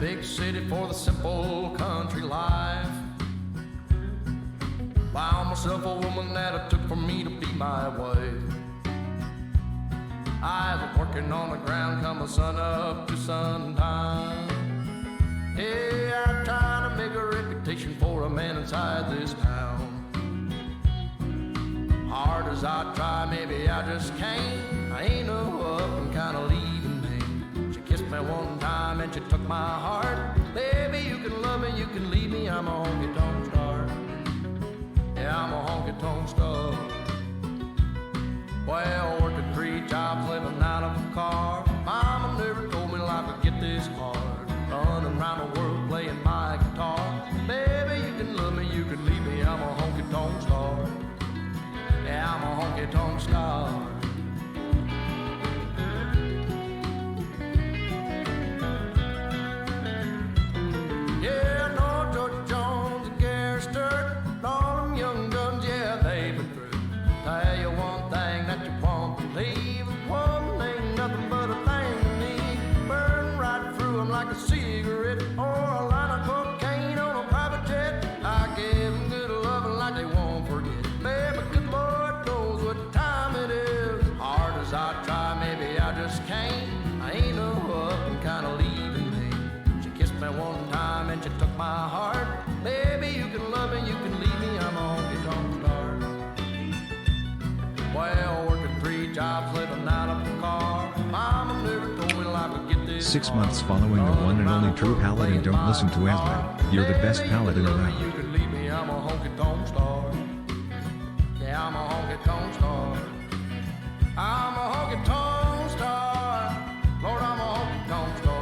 big city for the simple country life. Found myself a woman that it took for me to be my wife. I was working on the ground come the sun up to sundown. Hey, I'm trying to make a reputation for a man inside this town. Hard as I try, maybe I just can't. I ain't no up and kind of leaving me. She kissed me one time and she took my heart. Baby, you can love me, you can leave me. I'm a honky-tonk star. Yeah, I'm a honky-tonk star. Well, working 3 jobs, living out of a car. Mama never told me life would get this hard. Running around the world playing my guitar. Baby, you can love me, you can leave me. I'm a honky-tonk star. Yeah, I'm a honky-tonk star. Yeah, I know George Jones and Gary Sturt, and all them young guns, yeah, they've been through. Tell you one thing that you won't believe. One ain't nothing but a thing to me. Burn right through them like a cigarette or a line of cocaine on a private jet. I give them good loving like they won't forget. Baby, good Lord knows what time it is. Hard as I try, maybe I just can't. I ain't no up and kind of leaving me. She kissed me one time and she took my heart. Baby, you can love me, you can leave me. I'm a honky-tonk star. Well, working 3 jobs, living out of a car. Mama never told me life would get this 6 months following the one and only true Paladin. Don't listen to Asman. You're the best Paladin around. You can leave me, I'm a honky-tonk star. Yeah, I'm a honky-tonk star. I'm a honky-tonk star. Lord, I'm a honky-tonk star.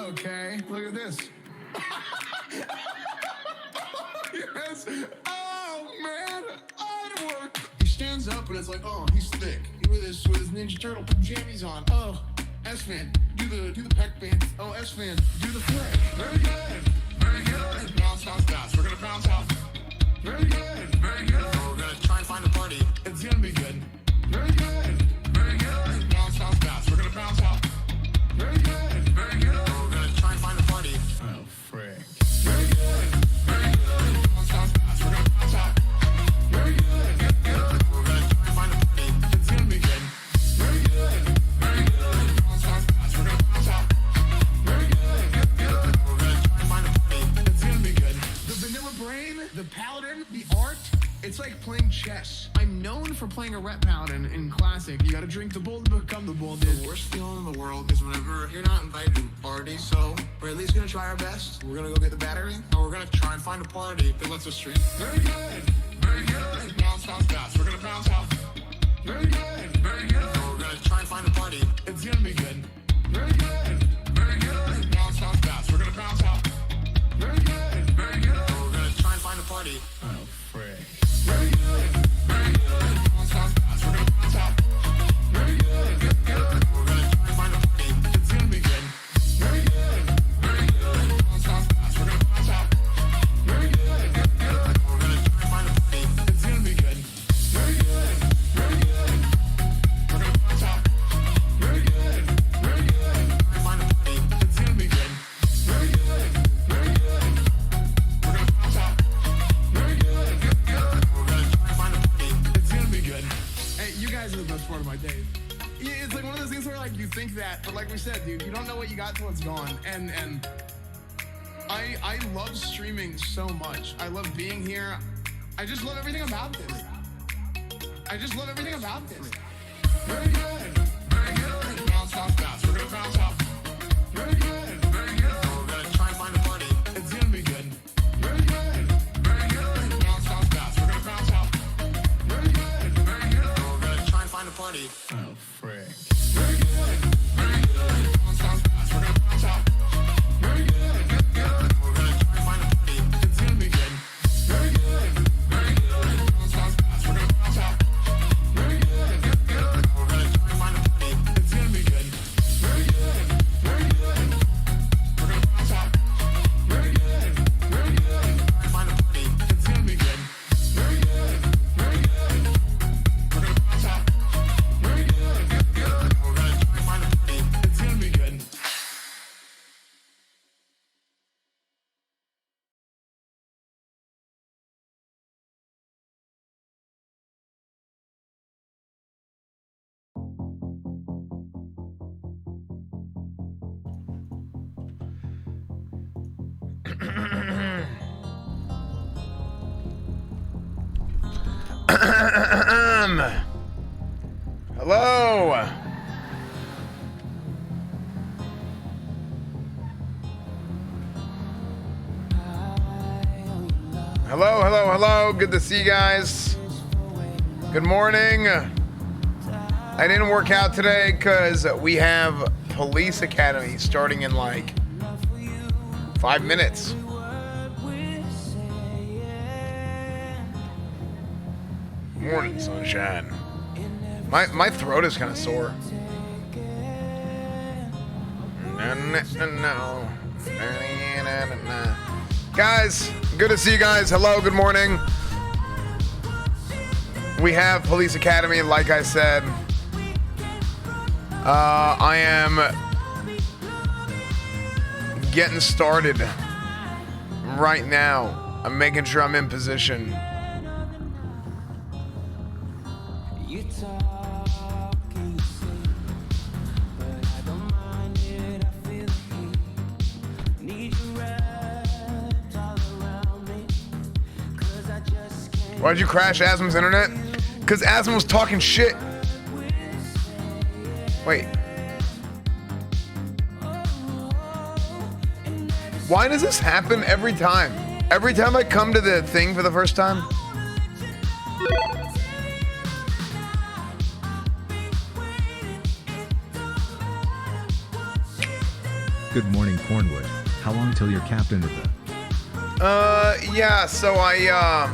Okay, look at this. Yes. Oh man, oh, it worked. He stands up and it's like, oh, he's thick. With his Ninja Turtle pajamas on. Oh, S-Fan, do the peck band. Oh, S-Fan, do the flick. Very good, very good. Bounce, bounce, bounce. We're gonna bounce out. Very good, very good. We're gonna try and find a party. It's gonna be good. Very good, very good. Bounce, bounce, bounce. We're gonna bounce out. Very good, very good. We're gonna try and find a party. Oh, frick. Very good, very good. Bounce, bounce, bounce. We're gonna bounce out. Very good, good, good. We're gonna try and find a party. It's gonna be good. Very good, very good. Bounce, bounce, bounce. We're gonna bounce out. Very good, good, good. We're gonna try and find a party. It's gonna be good. The Vanilla Brain, the Paladin, the art, it's like playing chess. I'm known for playing a rep paladin in Classic. You gotta drink the bull to become the bull, dude. The worst feeling in the world is whenever you're not invited to a party, so we're at least gonna try our best. We're gonna go get the battery, and we're gonna try and find a party that lets us stream. Very good, very good. Bounce, bounce, bounce. We're gonna bounce out. Very good, very good. We're gonna try and find a party. It's gonna be good. Very good, very good. Bounce, bounce, bounce. We're gonna bounce out. Very good, very good. We're gonna try and find a party. Oh, frick. Very good, very good. Bounce, bounce, bounce. We're gonna bounce out. Very good, good, good. We're gonna try and find a party. It's gonna be good. Very good, very good. Bounce, bounce, bounce. We're gonna bounce out. Very good, good, good. We're gonna try and find a party. It's gonna be good. Very good, very good. We're gonna bounce out. Very good, very good. Try and find a party. It's gonna be good. Very good, very good. We're gonna bounce out. Very good, good, good. We're gonna try and find a party. It's gonna be good. Hey, you guys are the best part of my day. Yeah, it's like one of those things where like you think that, but like we said, dude, you don't know what you got till it's gone. And I love streaming so much. I love being here. I just love everything about this. I just love everything about this. Very good, very good. Bounce, bounce, bounce. We're gonna bounce out. Very good, very good. We're gonna try and find a party. It's gonna be good. Very good, very good. Bounce, bounce, bounce. We're gonna bounce out. Very good, very good. We're gonna try and find a party. Oh, frick. Very good, very good. Bounce, bounce, bounce. We're gonna bounce out. Very good, good, good. We're gonna try and find a party. It's gonna be good. Very good, very good. Bounce, bounce, bounce. We're gonna bounce out. Very good, good, good. We're gonna try and find a party. It's gonna be good. Very good, very good. We're gonna bounce out. Very good, very good. Try and find a party. It's gonna be good. Very good, very good. We're gonna bounce out. Very good, good, good. We're gonna try and find a party. It's gonna be good. Hello. Hello, hello, hello. Good to see you guys. Good morning. I didn't work out today because we have Police Academy starting in like 5 minutes. Morning, sunshine. My throat is kind of sore. Guys, good to see you guys. Hello, good morning. We have Police Academy, like I said. I am getting started right now. I'm making sure I'm in position. Why'd you crash Asm's internet? Because Asm was talking shit. Wait. Why does this happen every time? Every time I come to the thing for the first time? Good morning, Cornwood. How long till you're captain of the... Yeah, so I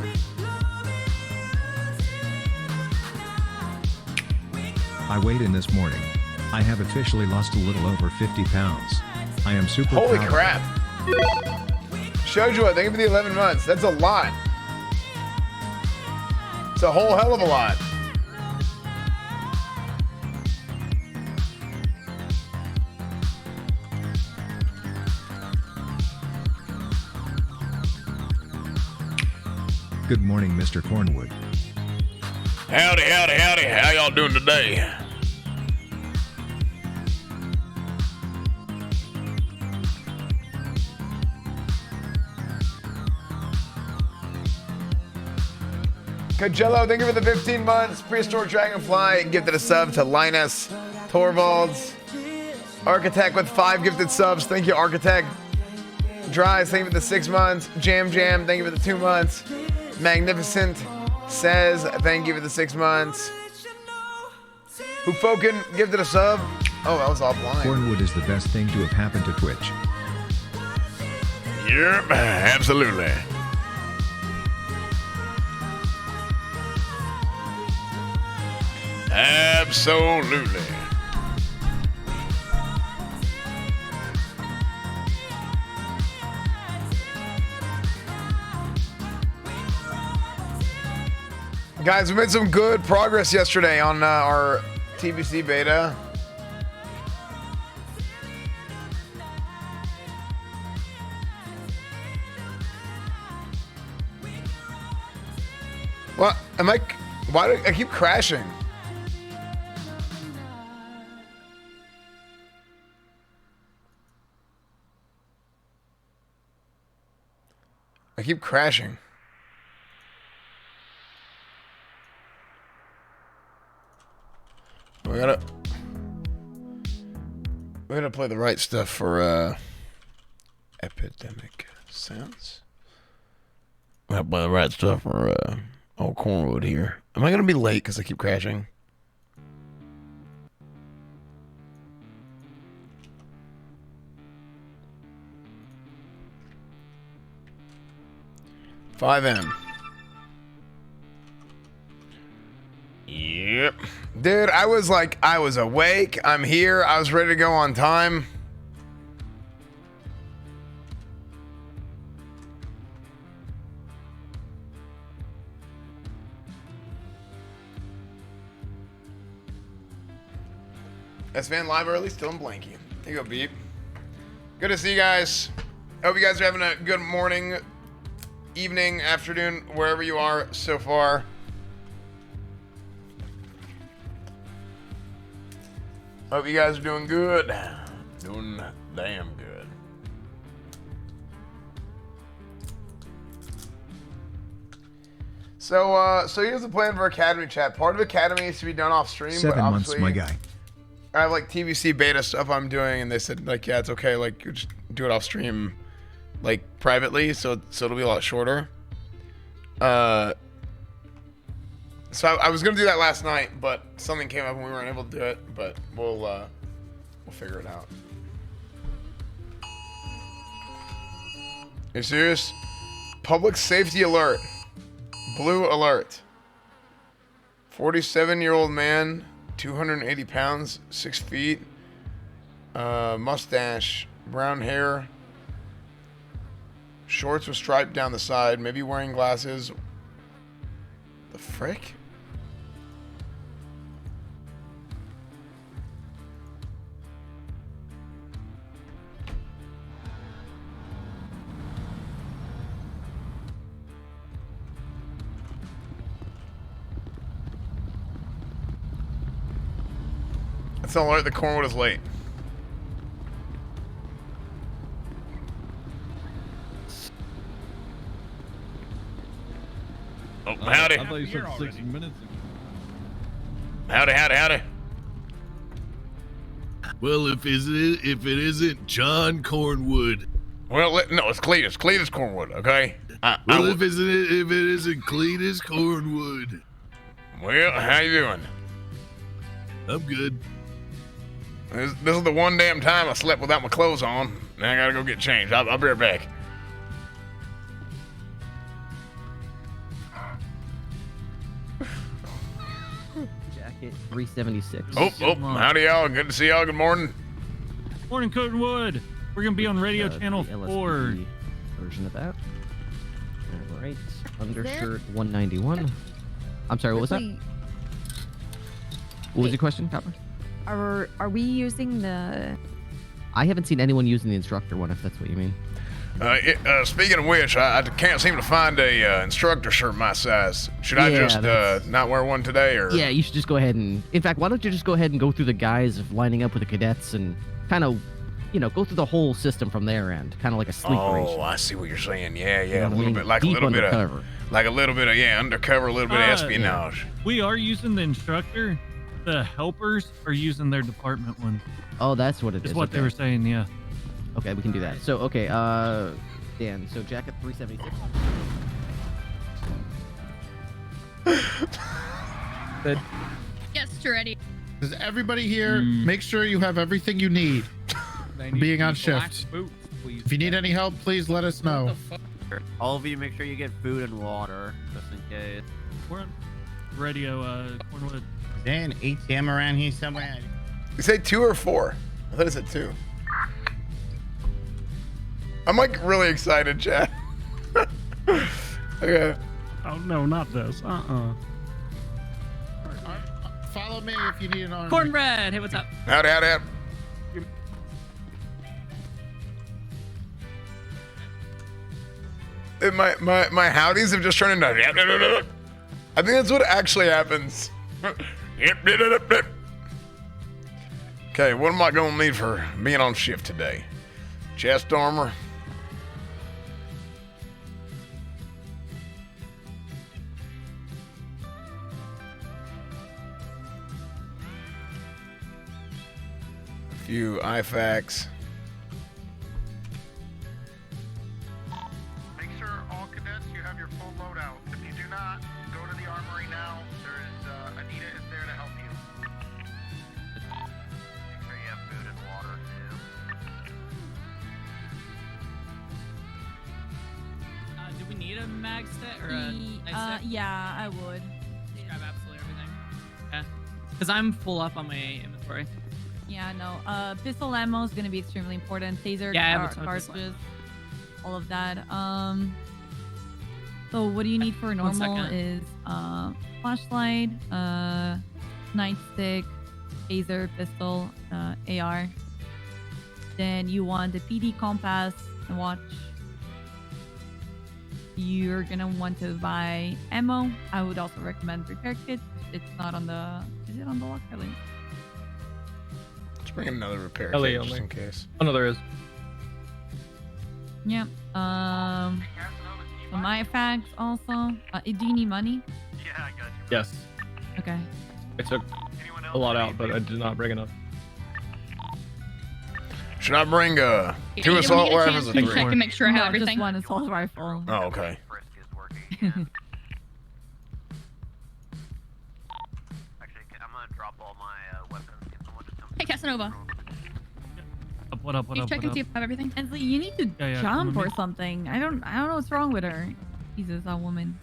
weighed in this morning. I have officially lost a little over 50 pounds. I am super holy proud of crap. Showjoy, thank you for the 11 months. That's a lot. It's a whole hell of a lot. Good morning, Mr. Cornwood. Howdy, howdy, howdy. How y'all doing today? Cajello, thank you for the 15 months. Prehistoric Dragonfly gifted a sub to Linus Torvalds. Architect with 5 gifted subs. Thank you, Architect. Dries, thank you for the 6 months. Jam Jam, thank you for the 2 months. Magnificent says, thank you for the 6 months. Hufoken gifted a sub. Oh, that was all blind. Cornwood is the best thing to have happened to Twitch. Yep, absolutely. Absolutely. Guys, we made some good progress yesterday on our TBC beta. What? Why do I keep crashing? I keep crashing. We gotta play the right stuff for epidemic sounds. We gotta play the right stuff for old Cornwood here. Am I gonna be late because I keep crashing? $5M. Yep. Dude, I was awake. I'm here. I was ready to go on time. S-Van live early, still in Blanky. There you go, Beep. Good to see you guys. Hope you guys are having a good morning, evening, afternoon, wherever you are so far. Hope you guys are doing good. Doing damn good. So here's the plan for Academy chat. Part of Academy is to be done off stream. 7 months, my guy. I have like TVC beta stuff I'm doing, and they said like, yeah, it's okay. Like, you just do it off stream, like privately, so it'll be a lot shorter. So I was gonna do that last night, but something came up and we weren't able to do it. But we'll figure it out. You serious? Public safety alert. Blue alert. 47-year-old man, 280 pounds, 6 feet, mustache, brown hair, shorts with stripe down the side, maybe wearing glasses. The frick? That's an alert. The Cornwood is late. Oh, howdy. I thought you said 6 minutes. Howdy. Well, if it isn't John Cornwood. Well, no, it's Cletus. Cletus Cornwood, okay? Well, if it isn't Cletus Cornwood. Well, how you doing? I'm good. This is the one damn time I slept without my clothes on. Now I gotta go get changed. I'll be right back. Jacket 376. Oh, howdy y'all. Good to see y'all. Good morning. Morning, Cottonwood. We're gonna be on Radio Channel the 4. LSPD version of that. All right. Undershirt 191. I'm sorry, what was that? Wait, What was your question, Copper? Are we using the? I haven't seen anyone using the instructor one, if that's what you mean. Speaking of which, I can't seem to find a instructor shirt my size. Should I Yeah, just that's- not wear one today, or? Yeah, you should just go ahead and... In fact, why don't you just go ahead and go through the guise of lining up with the cadets and kind of, go through the whole system from their end, kind of like a sleeper Oh, agent. I see what you're saying. Yeah, You know a what I little mean? bit, like Deep a little bit undercover. of, undercover, a little bit of espionage. We are using the instructor. The helpers are using their department one. Oh, that's what it is. Is what okay. they were saying, yeah. Okay, we can do that. So, okay, Dan, so jacket 376. Good. Yes, ready. Is everybody here? Make sure you have everything you need. Being on shift. If you need any help, please let us know. All of you make sure you get food and water, just in case. We're on radio, Cornwood. Is there an ATM around here somewhere? You say 2 or 4? I thought it said 2. I'm like really excited, Chad. Okay. Oh, no, not this. Follow me if you need an arm. Cornbread, hey, what's up? Howdy. My howdies have just turned into. I think that's what actually happens. Okay, what am I gonna need for being on shift today? Chest armor. A few IFACs. Make sure all cadets you have your full loadout. If you do not, go to the armory now. There is Anita is there to help you. Make sure you have food and water too. Do we need a mag set or a nice set? Yeah, I would. Just grab absolutely everything. Okay. Because I'm full up on my inventory. Yeah, no. Pistol ammo is gonna be extremely important. Taser, Yeah, I have a ton of pistol cartridges, all of that. So what do you need for normal second. is flashlight, nightstick, taser, pistol, AR. Then you want the PD compass and watch. You're gonna want to buy ammo. I would also recommend repair kit. It's not on the. Is it on the locker list? Let's bring in another repair LA kit just only. in case. Oh no, there is. Yeah. So my facts also. Do you need money? Yeah, I got you. Yes. Okay. I took Anyone a lot out, but I did not bring enough. Should I bring 2 Yeah, assault when you get a rifles or chance, 3? check and make sure I no, have everything. just one assault rifle. Oh, okay. Frisk is working again. Actually, I'm gonna drop all my weapons. Can someone just come Hey, Casanova. What up? You check and see if I have everything. Ensley, you need to Yeah, jump come with or me. something. I don't know what's wrong with her. Jesus, that woman.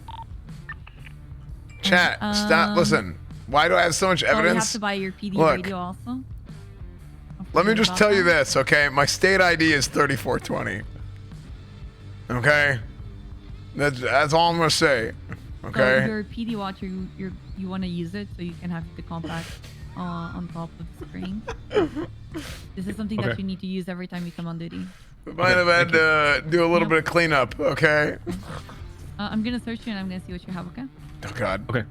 Chat, stop. Listen. Why do I have so much Oh, you have evidence? to buy your PD Look. radio also. Let me just About tell you that. this, okay? My state ID is 3420. Okay? That's all I'm gonna say. So Okay? your PD watcher, you want to use it so you can have the compact on top of the screen. This is something that Okay. you need to use every time you come on duty. We might have had to do a little bit of cleanup, okay? I'm gonna search you and I'm gonna see what you have. Okay. Oh god. Okay.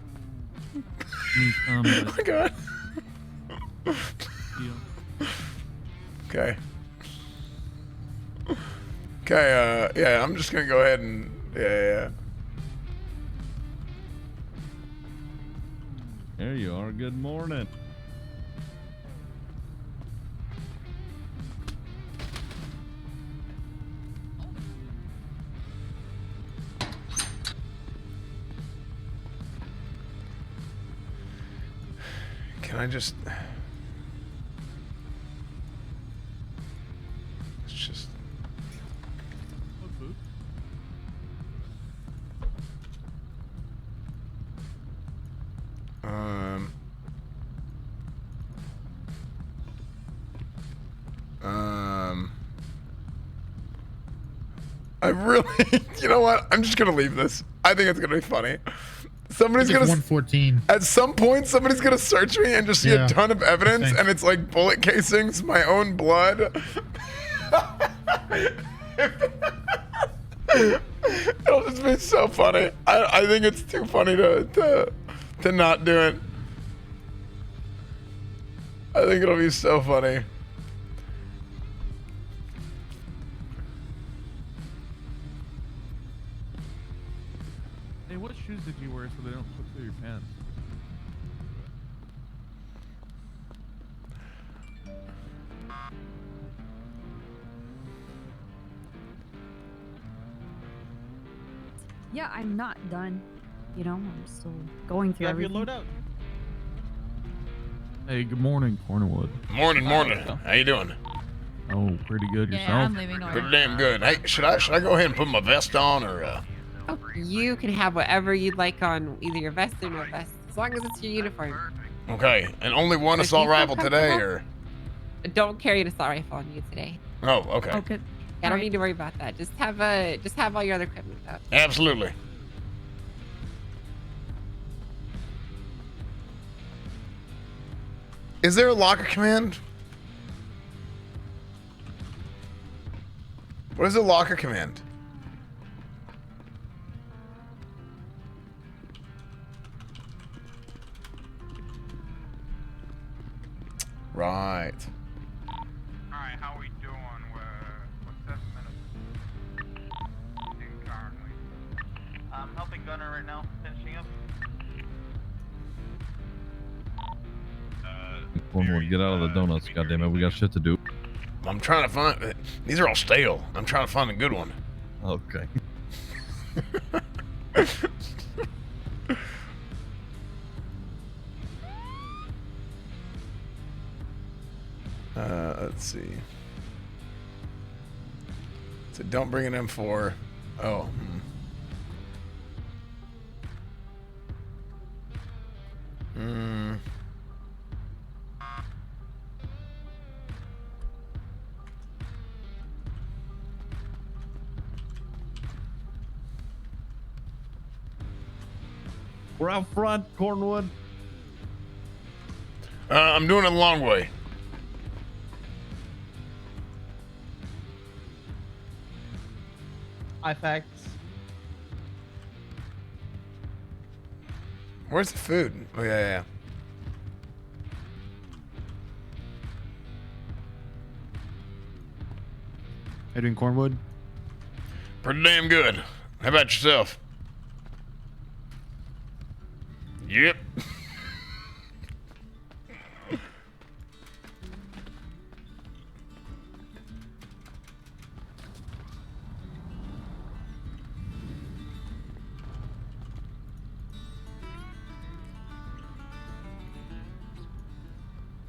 Need some, Oh but my god. deal. Okay. Okay, yeah, I'm just gonna go ahead and yeah. There you are. Good morning. Can I just I really, you know what? I'm just gonna leave this. I think it's gonna be funny. Somebody's It's gonna 114. at some point. Somebody's gonna search me and just see Yeah, a ton of evidence, think. and it's like bullet casings, my own blood. It'll just be so funny. I think it's too funny to not do it. I think it'll be so funny. Hey, what shoes did you wear so they don't slip through your pants? Yeah, I'm not done. You know, I'm still going through everything. Hey, good morning, Cornwood. Morning. How you doing? Oh, pretty good. Yeah, Yourself? I'm leaving already. Pretty damn good. Hey, should I go ahead and put my vest on or? You can have whatever you'd like on either your vest or no vest, as long as it's your uniform. Okay, and only one If assault you feel rifle today, or? Don't carry an assault rifle on you today. Oh, okay. Okay. I don't need to worry about that. Just have all your other equipment up. Absolutely. Is there a locker command? What is a locker command? Right. Alright, how we doing? What's that minute? Currently. I'm helping Gunner right now, finishing up. Cornwood, get out of the donuts, goddammit. We got shit to do. I'm trying to find. These are all stale. I'm trying to find a good one. Okay. Let's see. So don't bring an M4. Oh. Hmm. We're out front, Cornwood. I'm doing it a long way. IFAX. Where's the food? Oh, yeah. How you doing, Cornwood? Pretty damn good. How about yourself? Yep.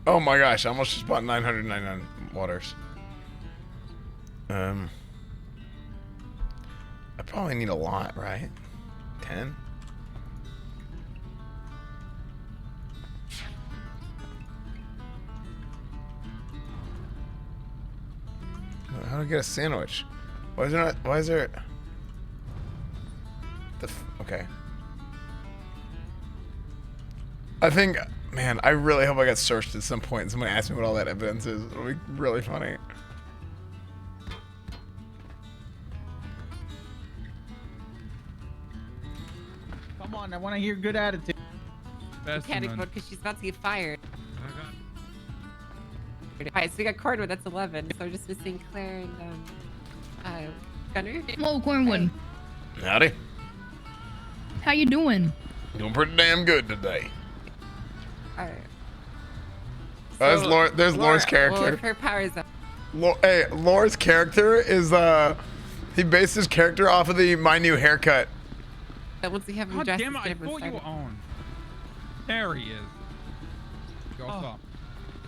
Oh my gosh, I almost just bought 999 waters. I probably need a lot, right? 10? How do I get a sandwich? Why is there not, why is there... Okay. I think, man, I really hope I get searched at some point and somebody asks me what all that evidence is. It'll be really funny. Come on, I want to hear good attitude. Panic mode because she's about to get fired. Alright, so we got Cornwood, that's 11. So we're just missing Claire and Gunner. Hello, Cornwood. Howdy. How you doing? Doing pretty damn good today. Alright. There's Laura's character. Well, if her power's up. Hey, Laura's character is he based his character off of my new haircut. Once we have him God dressed, damn it, I thought you were on. There he is. Oh,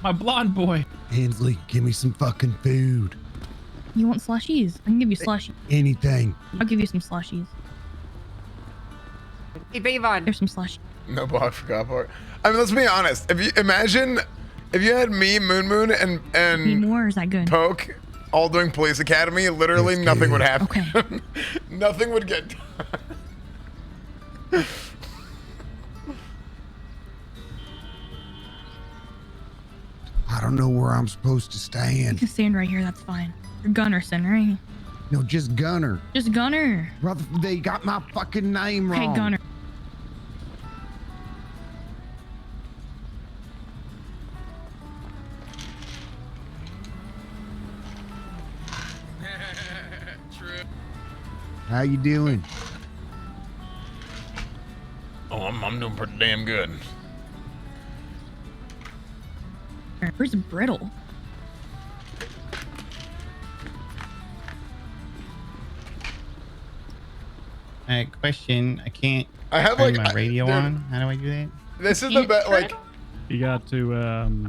my blonde boy. Hensley, give me some fucking food. You want slushies? I can give you slushies. Anything. I'll give you some slushies. Hey, Bavon. There's some slushies. No block for God Park. I mean, let's be honest. If you had me, Moon, and more, is that good? Poke all doing Police Academy, literally nothing would happen. Okay. Nothing would get done. I don't know where I'm supposed to You stand. can stand right here. That's fine. You're Gunnerson, right? No, just Gunner. Just Gunner. Brother, they got my fucking name Hey, wrong. Gunner. How you doing? Oh, I'm doing pretty damn good. Where's Brittle? Question. I can't I have turn like my radio dude, on. How do I do that? This is the best. Like You got to.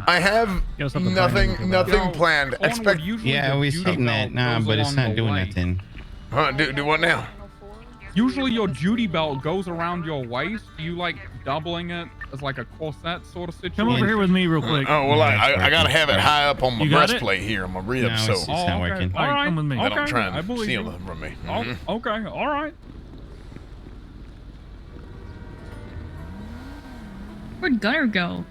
I have Get something nothing planned. planned. Expect. Yeah, we're saying that now, but it's not doing nothing. Huh? Do what now? Usually your Judy belt goes around your waist. You like doubling it as like a corset sort of situation. Come over here with me real quick. Oh well, I gotta have it high up on my You got it? breastplate here on my ribs, No, so it's not working. All right, come with me. that I'm Okay, trying I to believe seal you. it from me. Oh, okay, all right. Where'd Gunner go?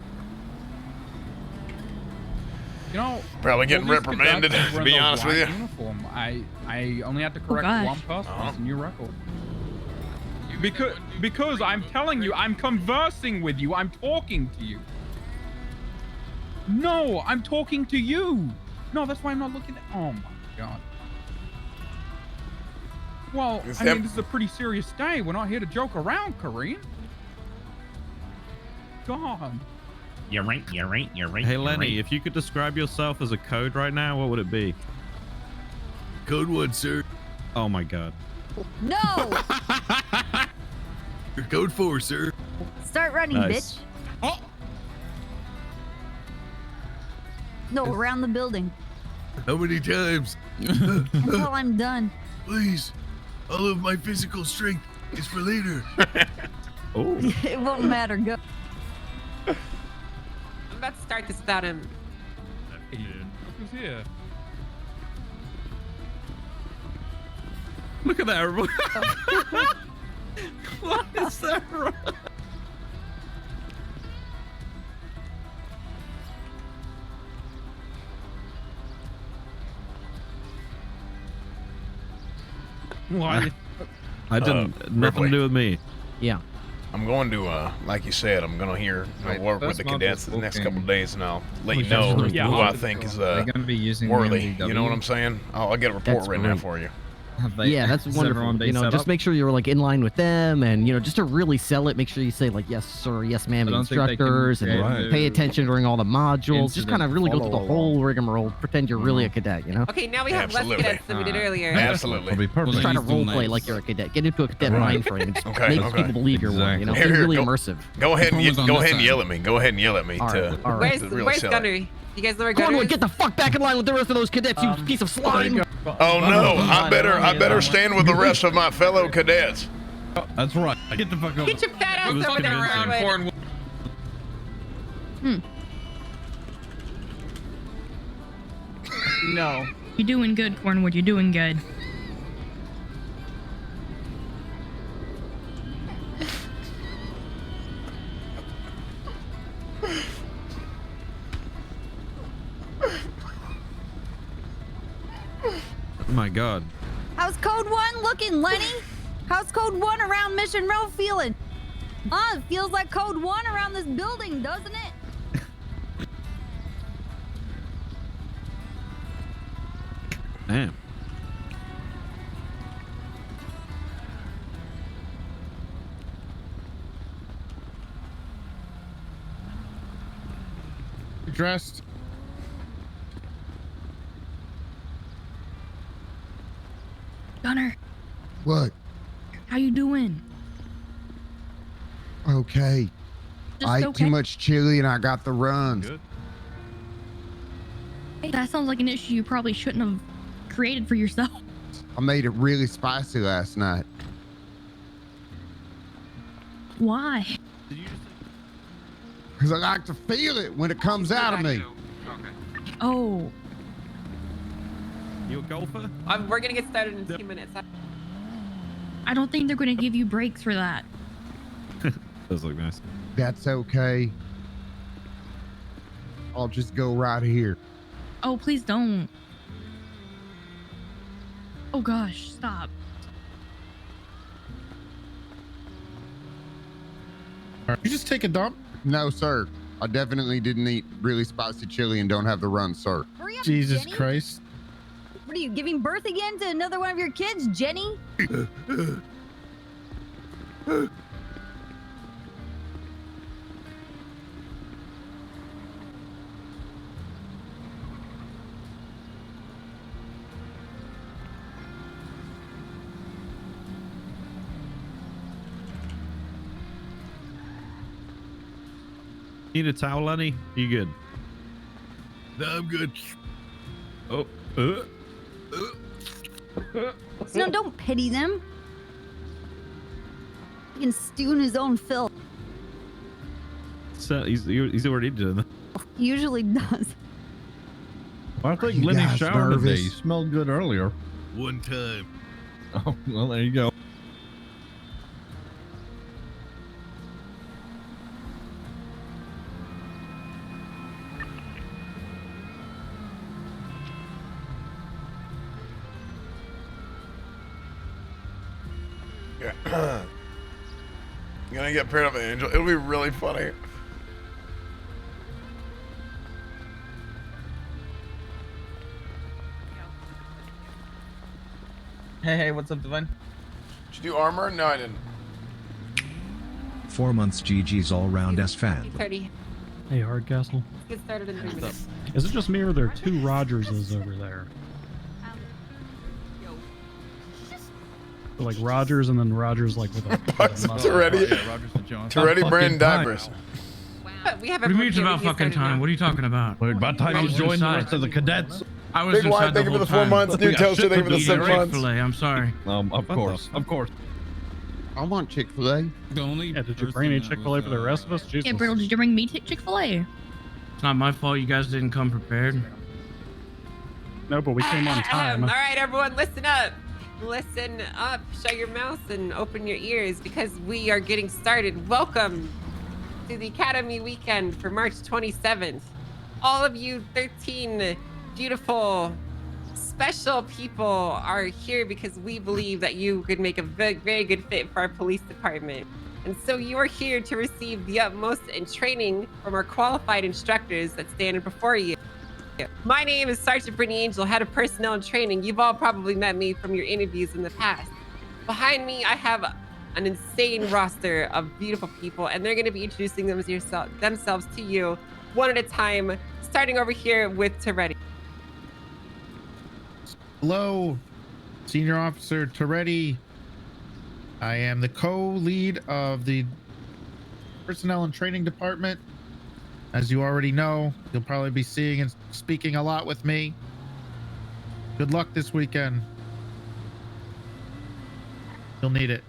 You know, Probably getting all these reprimanded, cadets to wear be those honest with black you. Uniform. I only had to correct gosh. one person. It's a new record. Because I'm telling you, I'm conversing with you. I'm talking to you. No, I'm talking to you. No, that's why I'm not looking at. Oh my god. Well, Is I that- mean, this is a pretty serious day. We're not here to joke around, Kareem. God. You're right. Hey Lenny, if you could describe yourself as a code right now, what would it be? Code 1, sir. Oh my god. No! Code 4, sir. Start running, Nice. bitch. No, around the building. How many times? Until I'm done. Please. All of my physical strength is for later. Oh. It won't matter. Go. I'm about to start this without him. Who's here? Look at that. What is that? What? I didn't. Nothing Ripley. to do with me. Yeah. I'm going to, like you said, I'm going to work with the cadets the next couple of days, and I'll let you know Yeah, who I'll- I think is They're gonna be using worthy. You know what I'm saying? I'll get a report That's written out great. for you. Yeah, that's wonderful. You know, just make sure you're like in line with them, and you know, just to really sell it, make sure you say like yes sir, yes ma'am, I to don't think they can instructors, and create pay attention during all the modules. Just kind of really go through the follow whole rigmarole. Pretend you're really a cadet, you know. Okay, now we have Absolutely. less cadets than we did earlier. Absolutely. Just try to role play like you're a cadet. Get into a cadet mind frame. And just Okay, make okay. people believe you're one. You know, Here, be here, really go- immersive. Go ahead and Always on go this ahead and side. yell at me. Go ahead and yell at me All right, to, all right. Where's, to really where's sell Gunner? it. You guys know where Gunner Cornwood, is? get the fuck back in line with the rest of those cadets, you piece of slime. Oh no! I better stand with the rest of my fellow cadets. That's right. Get the fuck over. Get your fat ass was over there, convincing. Cornwood. No. You're doing good, Cornwood. You're doing good. Oh my god. How's Code 1 looking, Lenny? How's Code 1 around Mission Row feeling? It feels like Code 1 around this building, doesn't it? Damn. Dressed. Gunner, What? how you doing? Okay. Just I ate okay? too much chili and I got the runs. Good. Hey, that sounds like an issue you probably shouldn't have created for yourself. I made it really spicy last night. Why? Did you just Because I like to feel it when it comes out of me. Oh. You a golfer? We're gonna get started in 2 minutes. I don't think they're going to give you breaks for that. Does look nice. That's okay. I'll just go right here. Oh, please don't. Oh gosh, stop. You just take a dump? No, sir. I definitely didn't eat really spicy chili and don't have the run, sir. Hurry up, Jesus Jenny. Christ. What are you, giving birth again to another one of your kids, Jenny? Need a towel, Lenny? You good? No, I'm good. Oh. No, don't pity them. He can stew in his own filth. So he's already doing that. He usually does. I think you Lenny guys showered today. nervous? He smelled good earlier. One time. Oh, well, there you go. Yeah. You're gonna get paired up with Angel. It'll be really funny. Hey, what's up, Divine? Did you do armor? No, I didn't. 4 months GG's all round S fan. 30. Hey, Hardcastle. Let's get started in 3 minutes. Is it just me or there are two Rogerses over there? So, like Rogers and then Rogers like with a Toretti. Toretti brand diapers. We have What do you mean it's about fucking time? What are you talking about? Well, about time you join the rest of the cadets. I was Big White, inside thank the you for whole the 4 months. time. New Toaster, thank you for the 6 months. Chick-fil-A, I'm sorry. Of course. I want Chick-fil-A. The only did you bring any Chick-fil-A for the rest of us? Jesus. Yeah, Brittle, did you bring me Chick-fil-A? It's not my fault you guys didn't come prepared. No, but we came on time. All right, everyone, listen up. Listen up. Shut your mouth and open your ears because we are getting started. Welcome to the Academy Weekend for March 27th. All of you 13 beautiful, special people are here because we believe that you could make a very good fit for our police department. And so you are here to receive the utmost in training from our qualified instructors that stand before you. My name is Sergeant Brittany Angel, head of personnel and training. You've all probably met me from your interviews in the past. Behind me, I have an insane roster of beautiful people, and they're going to be introducing themselves to you one at a time, starting over here with Toretti. Hello, Senior Officer Toretti. I am the co-lead of the Personnel and Training Department. As you already know, you'll probably be seeing and speaking a lot with me. Good luck this weekend. You'll need it.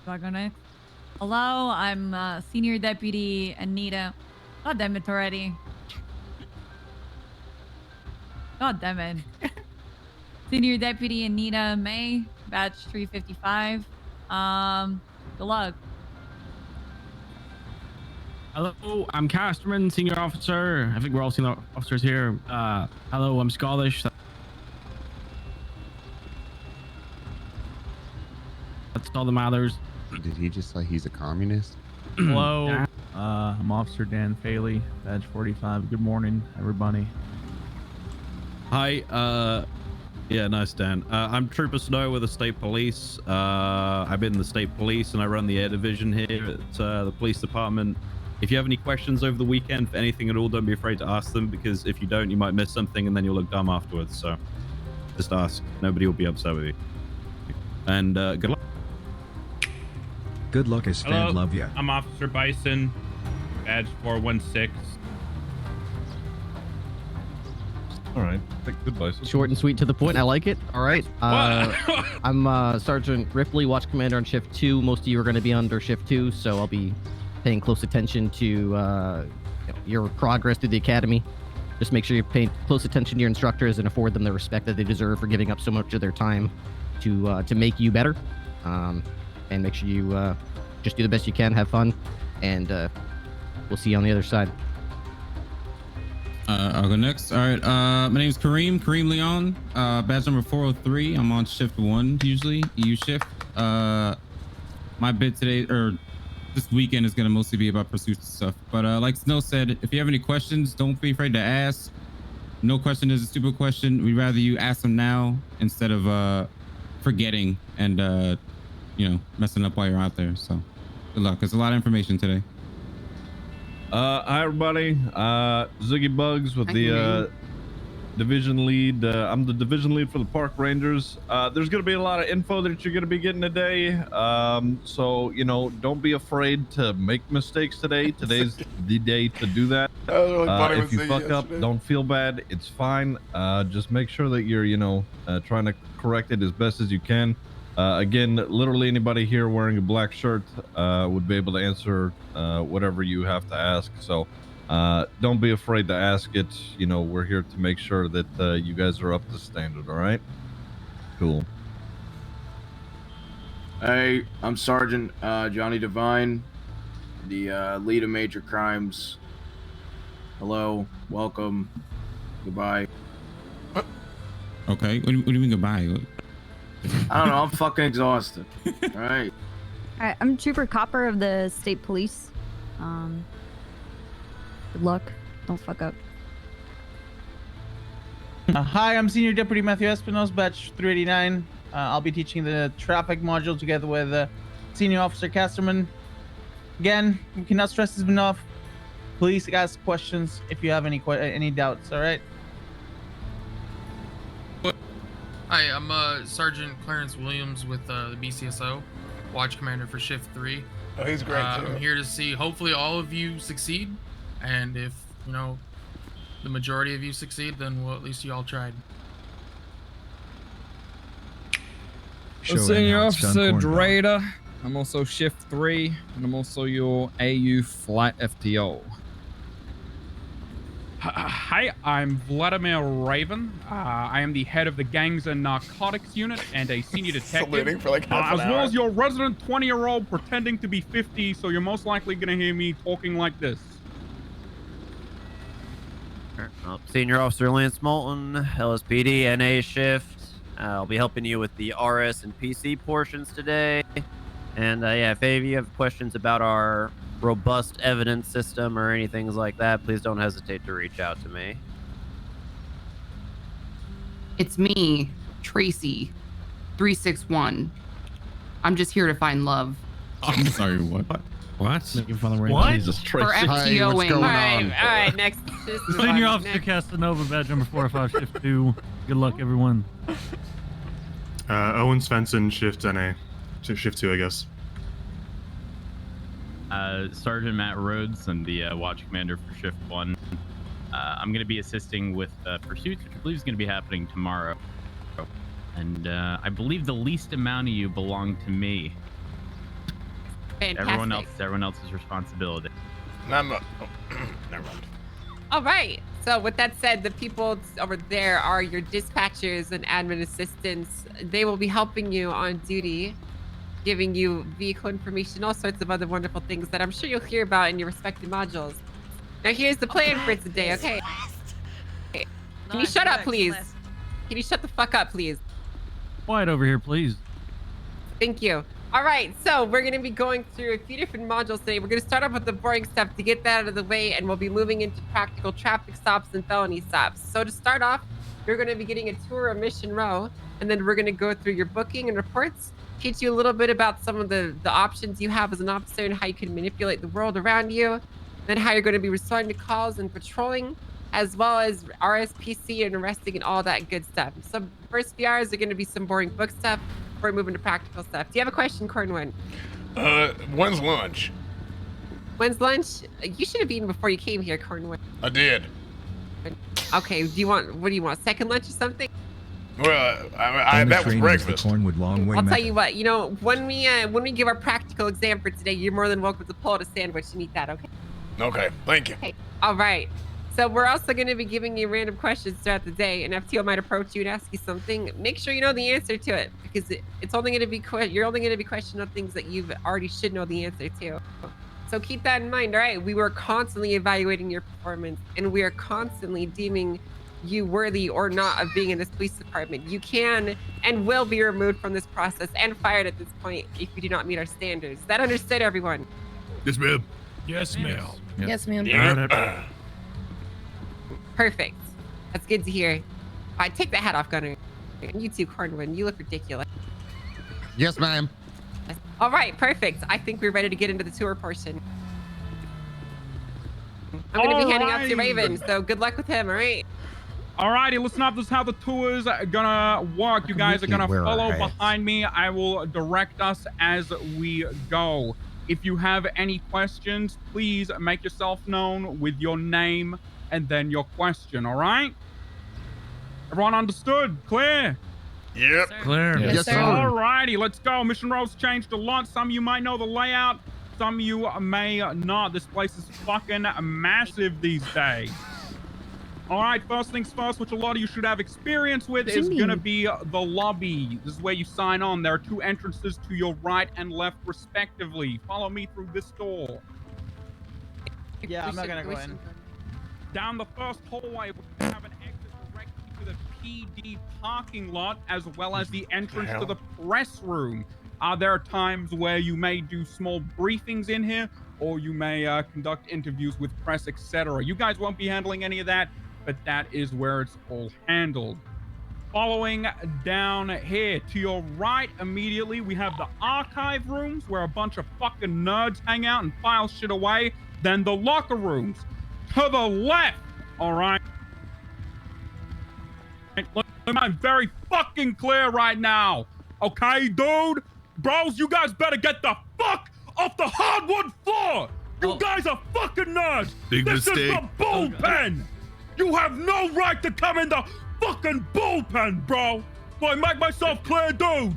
Do I go next? Hello, I'm Senior Deputy Anita. God damn it already. God damn it. Senior Deputy Anita May, batch 355. Good luck. Hello, I'm Casterman, senior officer. I think we're all senior officers here. Hello, I'm Scottish. That's all that matters. Did he just say he's a communist? Hello, I'm Officer Dan Faley, badge 45. Good morning, everybody. Hi, yeah, nice, Dan. I'm Trooper Snow with the State Police. I've been in the State Police and I run the Air Division here at the Police Department. If you have any questions over the weekend for anything at all, don't be afraid to ask them, because if you don't, you might miss something and then you'll look dumb afterwards. So just ask. Nobody will be upset with you. And good luck. Good luck, as Hello, fan. Love ya. I'm Officer Bison, badge 416. All right. Goodbye. Short and sweet to the point. I like it. All right. I'm Sergeant Ripley, Watch Commander on Shift 2. Most of you are going to be under Shift 2, so I'll be paying close attention to your progress through the academy. Just make sure you pay close attention to your instructors and afford them the respect that they deserve for giving up so much of their time to make you better. And make sure you just do the best you can, have fun, and we'll see you on the other side. I'll go next. All right. My name is Kareem Leon. Badge number 403. I'm on shift 1 usually, EU shift. My bit today or this weekend is gonna mostly be about pursuits and stuff. But like Snow said, if you have any questions, don't be afraid to ask. No question is a stupid question. We'd rather you ask them now instead of forgetting and messing up while you're out there. So good luck. There's a lot of information today. Hi everybody, Ziggy Bugs with the division lead. I'm the division lead for the park rangers. There's going to be a lot of info that you're going to be getting today. So, don't be afraid to make mistakes today. Today's the day to do that. If you fuck up, don't feel bad. It's fine. Just make sure that you're, trying to correct it as best as you can. Again, literally anybody here wearing a black shirt would be able to answer whatever you have to ask. So don't be afraid to ask it. We're here to make sure that you guys are up to standard. All right? Cool. Hey, I'm Sergeant Johnny Devine, the lead of major crimes. Hello, welcome, goodbye. Okay. What do you mean goodbye? I don't know. I'm fucking exhausted. All right. All right, I'm Trooper Copper of the State Police. Good luck. Don't fuck up. Hi, I'm Senior Deputy Matthew Espinosa, batch 389. I'll be teaching the traffic module together with Senior Officer Casterman. Again, we cannot stress this enough. Please ask questions if you have any doubts. All right. Hi, I'm Sergeant Clarence Williams with the BCSO, Watch Commander for Shift 3. Oh, he's great, too. I'm here to see, hopefully, all of you succeed. And if, the majority of you succeed, then well, at least you all tried. Senior Officer Drader. I'm also Shift 3, and I'm also your AU Flight FTO. Hi, I'm Vladimir Raven. I am the head of the Gangs and Narcotics Unit and a senior detective. Saluting for like half an as well hour. as your resident 20-year-old pretending to be 50, so you're most likely going to hear me talking like this. Senior Officer Lance Moulton, LSPD, NA shift. I'll be helping you with the RS and PC portions today. And if any of you have questions about our robust evidence system or anything like that, please don't hesitate to reach out to me. It's me, Tracy, 361. I'm just here to find love. I'm sorry, what? What? Making fun of What? Jesus, For FTOing. All right, next. Senior Officer Casanova, badge number 405, shift 2. Good luck, everyone. Owen Svensson, shift NA. Shift 2, I guess. Sergeant Matt Rhodes, I'm the Watch Commander for Shift 1. I'm going to be assisting with pursuits, which I believe is going to be happening tomorrow. And I believe the least amount of you belong to me. Fantastic. Everyone else's responsibility. Never mind. All right. So with that said, the people over there are your dispatchers and admin assistants. They will be helping you on duty, giving you vehicle information, all sorts of other wonderful things that I'm sure you'll hear about in your respective modules. Now here's the plan for today, okay? Can you shut up, please? Can you shut the fuck up, please? Quiet over here, please. Thank you. All right, so we're going to be going through a few different modules today. We're going to start off with the boring stuff to get that out of the way, and we'll be moving into practical traffic stops and felony stops. So to start off, you're going to be getting a tour of Mission Row, and then we're going to go through your booking and reports, teach you a little bit about some of the options you have as an officer and how you can manipulate the world around you, then how you're going to be responding to calls and patrolling, as well as RSPC and arresting and all that good stuff. So the first few hours are going to be some boring book stuff before we move into practical stuff. Do you have a question, Cornwin? When's lunch? When's lunch? You should have eaten before you came here, Cornwin. I did. Okay, what do you want? Second lunch or something? Well, Only that was train is breakfast. the Cornwood Long Way I'll method. tell you what, you know, when we give our practical exam for today, you're more than welcome to pull out a sandwich and eat that, okay? Okay, thank you. Okay, all right. So we're also going to be giving you random questions throughout the day, and FTO might approach you and ask you something. Make sure you know the answer to it, because it's only going to be you're only going to be questioned on things that you already should know the answer to. So keep that in mind, all right? We were constantly evaluating your performance, and we are constantly deeming you worthy or not of being in this police department. You can and will be removed from this process and fired at this point if you do not meet our standards. Is that understood, everyone? Yes, ma'am. Yes, ma'am. Yes, ma'am. Yeah. Perfect. That's good to hear. I take the hat off, Gunner. And you too, Cornwood. You look ridiculous. Yes, ma'am. All right, perfect. I think we're ready to get into the tour portion. I'm going to be handing out to Raven, so good luck with him, all right? Alrighty, listen up. This is how the tour's gonna work. You guys are gonna wear our follow hats. behind me. I will direct us as we go. If you have any questions, please make yourself known with your name and then your question, all right? Everyone understood? Clear? Yep. Clear. Yes, sir. Alrighty, let's go. Mission roles changed a lot. Some of you might know the layout. Some of you may not. This place is fucking massive these days. All right, first things first, which a lot of you should have experience with, is going to be the lobby. This is where you sign on. There are two entrances to your right and left, respectively. Follow me through this door. Yeah, I'm not gonna go in. Down the first hallway, we have an exit directly to the PD parking lot, as well as the entrance to the press room. There are times where you may do small briefings in here, or you may conduct interviews with press, etc. You guys won't be handling any of that, but that is where it's all handled. Following down here, to your right immediately, we have the archive rooms, where a bunch of fucking nerds hang out and file shit away. Then the locker rooms. To the left, all right? Look, I'm very fucking clear right now. Okay, dude? Bros, you guys better get the fuck off the hardwood floor. You guys are fucking nerds. Big this mistake. is the bullpen. You have no right to come in the fucking bullpen, bro. So I make myself clear, dudes.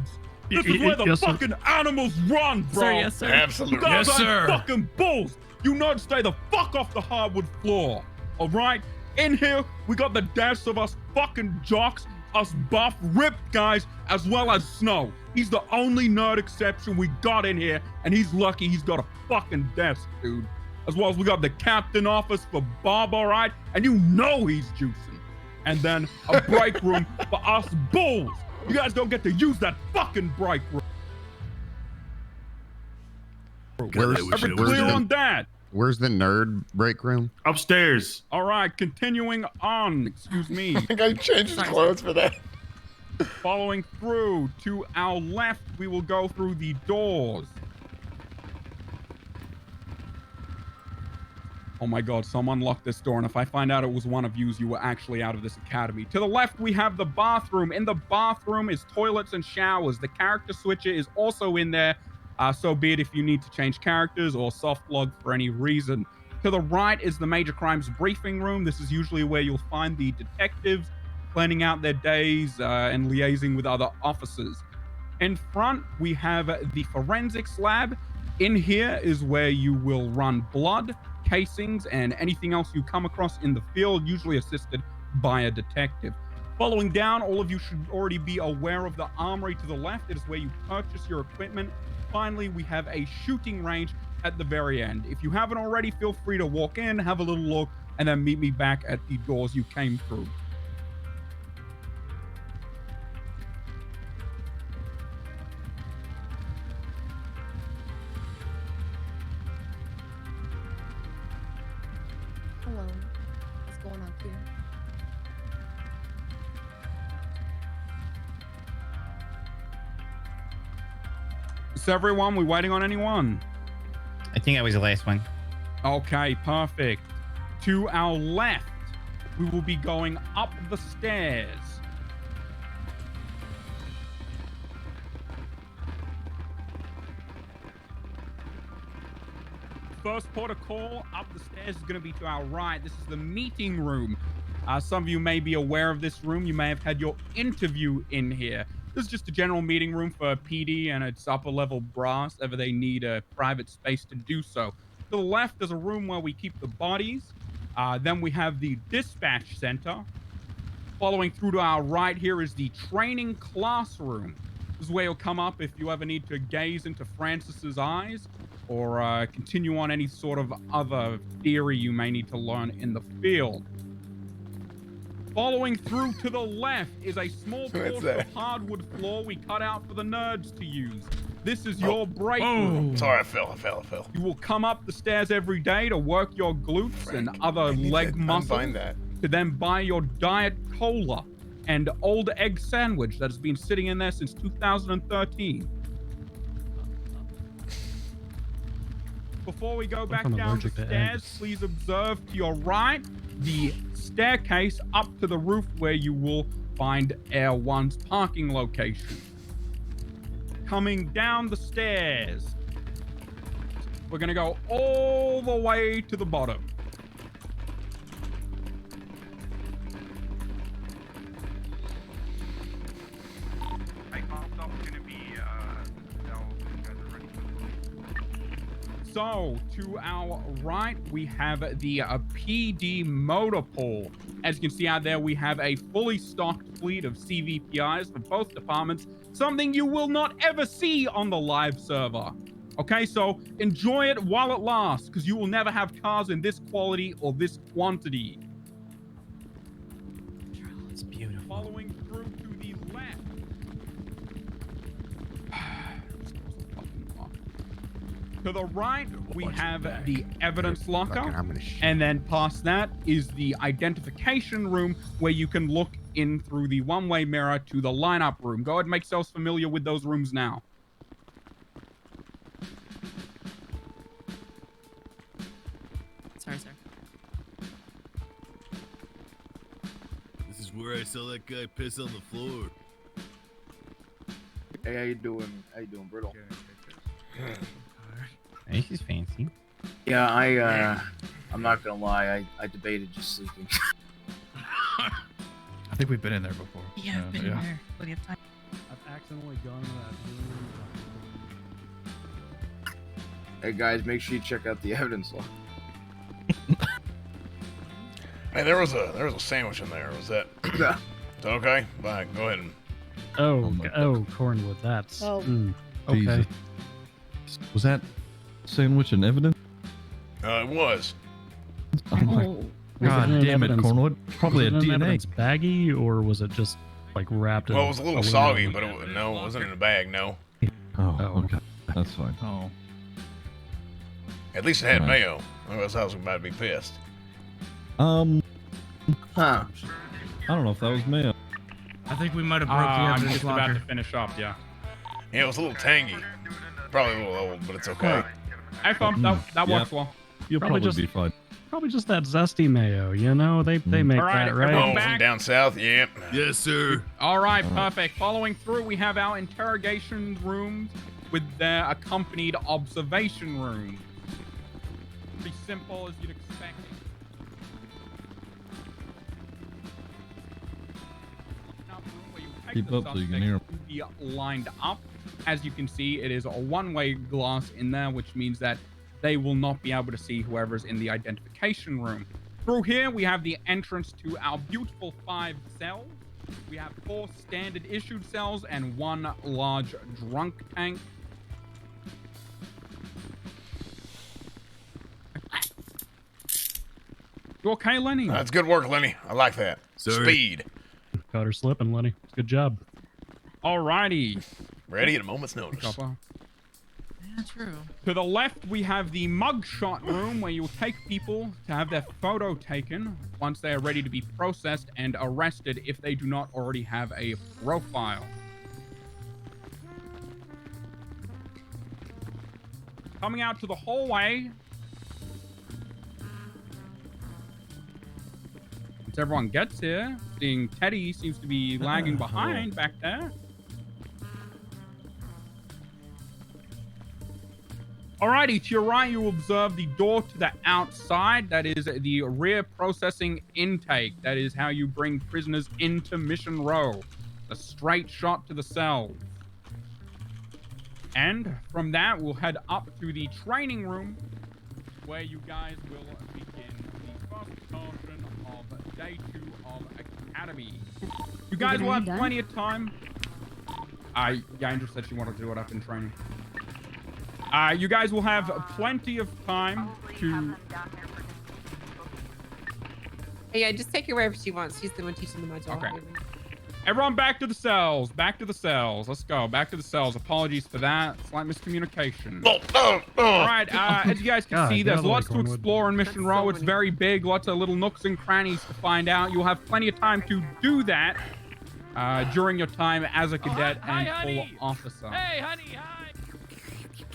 This is where the fucking animals run, bro. Sir, yes, sir. Absolutely. You guys Yes, aren't sir. fucking bulls. You nerds stay the fuck off the hardwood floor. All right? In here, we got the deaths of us fucking jocks, us buff, ripped guys, as well as Snow. He's the only nerd exception we got in here, and he's lucky he's got a fucking desk, dude. As well as we got the captain office for Bob, all right? And you know he's juicing. And then a break room for us bulls. You guys don't get to use that fucking break room. Clear on that. Where's the nerd break room? Upstairs. All right, continuing on. Excuse me. I think I changed his clothes for that. Following through to our left, we will go through the doors. Oh my god, someone locked this door, and if I find out it was one of yous, you were actually out of this academy. To the left, we have the bathroom. In the bathroom is toilets and showers. The character switcher is also in there, so be it if you need to change characters or soft log for any reason. To the right is the major crimes briefing room. This is usually where you'll find the detectives planning out their days and liaising with other officers. In front, we have the forensics lab. In here is where you will run blood, casings, and anything else you come across in the field, usually assisted by a detective. Following down, all of you should already be aware of the armory to the left. It is where you purchase your equipment. Finally, we have a shooting range at the very end. If you haven't already, feel free to walk in, have a little look, and then meet me back at the doors you came through. Hello. What's going on here? Is everyone? We waiting on anyone? I think I was the last one. Okay, perfect. To our left, we will be going up the stairs. First port of call up the stairs is going to be to our right. This is the meeting room. Some of you may be aware of this room. You may have had your interview in here. This is just a general meeting room for PD and its upper level brass if they need a private space to do so. To the left, there's a room where we keep the bodies. Then we have the dispatch center. Following through to our right here is the training classroom. This is where you'll come up if you ever need to gaze into Francis's eyes or continue on any sort of other theory you may need to learn in the field. Following through to the left is a small portion of hardwood floor we cut out for the nerds to use. This is your break room. Sorry, I fell. You will come up the stairs every day to work your glutes and other leg muscles to then buy your diet cola and old egg sandwich that has been sitting in there since 2013. Before we go back down the stairs, please observe to your right the staircase up to the roof where you will find Air One's parking location. Coming down the stairs, we're gonna go all the way to the bottom. So, to our right, we have the PD motor pool. As you can see out there, we have a fully stocked fleet of CVPIs for both departments, something you will not ever see on the live server. Okay, so enjoy it while it lasts, because you will never have cars in this quality or this quantity. It's beautiful. Following through to the left. To the right, we have the evidence locker, and then past that is the identification room where you can look in through the one-way mirror to the lineup room. Go ahead and make yourselves familiar with those rooms now. Sorry, sir. This is where I saw that guy piss on the floor. Hey, how you doing, Brittle? Hey, she's fancy. Yeah, I'm not gonna lie, I debated just sleeping. I think we've been in there before. Yeah, I've been in there plenty of time. I've accidentally gone into that room. Hey guys, make sure you check out the evidence log. Hey, there was a sandwich in there. Was that? Is that okay? Bye. Go ahead. Oh, Cornwood. That's okay. Jesus. Was that sandwich and evidence? It was. Oh my God damn it, Cornwood. Probably a DNA. Evidence baggie, or was it just like wrapped in? Well, it was a little soggy, but it wasn't in a bag. No. Oh, okay. That's fine. Oh. At least it had mayo. Otherwise, I was about to be pissed. Huh. I don't know if that was mayo. I think we might have broke the I'm evidence just locker. about to finish up, yeah. Yeah, it was a little tangy. Probably a little old, but it's okay. I thought that works well. You'll probably be fine. Probably just that zesty mayo, you know? They make All right, that, right? everyone Oh, back? from down south? Yep. Yes, sir. All right, perfect. Following through, we have our interrogation rooms with their accompanied observation room. Pretty simple as you'd expect. Keep up so you can hear 'em. Be lined up. As you can see, it is a one-way glass in there, which means that they will not be able to see whoever's in the identification room. Through here, we have the entrance to our beautiful 5 cells. We have 4 standard issued cells and 1 large drunk tank. You okay, Lenny? That's good work, Lenny. I like that. Sorry. Speed. Got her slipping, Lenny. Good job. Alrighty. Ready at a moment's notice. Copper. Yeah, true. To the left, we have the mugshot room where you'll take people to have their photo taken once they are ready to be processed and arrested if they do not already have a profile. Coming out to the hallway. Once everyone gets here, seeing Teddy seems to be lagging behind back there. Alrighty, to your right, you will observe the door to the outside. That is the rear processing intake. That is how you bring prisoners into Mission Row. A straight shot to the cells. And from that, we'll head up to the training room, where you guys will begin the first portion of Day 2 of Academy. You guys will have plenty of time. Angel said she wanted to do it up in training. You guys will have plenty of time to... Yeah, just take her wherever she wants. She's the one teaching the module. Okay. Everyone back to the cells. Back to the cells. Let's go. Back to the cells. Apologies for that. Slight miscommunication. All right. As you guys can see, there's lots to explore in Mission Row. It's very big. Lots of little nooks and crannies to find out. You'll have plenty of time to do that during your time as a cadet and full officer. Hey, honey, hi.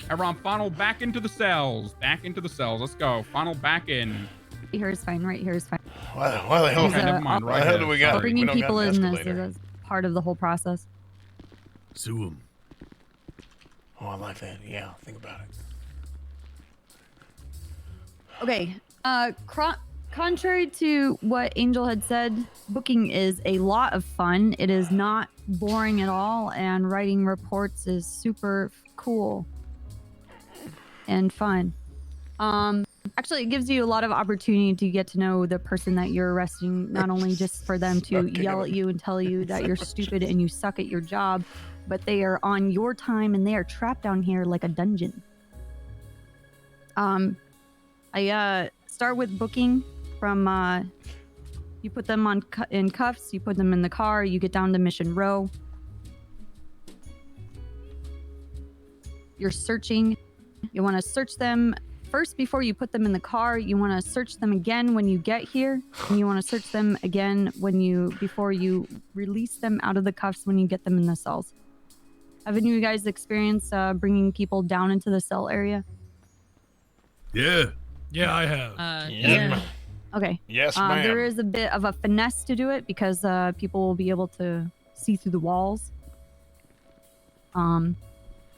Everyone, funnel back into the cells. Back into the cells. Let's go. Funnel back in. Here is fine. Right here is fine. Why the hell? Okay, never mind. Right Why the hell do we got? Bringing we don't people got an in this escalator. is part of the whole process. Sue him. Oh, I like that. Yeah, think about it. Okay. Contrary to what Angel had said, booking is a lot of fun. It is not boring at all, and writing reports is super cool and fun. Actually, it gives you a lot of opportunity to get to know the person that you're arresting, not only just for them to yell at you and tell you that you're stupid and you suck at your job, but they are on your time and they are trapped down here like a dungeon. I start with booking from, you put them in cuffs, you put them in the car, you get down to Mission Row. You're searching. You want to search them first before you put them in the car. You want to search them again when you get here, and you want to search them again before you release them out of the cuffs when you get them in the cells. Have any of you guys experienced bringing people down into the cell area? Yeah. Yeah, I have. Yeah. Okay. Yes, ma'am. There is a bit of a finesse to do it because people will be able to see through the walls.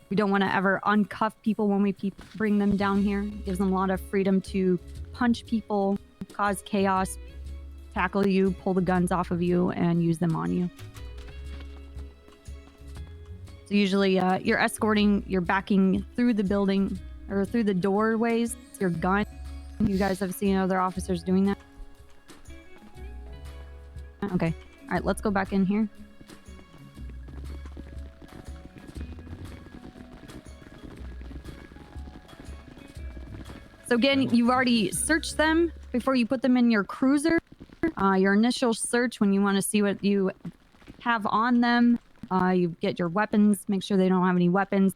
We don't want to ever uncuff people when we bring them down here. It gives them a lot of freedom to punch people, cause chaos, tackle you, pull the guns off of you, and use them on you. So usually you're escorting, you're backing through the building or through the doorways, your gun. You guys have seen other officers doing that? Okay. All right, let's go back in here. So again, you've already searched them before you put them in your cruiser. Your initial search, when you want to see what you have on them, you get your weapons, make sure they don't have any weapons.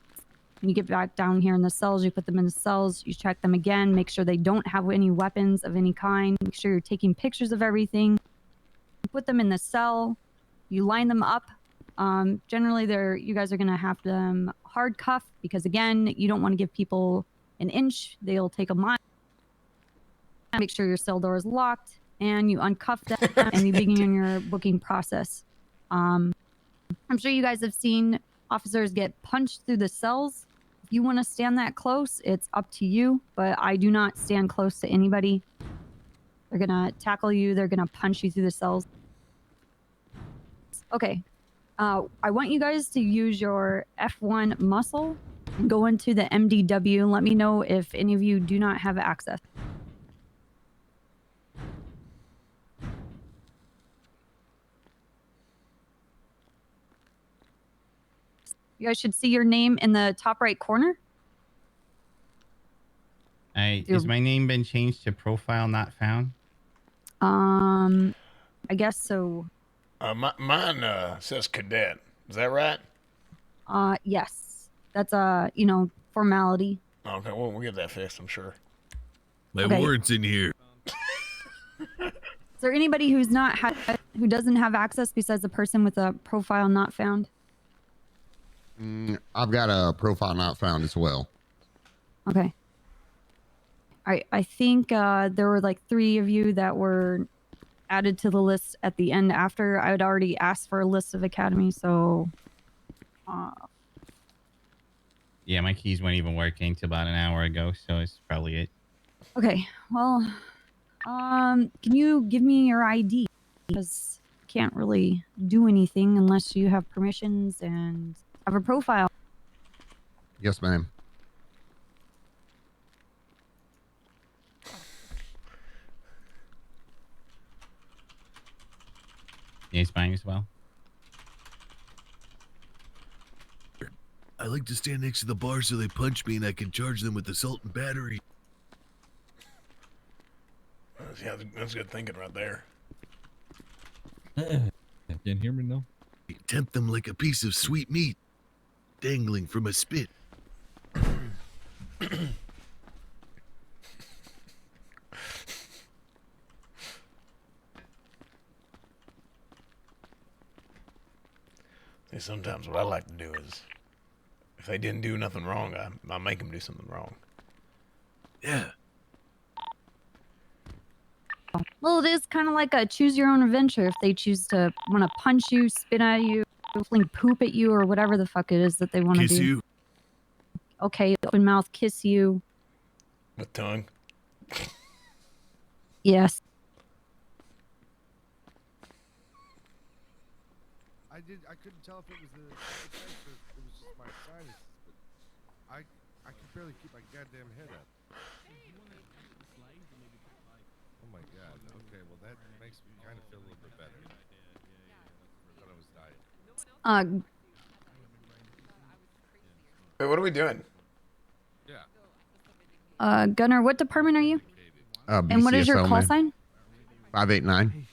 When you get back down here in the cells, you put them in the cells, you check them again, make sure they don't have any weapons of any kind, make sure you're taking pictures of everything. You put them in the cell, you line them up. Generally, you guys are going to have them hard cuffed because, again, you don't want to give people an inch, they'll take a mile. Make sure your cell door is locked, and you uncuff them and you begin your booking process. I'm sure you guys have seen officers get punched through the cells. If you want to stand that close, it's up to you, but I do not stand close to anybody. They're gonna tackle you, they're gonna punch you through the cells. Okay, I want you guys to use your F1 muscle and go into the MDW and let me know if any of you do not have access. You guys should see your name in the top right corner. Has my name been changed to profile not found? I guess so. Mine says cadet. Is that right? Yes. That's formality. Okay, well, we'll get that fixed, I'm sure. My warrant's in here. Is there anybody who doesn't have access besides the person with a profile not found? I've got a profile not found as well. Okay. All right. I think there were like 3 of you that were added to the list at the end after I had already asked for a list of academies. So Yeah, my keys weren't even working till about an hour ago, so it's probably it. Okay. Well, can you give me your ID? Because I can't really do anything unless you have permissions and have a profile. Yes, ma'am. Yeah, it's mine as well. I like to stand next to the bar so they punch me and I can charge them with assault and battery. Yeah, that's good thinking right there. Can't hear me now? Tempt them like a piece of sweet meat dangling from a spit. See, sometimes what I like to do is, if they didn't do nothing wrong, I make them do something wrong. Yeah. Well, it is kind of like a choose your own adventure. If they choose to want to punch you, spit at you, fling poop at you, or whatever the fuck it is that they want to do. Kiss you. Okay, open mouth, kiss you. With tongue. Yes. I couldn't tell if it was the effects or it was just my sinuses, but I could barely keep my goddamn head up. Oh my god. Okay, well that makes me kind of feel a little bit better. I thought I was dying. Wait, what are we doing? Gunnar, what department are you? And what is your BCSO, call ma'am. sign? 589.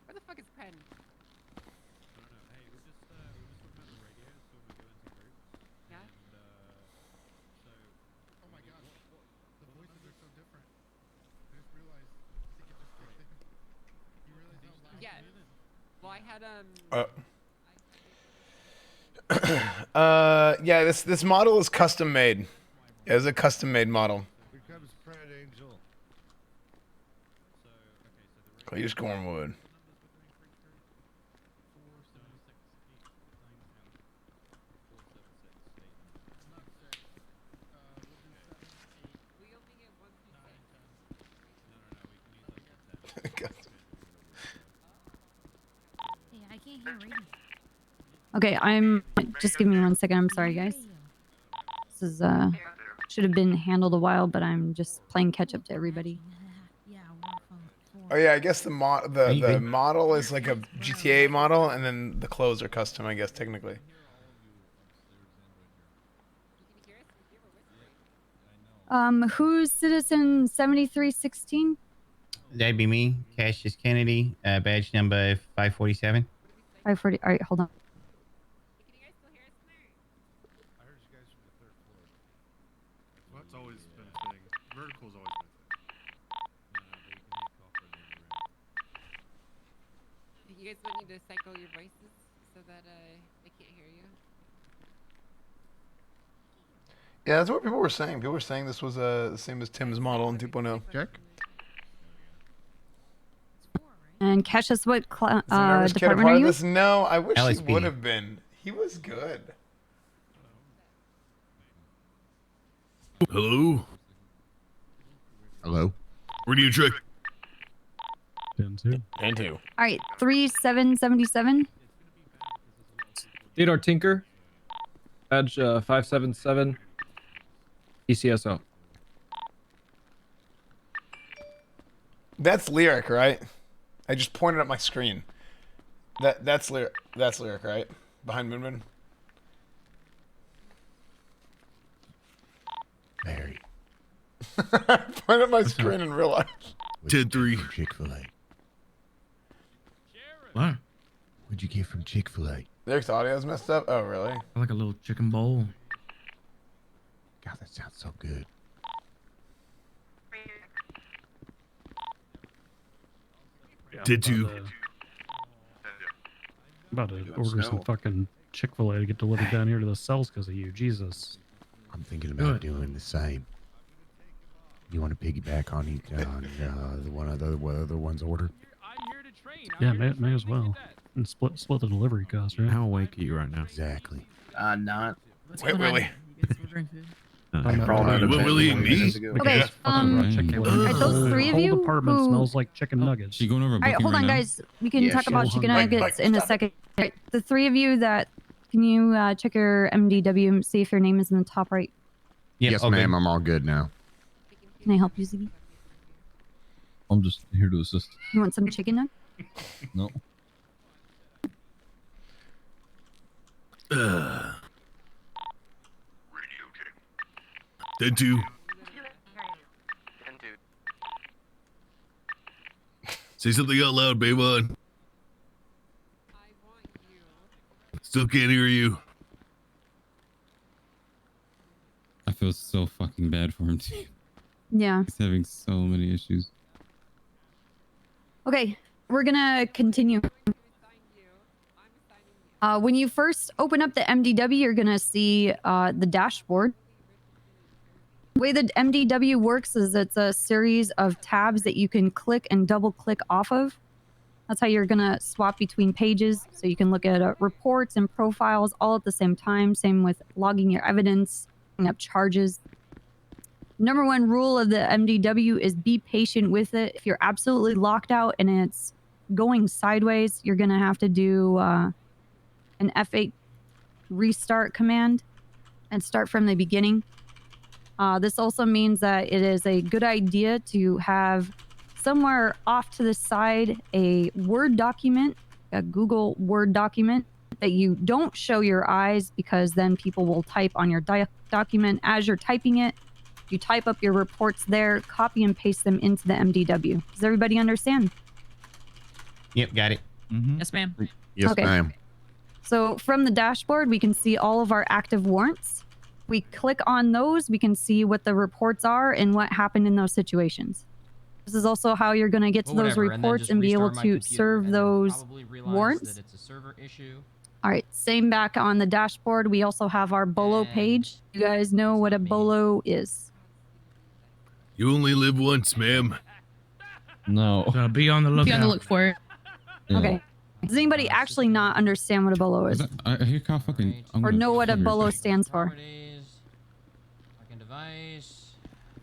Where the fuck is Pen? Yeah? Oh my god, the voices are so different. I just realized they could just fix it. You realize how loud Yeah. it is? Well, I had Yeah, this model is custom made. It is a custom made model. Here comes Fred Angel. Clear Cornwood. Hey, I can't hear radio. Okay, just give me 1 second. I'm sorry, guys. This is should have been handled a while, but I'm just playing catch up to everybody. Oh yeah, I guess the model is like a GTA model, and then the clothes are custom, I guess technically. Who's citizen 7316? That'd be me, Cassius Kennedy, badge number 547. 540. All right, hold on. That's always been a thing. Vertical's always been a thing. You guys want me to cycle your voices so that I can't hear you? Yeah, that's what people were saying. People were saying this was the same as Tim's model in 2.0. Check. And Cassius, what Is the nervous kid a department part are of you? this? No, I wish LSP. he would have been. He was good. Hello? Hello? Where do you trick? 10-2. And 2. All right, 3777. Theodore Tinker. Badge 577. ECSO. That's Lyric, right? I just pointed at my screen. That's Lyric. That's Lyric, right? Behind Moonman. Mary. Pointed at my screen and realized. 10-3. Chick-fil-A. What? What'd you get from Chick-fil-A? Lyric's audio's messed up? Oh, really? I like a little chicken bowl. God, that sounds so good. Did you? About to order some fucking Chick-fil-A to get delivered down here to the cells because of you. Jesus. I'm thinking about doing the same. You want to piggyback on the one of the other one's order? Yeah, may as well. And split the delivery cost, right? How awake are you right now? Exactly. Not. Wait, Willie. Willie and me? Okay, are those three of Whole you department who... smells like chicken nuggets. She going over All right, hold on, guys. We can talk about chicken nuggets in a second. All right, the three of you that... Can you check your MDW and see if your name is in the top right? Yes, ma'am. I'm all good now. Can I help you, Ziggy? I'm just here to assist. You want some chicken nugget? No. Then two. Say something out loud, Bayvon. Still can't hear you. I feel so fucking bad for him too. Yeah. He's having so many issues. Okay, we're gonna continue. When you first open up the MDW, you're gonna see the dashboard. The way the MDW works is it's a series of tabs that you can click and double click off of. That's how you're gonna swap between pages. So you can look at reports and profiles all at the same time. Same with logging your evidence, up charges. Number one rule of the MDW is be patient with it. If you're absolutely locked out and it's going sideways, you're gonna have to do an F8 restart command and start from the beginning. This also means that it is a good idea to have somewhere off to the side a Word document, a Google Word document that you don't show your eyes, because then people will type on your document as you're typing it. You type up your reports there, copy and paste them into the MDW. Does everybody understand? Yep, got it. Yes, ma'am. Yes, Okay. ma'am. So from the dashboard, we can see all of our active warrants. We click on those, we can see what the reports are and what happened in those situations. This is also how you're going to get to those reports and be able to serve those warrants. That it's a server issue. All right, same back on the dashboard. We also have our BOLO page. You guys know what a BOLO is? You only live once, ma'am. No. Be on the lookout. Be on the look for it. Okay. Does anybody actually not understand what a BOLO is? I hear how fucking. Or know what a BOLO stands for? Fucking device.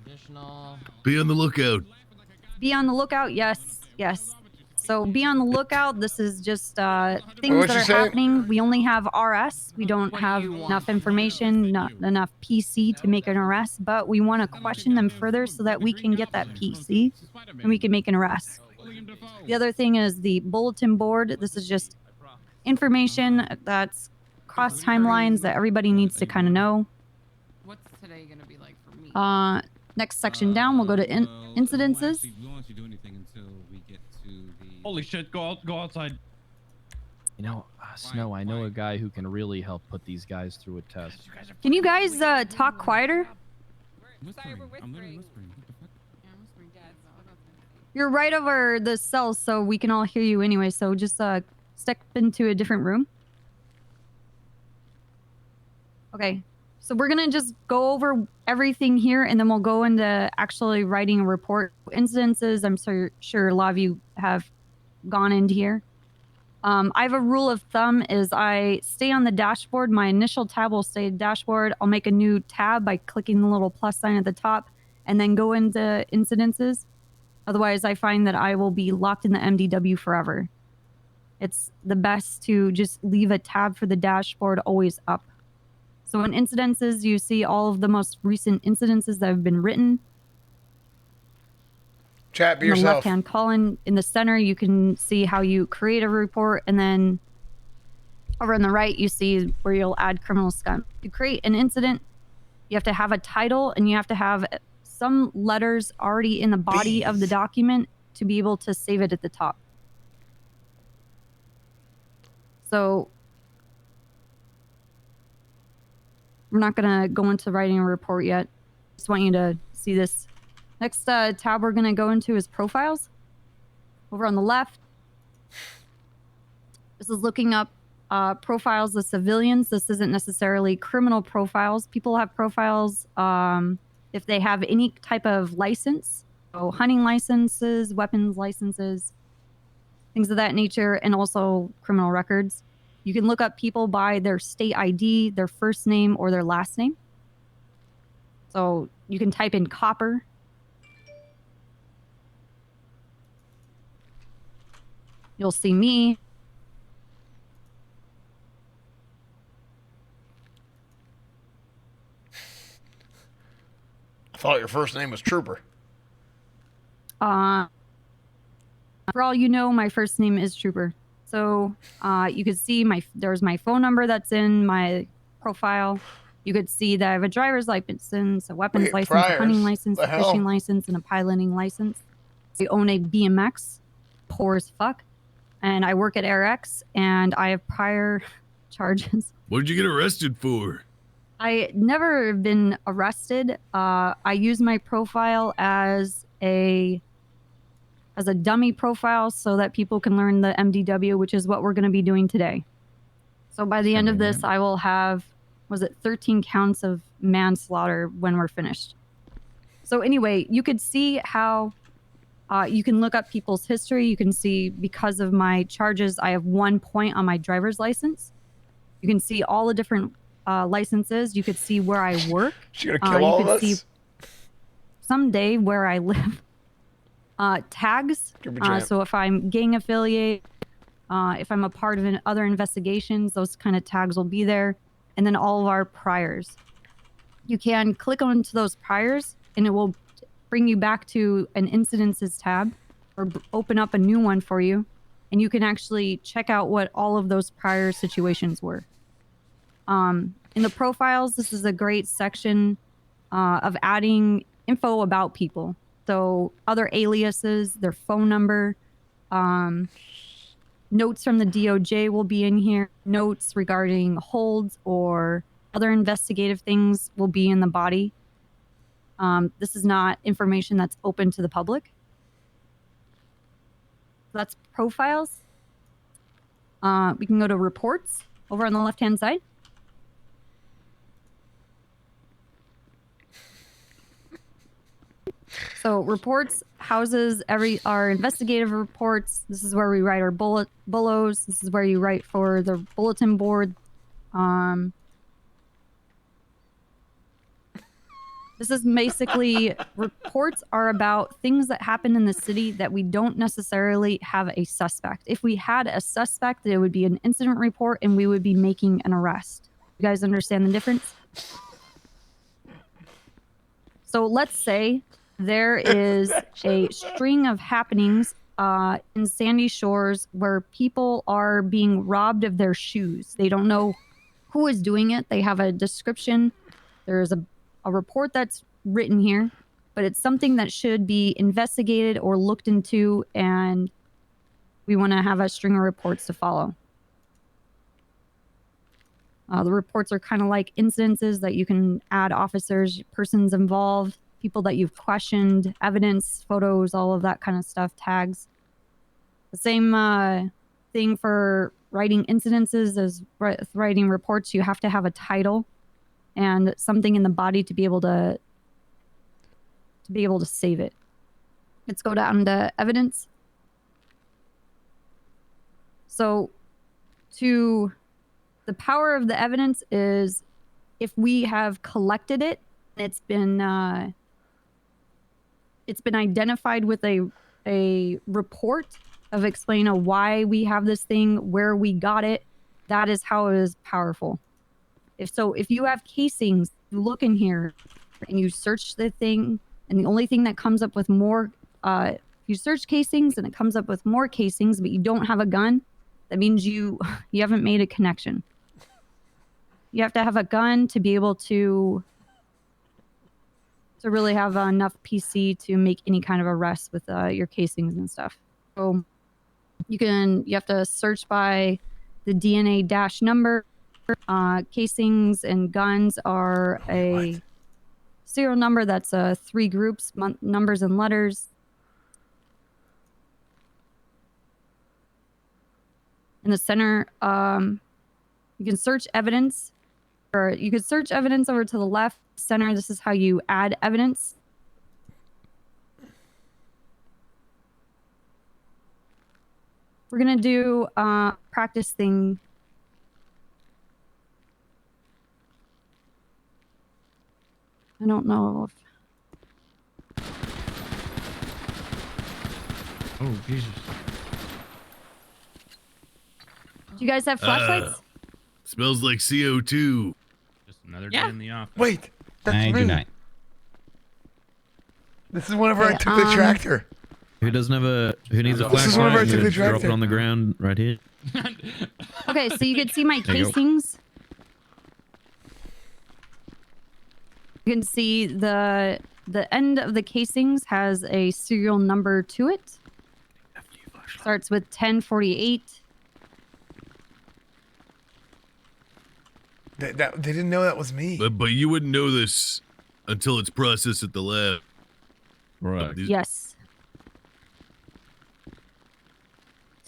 Additional. Be on the lookout. Be on the lookout. Yes, yes. So be on the lookout. This is just things What'd that you are say? happening. We only have RS. We don't have enough information, not enough PC to make an arrest, but we want to question them further so that we can get that PC and we can make an arrest. The other thing is the bulletin board. This is just information that's cross timelines that everybody needs to kind of know. What's today gonna be like for me? Next section down, we'll go to incidences. We won't actually do anything until we get to the. Holy shit! Go outside. You know, Snow, I know a guy who can really help put these guys through a test. Can you guys talk quieter? Whispering. I'm literally whispering. What the fuck? You're right over the cells, so we can all hear you anyway. So just step into a different room. Okay. So we're gonna just go over everything here, and then we'll go into actually writing a report. Incidences, I'm sure a lot of you have gone into here. I have a rule of thumb is I stay on the dashboard. My initial tab will stay dashboard. I'll make a new tab by clicking the little plus sign at the top and then go into incidences. Otherwise, I find that I will be locked in the MDW forever. It's the best to just leave a tab for the dashboard always up. So in incidences, you see all of the most recent incidences that have been written. Chat, be In the yourself. left-hand column, in the center, you can see how you create a report, and then over on the right, you see where you'll add criminal scum. To create an incident, you have to have a title, and you have to have some letters already in the body of the document to be able to save it at the top. So we're not going to go into writing a report yet. Just want you to see this. Next tab we're going to go into is profiles. Over on the left, this is looking up profiles of civilians. This isn't necessarily criminal profiles. People have profiles. if they have any type of license, so hunting licenses, weapons licenses, things of that nature, and also criminal records. You can look up people by their state ID, their first name, or their last name. So you can type in copper. You'll see me. I thought your first name was Trooper. For all you know, my first name is Trooper. So you could see there's my phone number that's in my profile. You could see that I have a driver's license, a weapons license, a hunting license, a fishing license, and a piloting license. I own a BMX, poor as fuck, and I work at AirX, and I have prior charges. What did you get arrested for? I never been arrested. I use my profile as a dummy profile so that people can learn the MDW, which is what we're going to be doing today. So by the end of this, I will have, 13 counts of manslaughter when we're finished. So anyway, you could see how you can look up people's history. You can see because of my charges, I have 1 point on my driver's license. You can see all the different licenses. You could see where I work. She's gonna kill all of us? See someday where I live. Tags. So if I'm gang affiliate, if I'm a part of other investigations, those kind of tags will be there. And then all of our priors. You can click onto those priors and it will bring you back to an incidences tab or open up a new one for you. And you can actually check out what all of those prior situations were. In the profiles, this is a great section of adding info about people. So other aliases, their phone number, notes from the DOJ will be in here. Notes regarding holds or other investigative things will be in the body. This is not information that's open to the public. That's profiles. We can go to reports over on the left-hand side. So reports houses our investigative reports. This is where we write our bullos. This is where you write for the bulletin board. This is basically reports are about things that happen in the city that we don't necessarily have a suspect. If we had a suspect, it would be an incident report and we would be making an arrest. You guys understand the difference? So let's say there is a string of happenings in Sandy Shores where people are being robbed of their shoes. They don't know who is doing it. They have a description. There's a report that's written here, but it's something that should be investigated or looked into, and we want to have a string of reports to follow. The reports are kind of like incidences that you can add officers, persons involved, people that you've questioned, evidence, photos, all of that kind of stuff, tags. The same thing for writing incidences as writing reports. You have to have a title and something in the body to be able to save it. Let's go down to evidence. So the power of the evidence is if we have collected it, it's been identified with a report of explaining why we have this thing, where we got it. That is how it is powerful. If you have casings, you look in here and you search the thing, and the only thing that comes up with more, you search casings and it comes up with more casings, but you don't have a gun, that means you haven't made a connection. You have to have a gun to be able to really have enough PC to make any kind of arrest with your casings and stuff. So you have to search by the DNA dash number. Casings and guns are a serial number that's 3 groups, numbers and letters. In the center, you can search evidence, or you could search evidence over to the left. center. This is how you add evidence. We're gonna do practice thing. I don't know if Oh, Jesus. do you guys have flashlights? Smells like CO2. Just another Yeah. day in the office. Wait, that's I me. do not. This is whenever I Okay, took the tractor. Who doesn't have a? Who needs a This is whenever I flashlight? took the Drop tractor. it on the ground right here. Okay, so you can see my There you go. casings. You can see the end of the casings has a serial number to it. Starts with 1048. They didn't know that was me. But you wouldn't know this until it's processed at the lab. Right. Yes.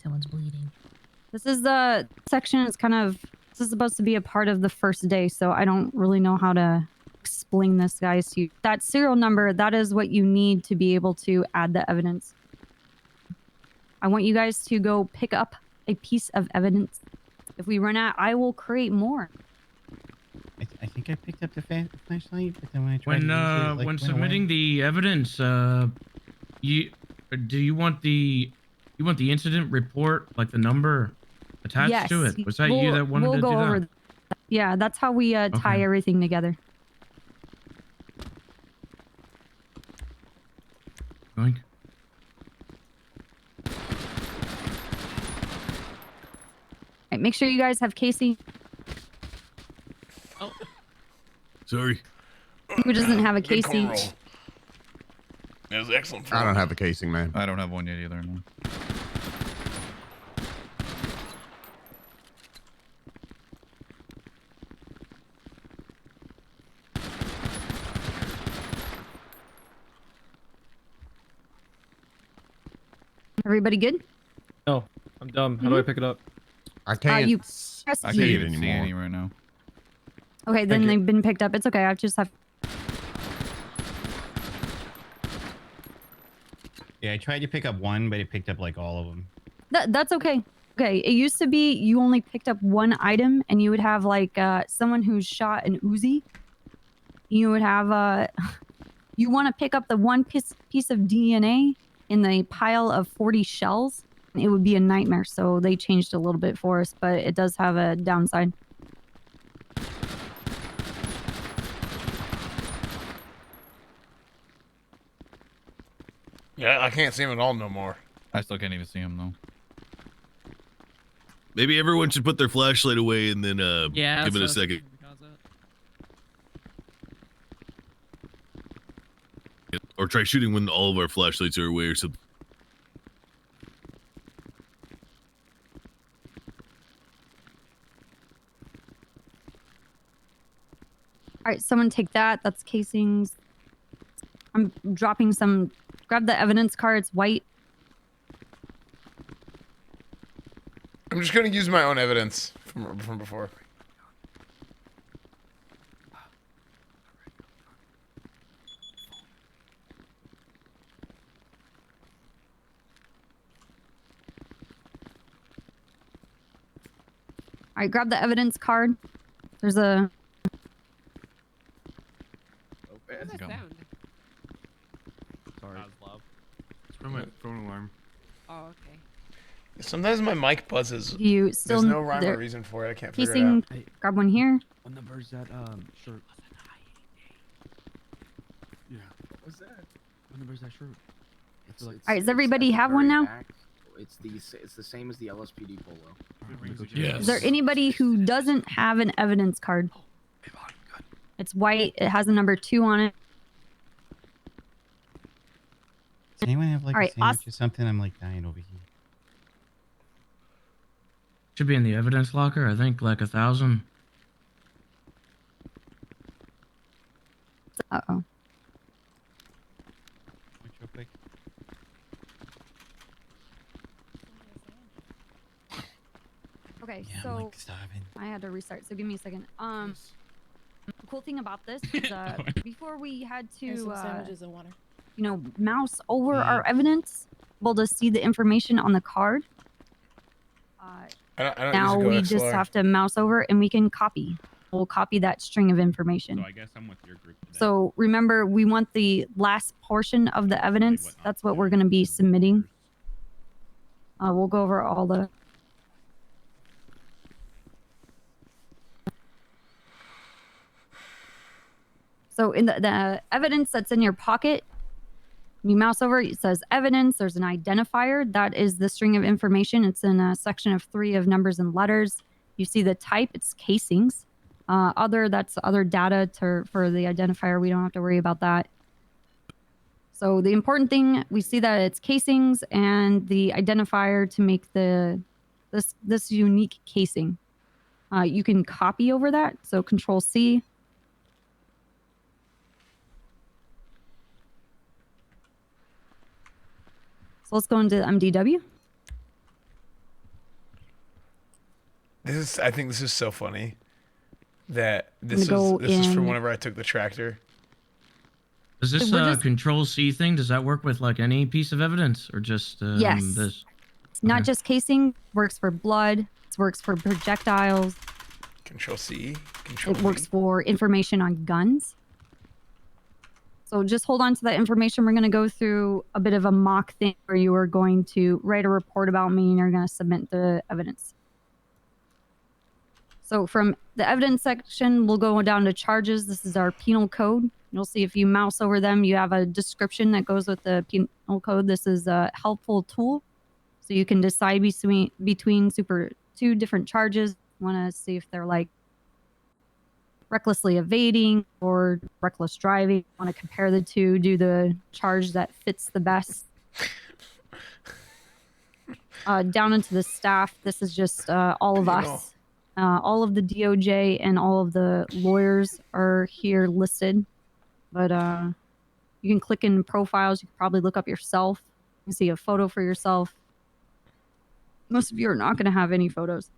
Someone's bleeding. This is the section. It's kind of, this is supposed to be a part of the first day, so I don't really know how to explain this, guys, to you. That serial number, that is what you need to be able to add the evidence. I want you guys to go pick up a piece of evidence. If we run out, I will create more. I think I picked up the flashlight, but then when I tried When to use it, like, when went submitting away. the evidence, you want the incident report, like the number attached to it? Was that you that wanted we'll to go do over that? Yeah, that's how we tie Okay. everything together. Going. Right, make sure you guys have Casey. Sorry. Who doesn't have a Good Casey? corn roll. That was excellent. I don't have a casing, man. I don't have one yet either. No. Everybody good? No, I'm dumb. How do I pick it up? I you press I can't G. even see any right now. Okay, then they've been picked up. It's okay. I just have. Yeah, I tried to pick up one, but it picked up like all of them. That's okay. Okay, it used to be you only picked up one item, and you would have like someone who's shot an Uzi. You would have you want to pick up the one piece of DNA in the pile of 40 shells. It would be a nightmare. So they changed a little bit for us, but it does have a downside. Yeah, I can't see him at all no more. I still can't even see him though. Maybe everyone should put their flashlight away and then Yeah, give it a that's what I was second. Or try shooting when all of our flashlights are away or something. All right, someone take that. That's casings. I'm dropping some. Grab the evidence card. It's white. I'm just gonna use my own evidence from before. All right, grab the evidence card. There's a. What's that sound? Sorry. It's from my phone alarm. Oh, okay. Sometimes my mic buzzes. You still There's no rhyme there- or reason for it. I can't figure Casing. it out. Grab one here. What number is that shirt? Yeah. What was that? What number is that shirt? All right, does everybody have one now? It's the same as the LSPD polo. Is there anybody who doesn't have an evidence card? It's white. It has a number 2 on it. Does anyone have like All a right, sandwich or something? I'm like dying over here. Should be in the evidence locker. I think like 1,000. Uh-oh. Real quick. Okay, Yeah, I'm so like starving. I had to restart. So give me a second. cool thing about this is before we had Here's to, some sandwiches and water. you know, mouse over our evidence, able to see the information on the card. I don't Now usually go we that just slow. have to mouse over and we can copy. We'll copy that string of information. So I guess I'm with your group today. So remember, we want the last portion of the evidence. That's what we're going to be submitting. We'll go over all the... So in the evidence that's in your pocket, you mouse over, it says evidence. There's an identifier. That is the string of information. It's in a section of 3 of numbers and letters. You see the type, it's casings. That's other data for the identifier. We don't have to worry about that. So the important thing, we see that it's casings and the identifier to make this unique casing. You can copy over that. So Control C. So let's go into MDW. I think this is so funny that this is from in- whenever I took the tractor. Does this Control C thing, does that work with like any piece of evidence or just Yes. this? It's not just casing, works for blood, it works for projectiles, Control C. Control it works for information on guns. So just hold on to that information. We're going to go through a bit of a mock thing where you are going to write a report about me and you're going to submit the evidence. So from the evidence section, we'll go down to charges. This is our penal code. You'll see if you mouse over them, you have a description that goes with the penal code. This is a helpful tool. So you can decide between two different charges. You want to see if they're like recklessly evading or reckless driving. Want to compare the two, do the charge that fits the best. Down into the staff, this is just all of us. All of the DOJ and all of the lawyers are here listed. But you can click in profiles. You can probably look up yourself. You can see a photo for yourself. Most of you are not going to have any photos.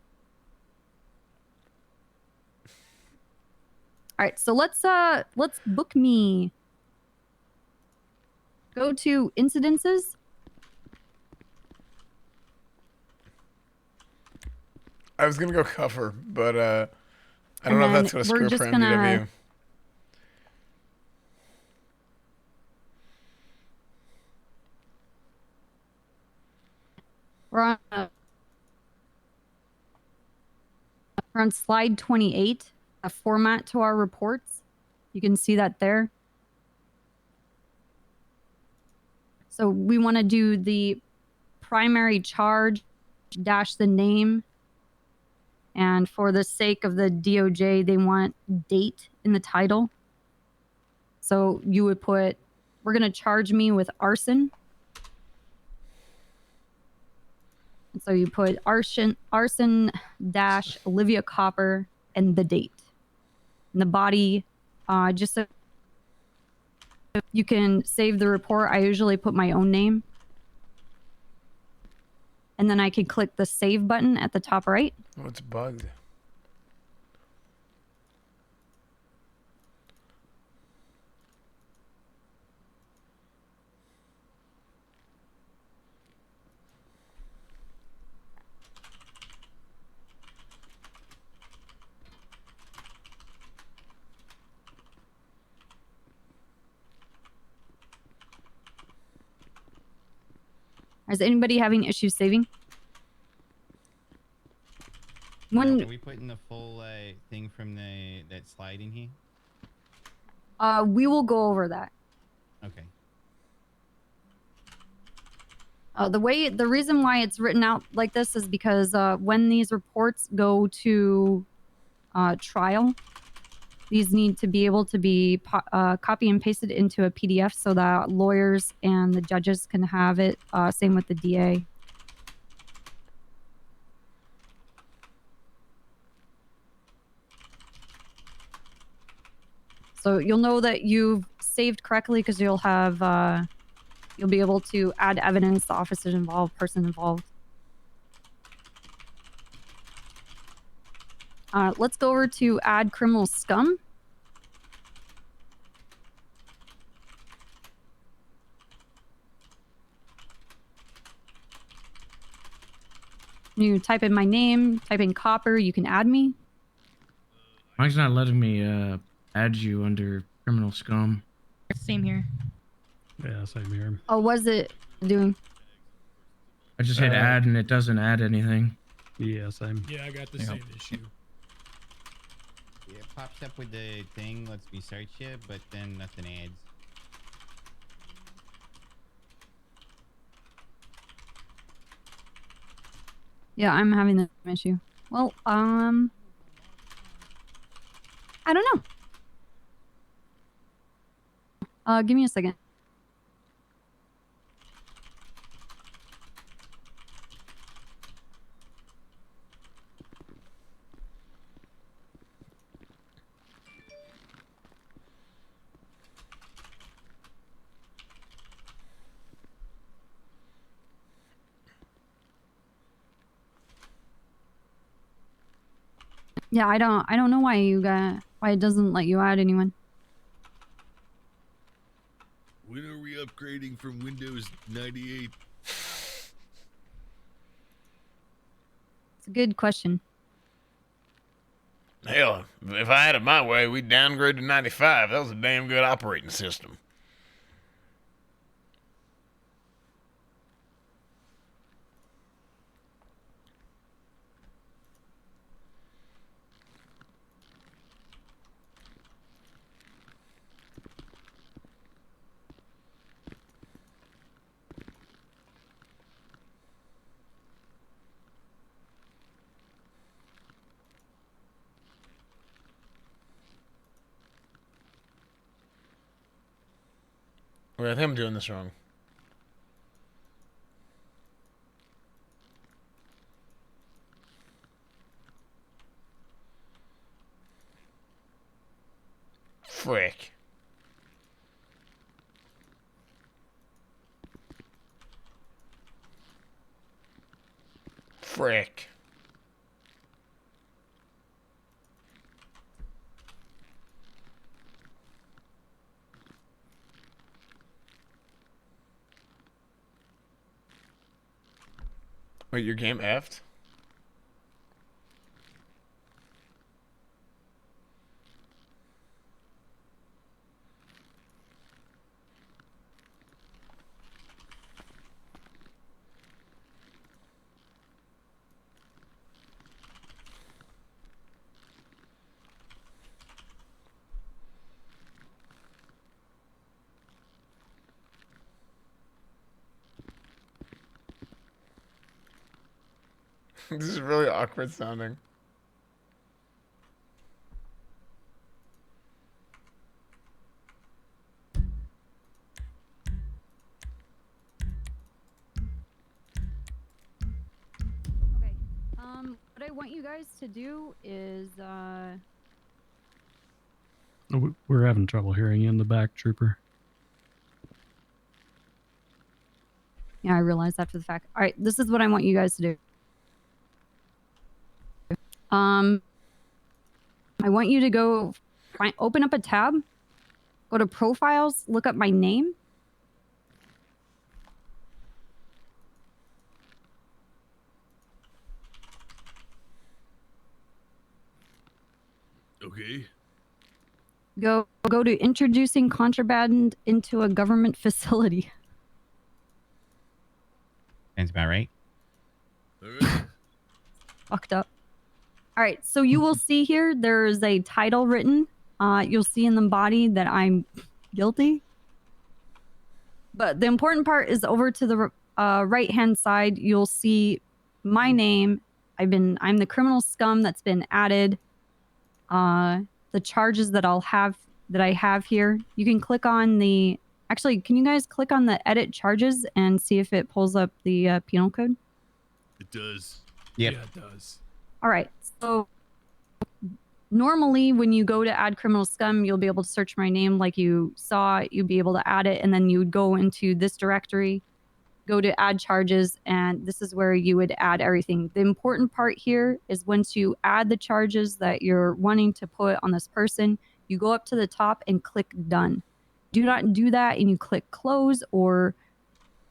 All right, so let's book me. Go to incidences. I was gonna go cover, but I don't know if that's gonna screw for MDW. We're on slide 28, a format to our reports. You can see that there. So we want to do the primary charge dash the name. And for the sake of the DOJ, they want date in the title. So you would put, we're going to charge me with arson. And so you put arson dash Olivia Copper and the date. And the body, just so you can save the report, I usually put my own name. And then I can click the save button at the top right. Oh, it's bugged. Is anybody having issues saving? Are we putting the full thing from that slide in here? We will go over that. Okay. The reason why it's written out like this is because when these reports go to trial, these need to be able to be copy and pasted into a PDF so that lawyers and the judges can have it. Same with the DA. So you'll know that you've saved correctly because you'll have you'll be able to add evidence, the officers involved, person involved. Let's go over to add criminal scum. You type in my name, type in copper, you can add me. Mike's not letting me add you under criminal scum. Same here. Yeah, same here. Oh, what's it doing? I just hit add and it doesn't add anything. Yeah, same. Yeah, I got the same issue. Yeah, it pops up with the thing, lets me search it, but then nothing adds. Yeah, I'm having the same issue. Well, I don't know. Give me a second. Yeah, I don't know why it doesn't let you add anyone. When are we upgrading from Windows 98? It's a good question. Hell, if I had it my way, we'd downgrade to 95. That was a damn good operating system. Wait, I think I'm doing this wrong. Frick. Frick. Wait, your game effed? This is really awkward sounding. Okay. What I want you guys to do is We're having trouble hearing you in the back, Trooper. yeah, I realized after the fact. All right, this is what I want you guys to do. I want you to go open up a tab, go to profiles, look up my name. Okay. Go to introducing contraband into a government facility. Sounds about right. Fucked up. All right, so you will see here there's a title written. You'll see in the body that I'm guilty. But the important part is over to the right-hand side. You'll see my name. I'm the criminal scum that's been added. The charges that I have here. You can click on the. Actually, can you guys click on the edit charges and see if it pulls up the penal code? It does. Yep. Yeah, it does. All right. So normally when you go to add criminal scum, you'll be able to search my name like you saw. You'd be able to add it, and then you would go into this directory, go to add charges, and this is where you would add everything. The important part here is once you add the charges that you're wanting to put on this person, you go up to the top and click done. Do not do that and you click close or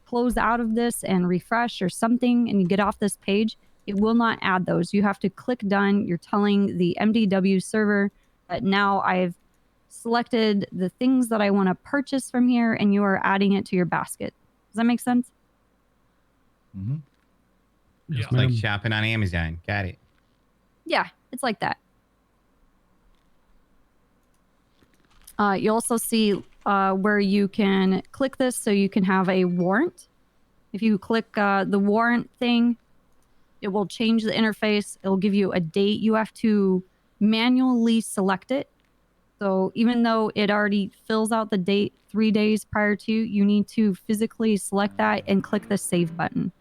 close out of this and refresh or something and you get off this page. it will not add those. You have to click done. You're telling the MDW server that now I've selected the things that I want to purchase from here, and you are adding it to your basket. Does that make sense? Mm-hmm. It's like shopping on Amazon. Got it. Yeah, it's like that. You also see where you can click this so you can have a warrant. If you click the warrant thing, it will change the interface. It will give you a date. You have to manually select it. So even though it already fills out the date 3 days prior to, you need to physically select that and click the save button.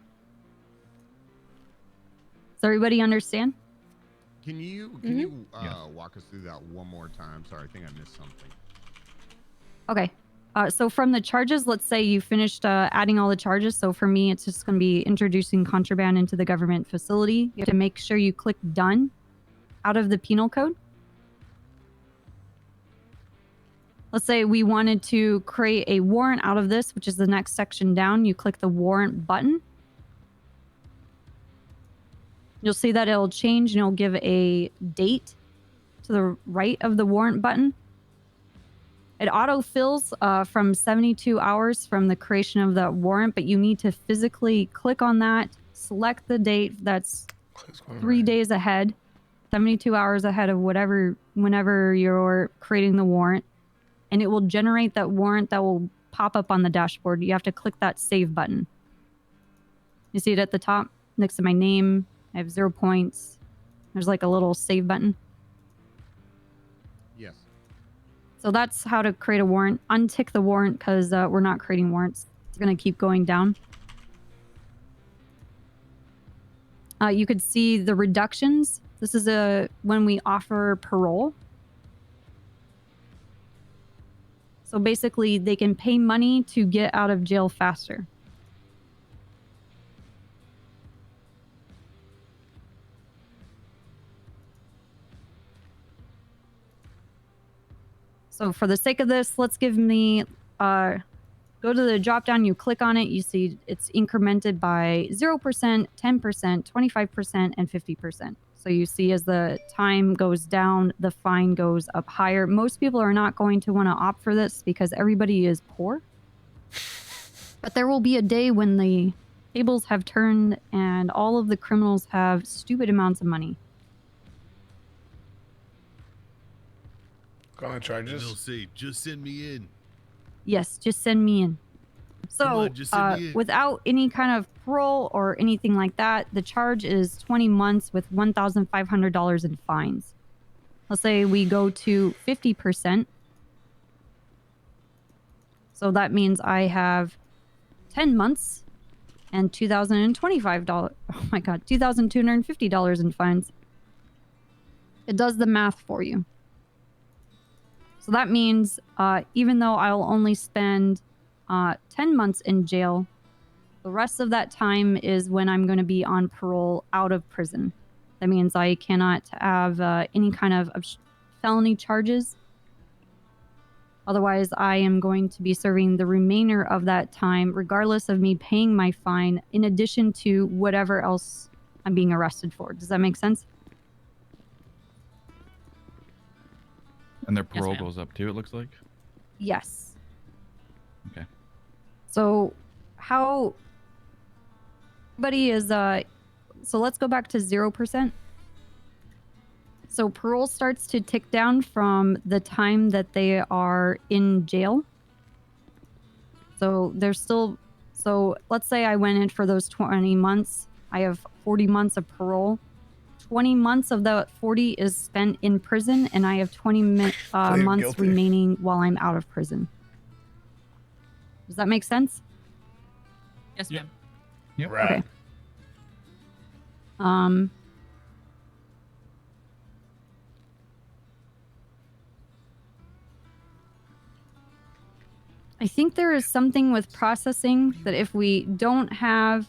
Does everybody understand? Can you walk us through that one more time? Sorry, I think I missed something. Okay. So from the charges, let's say you finished adding all the charges. So for me, it's just going to be introducing contraband into the government facility. You have to make sure you click done out of the penal code. Let's say we wanted to create a warrant out of this, which is the next section down. You click the warrant button. You'll see that it'll change and it'll give a date to the right of the warrant button. It auto-fills from 72 hours from the creation of that warrant, but you need to physically click on that, select the date that's 3 days ahead, 72 hours ahead of whenever you're creating the warrant, and it will generate that warrant that will pop up on the dashboard. You have to click that save button. You see it at the top next to my name. I have 0 points. There's like a little save button. Yes. So that's how to create a warrant. Untick the warrant because we're not creating warrants. It's going to keep going down. You could see the reductions. This is when we offer parole. So basically, they can pay money to get out of jail faster. So for the sake of this, let's give me, go to the drop down, you click on it, you see it's incremented by 0%, 10%, 25%, and 50%. So you see as the time goes down, the fine goes up higher. Most people are not going to want to opt for this because everybody is poor. But there will be a day when the tables have turned and all of the criminals have stupid amounts of money. Go on charges. They'll say, just send me in. Yes, just send me in. So, on, just send me in. without any kind of parole or anything like that, the charge is 20 months with $1,500 in fines. Let's say we go to 50%. So that means I have 10 months and $2,025. Oh my God, $2,250 in fines. It does the math for you. So that means even though I'll only spend 10 months in jail, the rest of that time is when I'm going to be on parole out of prison. That means I cannot have any kind of felony charges. Otherwise, I am going to be serving the remainder of that time, regardless of me paying my fine, in addition to whatever else I'm being arrested for. Does that make sense? And their parole goes up too, it looks like? Yes. Okay. So how everybody is so let's go back to 0%. So parole starts to tick down from the time that they are in jail. So they're still, so let's say I went in for those 20 months. I have 40 months of parole. 20 months of the 40 is spent in prison, and I have 20 months guilty. remaining while I'm out of prison. Does that make sense? Yes, ma'am. Yep. Right. Okay. I think there is something with processing that if we don't have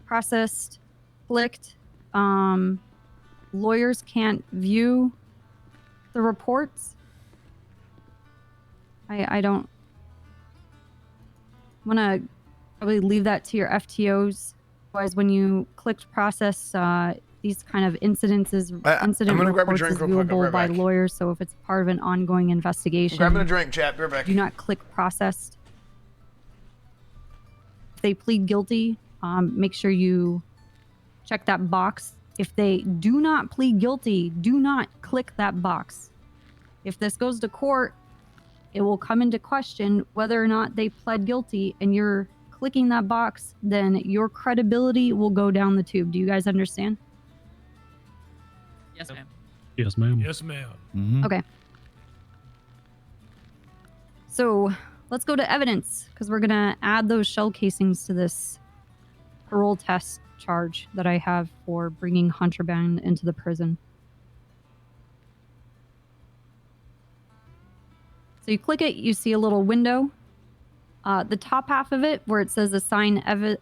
processed clicked, lawyers can't view the reports. I don't want to probably leave that to your FTOs Otherwise, when you clicked process, these kind of incident I'm gonna grab a reports drink is real quick. I'll be viewable right by back. lawyers. So if it's part of an ongoing investigation, Grabbing a drink, chat. Be right back. do not click processed. If they plead guilty, make sure you check that box. If they do not plead guilty, do not click that box. If this goes to court, it will come into question whether or not they pled guilty, and you're clicking that box, then your credibility will go down the tube. Do you guys understand? Yes, ma'am. Yes, ma'am. Yes, ma'am. Okay. So let's go to evidence, because we're going to add those shell casings to this parole test charge that I have for bringing contraband into the prison. So you click it, you see a little window. The top half of it, where it says assign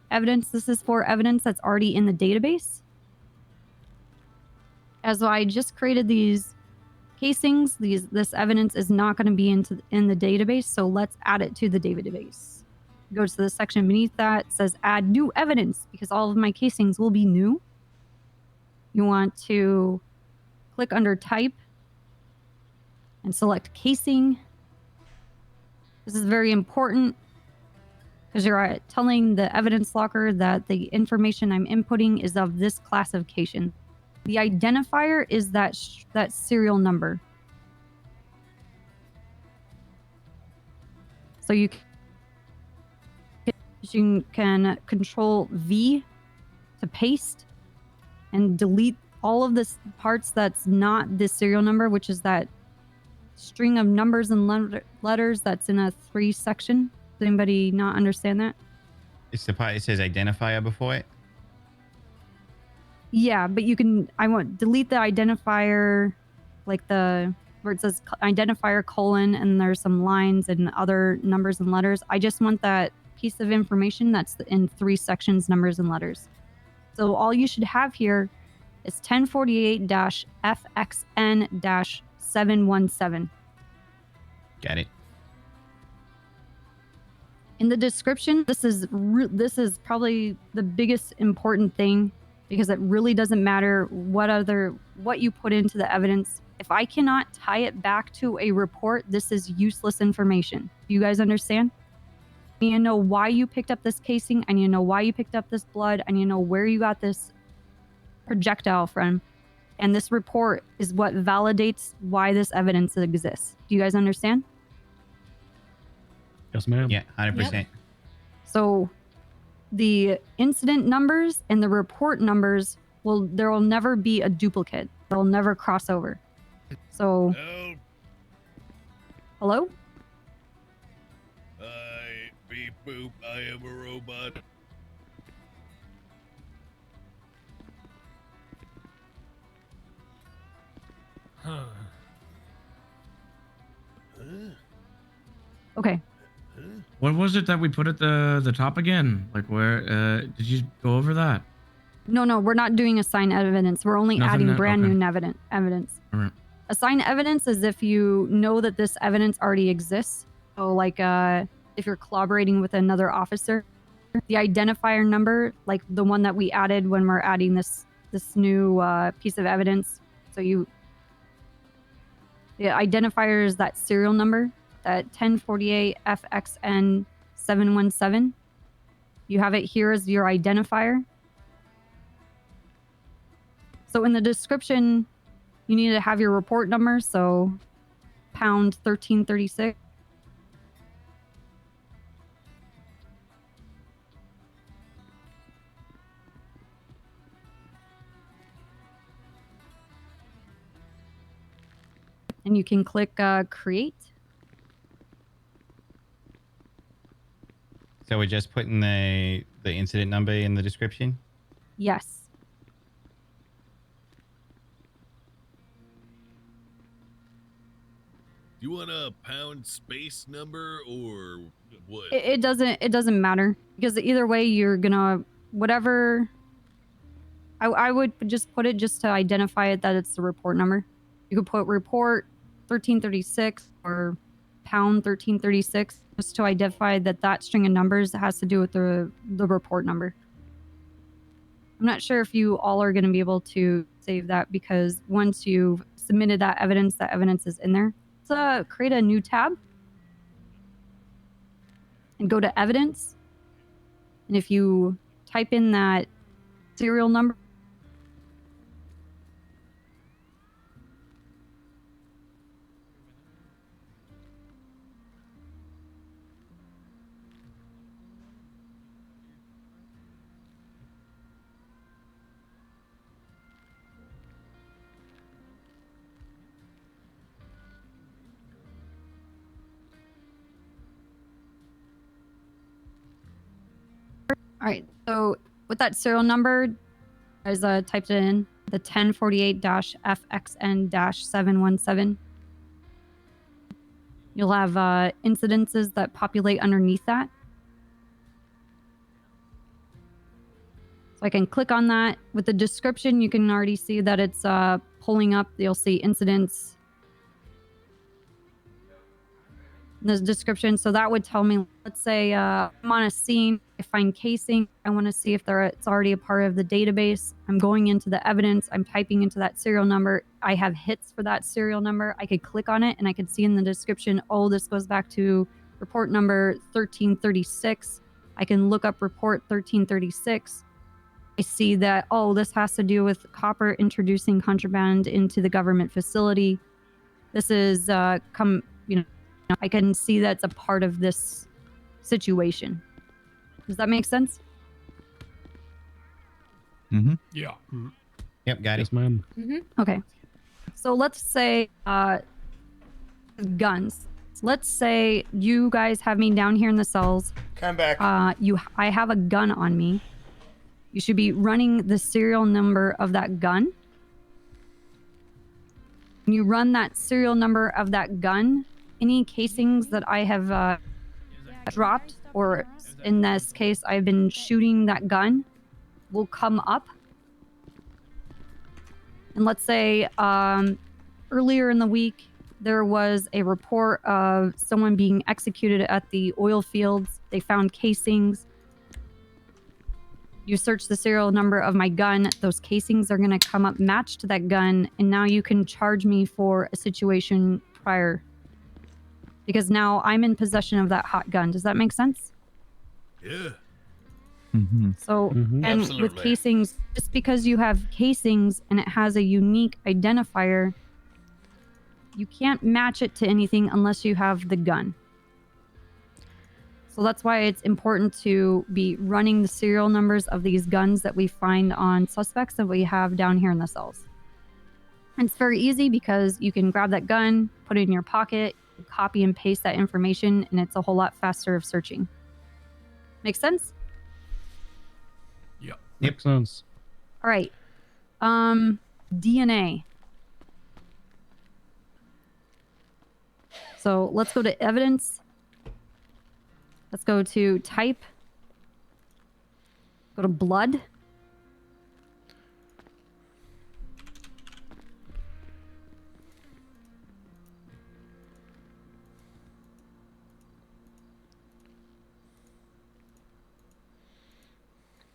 evidence, this is for evidence that's already in the database. As I just created these casings, this evidence is not going to be in the database, so let's add it to the database. Go to the section beneath that, it says add new evidence, because all of my casings will be new. You want to click under type and select casing. This is very important because you're telling the evidence locker that the information I'm inputting is of this classification. The identifier is that serial number. So you can control V to paste and delete all of the parts that's not this serial number, which is that string of numbers and letters that's in a 3 section. Does anybody not understand that? It's the part it says identifier before it. Yeah, but you can, delete the identifier, like where it says identifier colon and there's some lines and other numbers and letters. I just want that piece of information that's in 3 sections, numbers and letters. So all you should have here is 1048-FXN-717. Got it. In the description, this is probably the biggest important thing, because it really doesn't matter what you put into the evidence. If I cannot tie it back to a report, this is useless information. Do you guys understand? I need to know why you picked up this casing. I need to know why you picked up this blood. I need to know where you got this projectile from. And this report is what validates why this evidence exists. Do you guys understand? Yes, ma'am. Yeah, 100%. Yep. So the incident numbers and the report numbers there will never be a duplicate. They'll never cross over. So hello? Beep boop, I am a robot. Huh. Okay. What was it that we put at the top again? Like where did you go over that? No, we're not doing assign evidence. We're only Nothing adding that- brand okay. new evidence. All right. Assign evidence is if you know that this evidence already exists. So like if you're collaborating with another officer, the identifier number, like the one that we added when we're adding this new piece of evidence. So the identifier is that serial number, that 1048-FXN-717. You have it here as your identifier. So in the description, you need to have your report number, so pound 1336. And you can click create. So we're just putting the incident number in the description? Yes. Do you want a pound space number or what? It doesn't matter, because either way you're gonna whatever. I would just put it just to identify it that it's the report number. You could put report 1336 or pound 1336 just to identify that string of numbers has to do with the report number. I'm not sure if you all are going to be able to save that because once you've submitted that evidence is in there. So create a new tab and go to evidence. And if you type in that serial number, all right, so with that serial number, I typed it in, the 1048-FXN-717. You'll have incidences that populate underneath that. So I can click on that. With the description, you can already see that it's pulling up. You'll see incidents. The description. So that would tell me, let's say I'm on a scene, I find casing, I want to see if it's already a part of the database. I'm going into the evidence, I'm typing into that serial number. I have hits for that serial number. I could click on it and I could see in the description, oh, this goes back to report number 1336. I can look up report 1336. I see that, oh, this has to do with copper introducing contraband into the government facility. This is I can see that's a part of this situation. Does that make sense? Mm-hmm. Yeah. Yep, got it. Yes, ma'am. Okay. So let's say guns. Let's say you guys have me down here in the cells. Come back. I have a gun on me. You should be running the serial number of that gun. When you run that serial number of that gun, any casings that I have dropped, or in this case, I've been shooting that gun, will come up. And let's say earlier in the week, there was a report of someone being executed at the oil fields. They found casings. You search the serial number of my gun, those casings are going to come up matched to that gun, and now you can charge me for a situation prior. Because now I'm in possession of that hot gun. Does that make sense? Yeah. Mm-hmm. So, and Absolutely. with casings, just because you have casings and it has a unique identifier, you can't match it to anything unless you have the gun. So that's why it's important to be running the serial numbers of these guns that we find on suspects that we have down here in the cells. And it's very easy because you can grab that gun, put it in your pocket, copy and paste that information, and it's a whole lot faster of searching. Make sense? Yep. Makes sense. All right. DNA. So let's go to evidence. Let's go to type. Go to blood.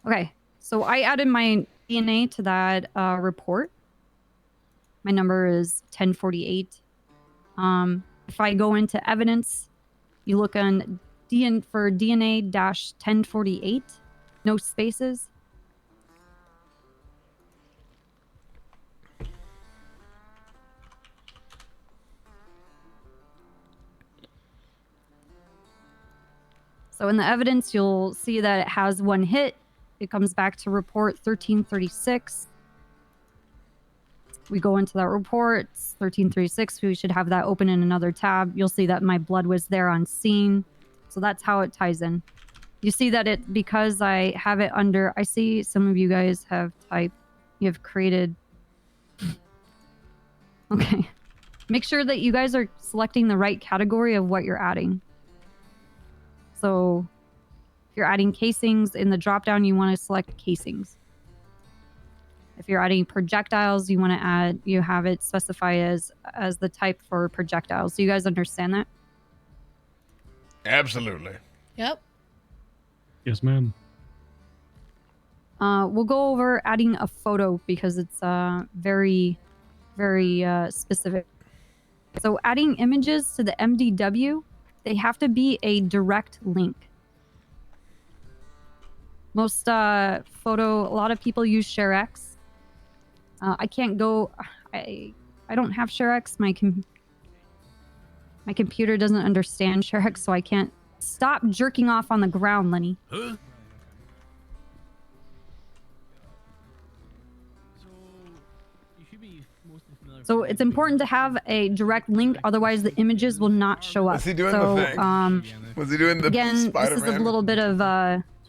Okay, so I added my DNA to that report. My number is 1048. If I go into evidence, you look on for DNA-1048, no spaces. So in the evidence, you'll see that it has one hit. It comes back to report 1336. We go into that report, it's 1336. We should have that open in another tab. You'll see that my blood was there on scene. So that's how it ties in. You see that it, because I have it under, I see some of you guys have typed, you have created. Okay. Make sure that you guys are selecting the right category of what you're adding. So if you're adding casings in the dropdown, you want to select casings. If you're adding projectiles, you want to add, you have it specify as the type for projectiles. Do you guys understand that? Absolutely. Yep. Yes, ma'am. we'll go over adding a photo because it's very, very specific. So adding images to the MDW, they have to be a direct link. Most a lot of people use ShareX. I can't go, I don't have ShareX. My computer doesn't understand ShareX, so I can't. Stop jerking off on the ground, Lenny. Huh? So it's important to have a direct link, otherwise the images will not show up. What's he doing so, the thing? Was he doing the again, Spider-Man? this is a little bit of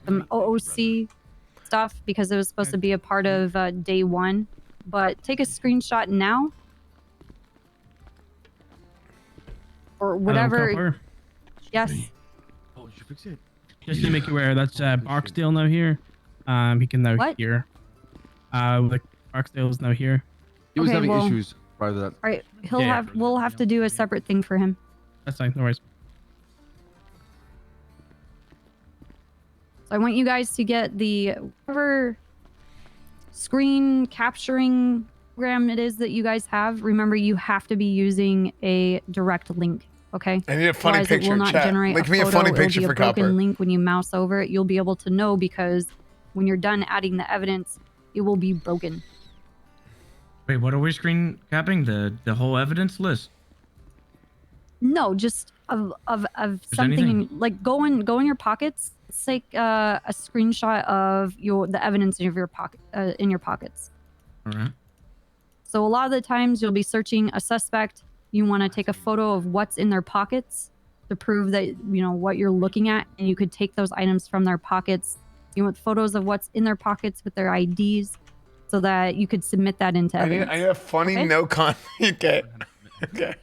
some OOC stuff because it was supposed to be a part of day one. But take a screenshot now. Or whatever. Yes. Oh, did you fix it? Just to make you aware, that's Barksdale now here. He can now hear. Like Barksdale's now here. He was Okay, having well- issues prior to that. All right, we'll have to do a separate thing for him. That's fine, no worries. So I want you guys to get the whatever screen capturing program it is that you guys have. Remember, you have to be using a direct link. Okay. I need a funny Otherwise, picture, It will not chat. generate Make a me a photo. funny It'll picture be a for broken Copper. link when you mouse over it. You'll be able to know because when you're done adding the evidence, it will be broken. Wait, what are we screen capping? The whole evidence list? No, just of something anything? like go in your pockets. It's like a screenshot of the evidence in your pocket in your pockets. All right. So a lot of the times you'll be searching a suspect. You want to take a photo of what's in their pockets to prove that you know what you're looking at, and you could take those items from their pockets. You want photos of what's in their pockets with their IDs, so that you could submit that into evidence. I need a funny Okay? no con. Okay. Okay.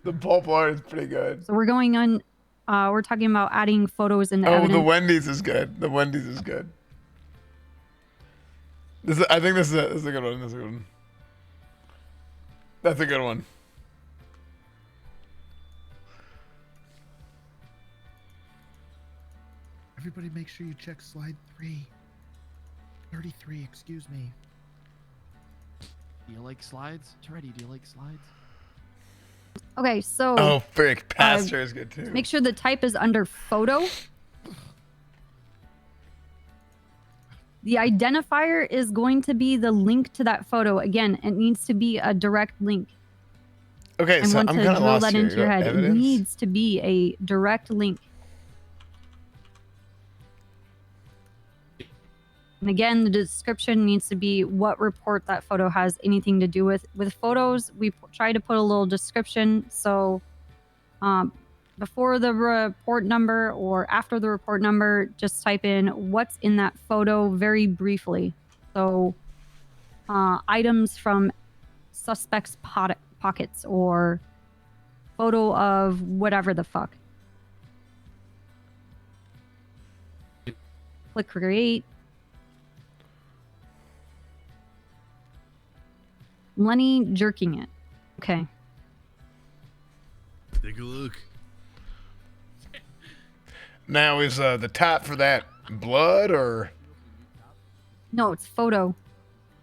The pulp art is pretty good. So we're going on. We're talking about adding photos into Oh, evidence. the Wendy's is good. The Wendy's is good. I think this is a good one. This is a good one. That's a good one. Everybody make sure you check slide 3. 33, excuse me. Do you like slides? Treddy, do you like slides? Okay, so. Oh, frick. Pastor is good too. Make sure the type is under photo. The identifier is going to be the link to that photo. Again, it needs to be a direct link. Okay, I so want I'm to kind of drill lost that here. into your head. Evidence? It needs to be a direct link. And again, the description needs to be what report that photo has anything to do with. With photos, we try to put a little description. So before the report number or after the report number, just type in what's in that photo very briefly. So items from suspects' pockets or photo of whatever the fuck. Click create. Lenny jerking it. Okay. Take a look. Now, is the top for that blood or? No, it's photo.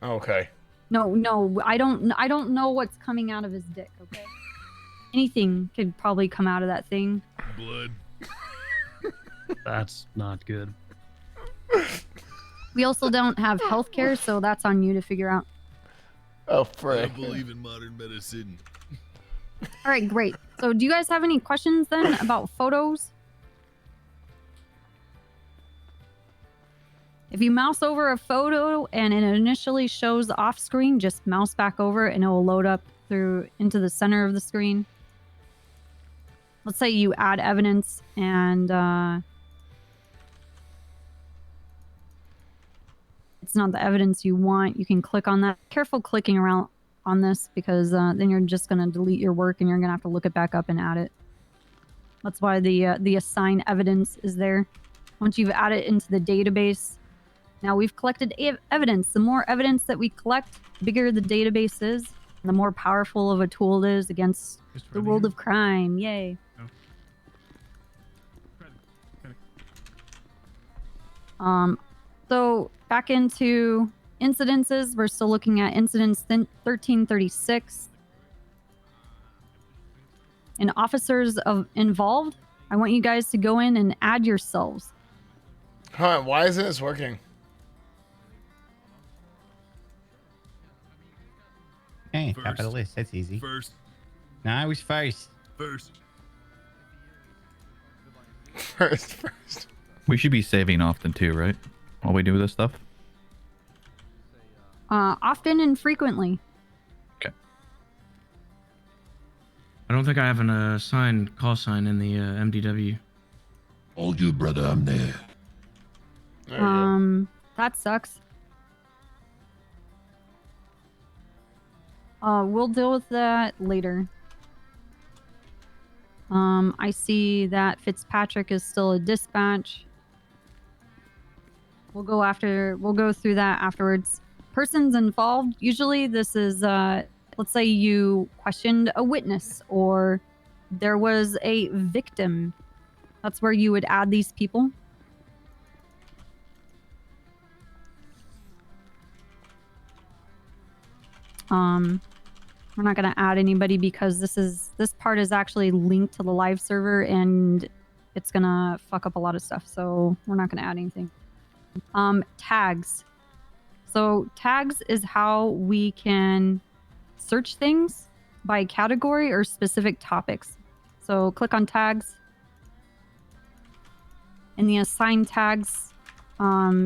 Okay. No, I don't know what's coming out of his dick, okay? Anything could probably come out of that thing. Blood. That's not good. We also don't have healthcare, so that's on you to figure out. Oh, I frick. believe in modern medicine. All right, great. So do you guys have any questions then about photos? If you mouse over a photo and it initially shows off screen, just mouse back over and it will load up through into the center of the screen. Let's say you add evidence and it's not the evidence you want. You can click on that. Careful clicking around on this because then you're just going to delete your work and you're going to have to look it back up and add it. That's why the assign evidence is there. Once you've added it into the database, now we've collected evidence. The more evidence that we collect, the bigger the database is, and the more powerful of a tool it is against the world of crime. Yay. So back into incidences, we're still looking at incidents 1336. And officers involved, I want you guys to go in and add yourselves. Huh, why isn't this working? Hey, top of the list. That's easy. First. No, I was first. First. First. We should be saving often too, right? While we do this stuff. Often and frequently. I don't think I have an assigned call sign in the MDW. All you, brother. I'm there. That sucks. We'll deal with that later. I see that Fitzpatrick is still a dispatch. We'll go through that afterwards. Persons involved, usually this is, let's say you questioned a witness or there was a victim. That's where you would add these people. We're not going to add anybody because this part is actually linked to the live server and it's going to fuck up a lot of stuff. So we're not going to add anything. Tags. So tags is how we can search things by category or specific topics. So click on tags. In the assign tags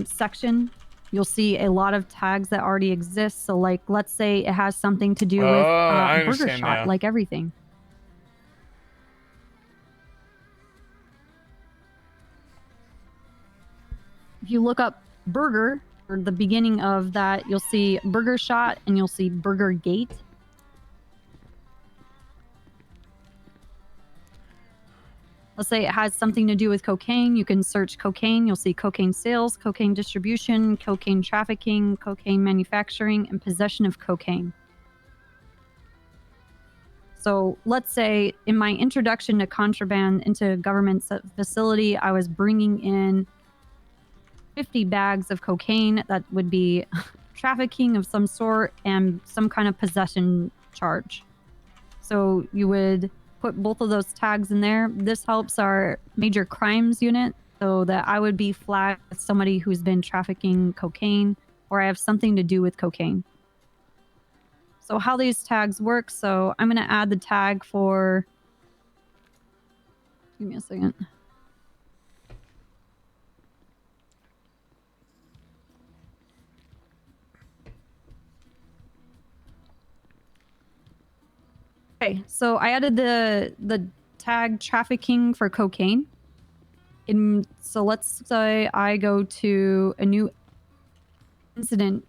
section, you'll see a lot of tags that already exist. So like, let's say it has something to do with Burger Shot, now. like everything. If you look up burger, or the beginning of that, you'll see Burger Shot and you'll see Burger Gate. Let's say it has something to do with cocaine. You can search cocaine. You'll see cocaine sales, cocaine distribution, cocaine trafficking, cocaine manufacturing, and possession of cocaine. So let's say in my introduction to contraband into a government facility, I was bringing in 50 bags of cocaine. That would be trafficking of some sort and some kind of possession charge. So you would put both of those tags in there. This helps our major crimes unit so that I would be flagged as somebody who's been trafficking cocaine or I have something to do with cocaine. So how these tags work, so I'm going to add the tag for... Give me a second. Okay, so I added the tag trafficking for cocaine. So let's say I go to a new incident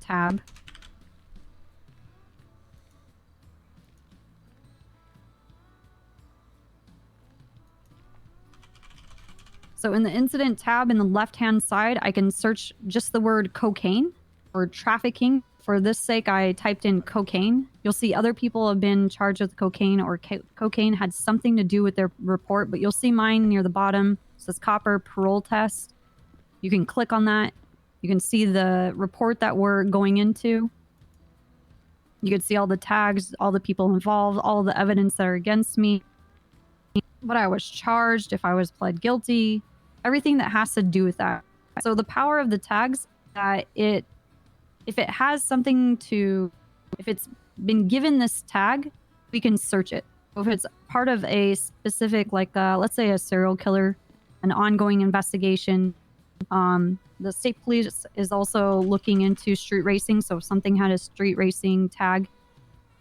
tab. So in the incident tab in the left-hand side, I can search just the word cocaine or trafficking. For this sake, I typed in cocaine. You'll see other people have been charged with cocaine or cocaine had something to do with their report, but you'll see mine near the bottom. It says copper parole test. You can click on that. You can see the report that we're going into. You can see all the tags, all the people involved, all the evidence that are against me, what I was charged, if I was pled guilty, everything that has to do with that. So the power of the tags, that if it has something to, if it's been given this tag, we can search it. So if it's part of a specific, like let's say a serial killer, an ongoing investigation, the state police is also looking into street racing. So if something had a street racing tag,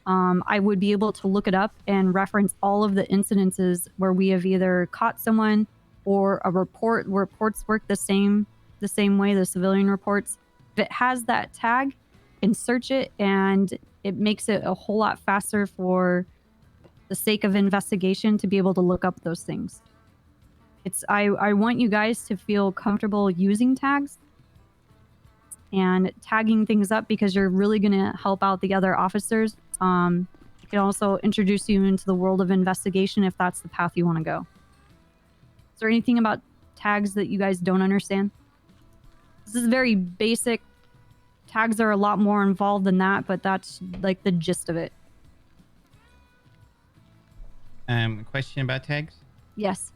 I would be able to look it up and reference all of the incidences where we have either caught someone or a report. Reports work the same way, the civilian reports. If it has that tag, you can search it and it makes it a whole lot faster for the sake of investigation to be able to look up those things. I want you guys to feel comfortable using tags and tagging things up because you're really going to help out the other officers. It can also introduce you into the world of investigation if that's the path you want to go. Is there anything about tags that you guys don't understand? This is very basic. Tags are a lot more involved than that, but that's like the gist of it. Question about tags? Yes.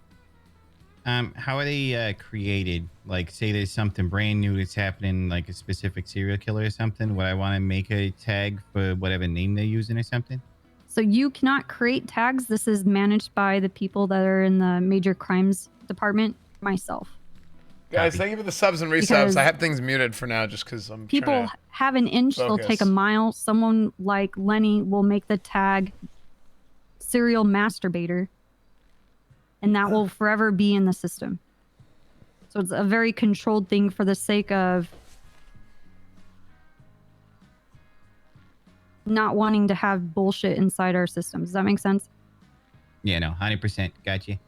How are they created? Like, say there's something brand new that's happening, like a specific serial killer or something. Would I want to make a tag for whatever name they're using or something? So you cannot create tags. This is managed by the people that are in the major crimes department, myself. Guys, thank you for the subs and resubs. Because I have things muted for now just because I'm people trying to have an inch, they'll take a focus. mile. Someone like Lenny will make the tag serial masturbator, and that will forever be in the system. So it's a very controlled thing for the sake of not wanting to have bullshit inside our systems. Does that make sense? Yeah, no, 100%. Gotcha.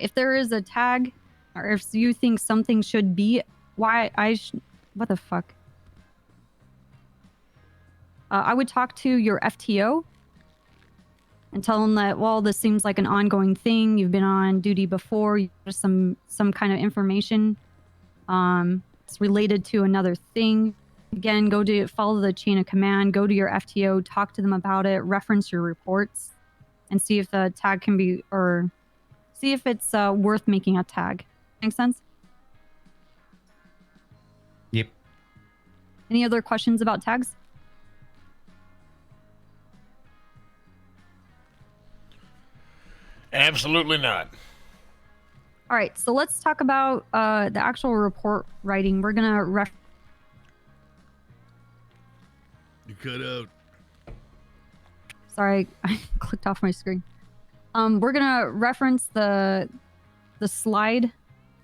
If there is a tag, or if you think something should be, what the fuck? I would talk to your FTO and tell them that, well, this seems like an ongoing thing. You've been on duty before. You have some kind of information. It's related to another thing. Again, follow the chain of command. Go to your FTO, talk to them about it, reference your reports, and see if the tag can be, or see if it's worth making a tag. Make sense? Yep. Any other questions about tags? Absolutely not. All right, so let's talk about the actual report writing. We're gonna You cut out. Sorry, I clicked off my screen. We're gonna reference the slide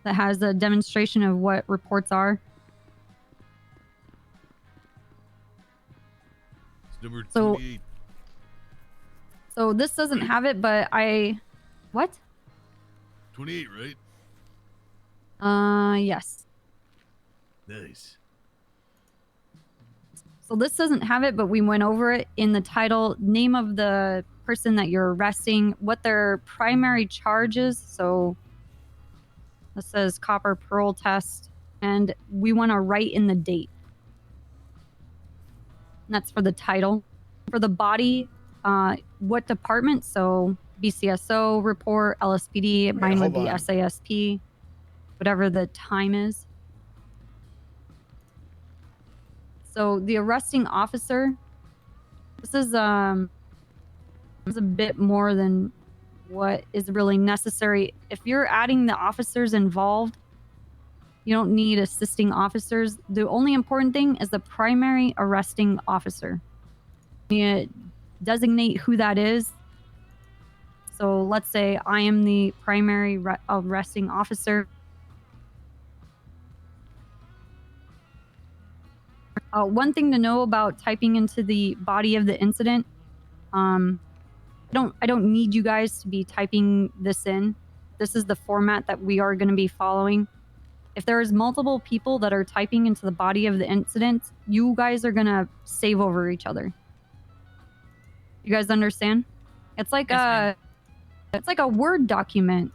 that has a demonstration of what reports are. It's number So- 28. So this doesn't have it, but what? 28, right? Yes. Nice. So this doesn't have it, but we went over it in the title, name of the person that you're arresting, what their primary charge is. So this says copper parole test, and we want to write in the date. And that's for the title. For the body, what department? So BCSO report, LSPD, mine would hold be on. SASP, whatever the time is. So the arresting officer, this is a bit more than what is really necessary. If you're adding the officers involved, you don't need assisting officers. The only important thing is the primary arresting officer. You designate who that is. So let's say I am the primary arresting officer. One thing to know about typing into the body of the incident, I don't need you guys to be typing this in. This is the format that we are going to be following. If there's multiple people that are typing into the body of the incident, you guys are going to save over each other. You guys understand? It's like it's like a Word document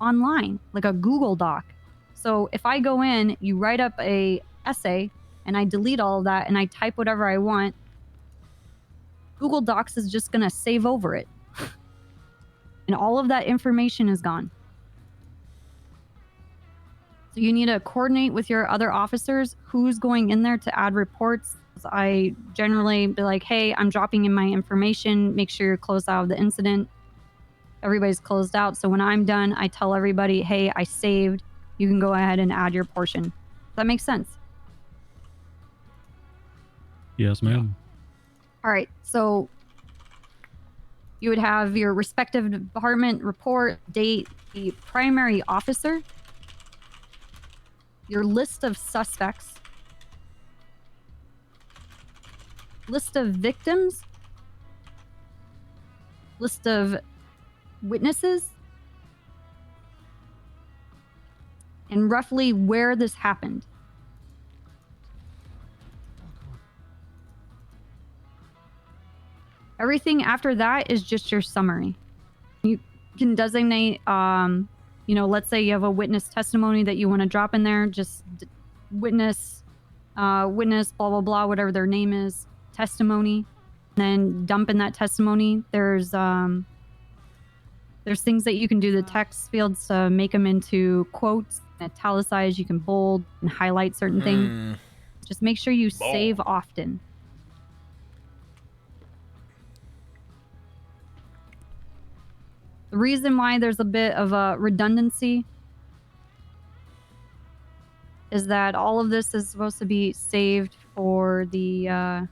online, like a Google Doc. So if I go in, you write up a essay, and I delete all of that and I type whatever I want, Google Docs is just going to save over it. And all of that information is gone. So you need to coordinate with your other officers who's going in there to add reports. I generally be like, hey, I'm dropping in my information. Make sure you're closed out of the incident. Everybody's closed out. So when I'm done, I tell everybody, hey, I saved. You can go ahead and add your portion. Does that make sense? Yes, ma'am. All right, so you would have your respective department report, date, the primary officer, your list of suspects, list of victims, list of witnesses, and roughly where this happened. Everything after that is just your summary. can designate, let's say you have a witness testimony that you want to drop in there, just witness, blah, blah, blah, whatever their name is, testimony, then dump in that testimony. There's things that you can do, the text fields to make them into quotes, italicize, you can bold and highlight certain things. Just make sure you save often. The reason why there's a bit of a redundancy is that all of this is supposed to be saved for the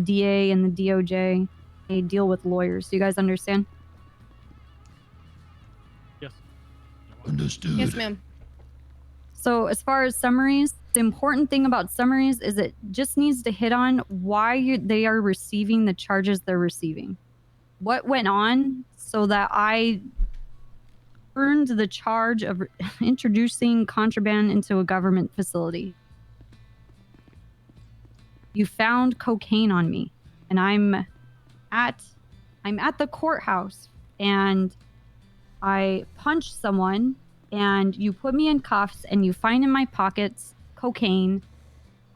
DA and the DOJ. They deal with lawyers. Do you guys understand? Yes. Understood. Yes, ma'am. So as far as summaries, the important thing about summaries is it just needs to hit on why they are receiving the charges they're receiving. What went on so that I earned the charge of introducing contraband into a government facility. You found cocaine on me, and I'm at the courthouse, and I punched someone, and you put me in cuffs, and you find in my pockets cocaine.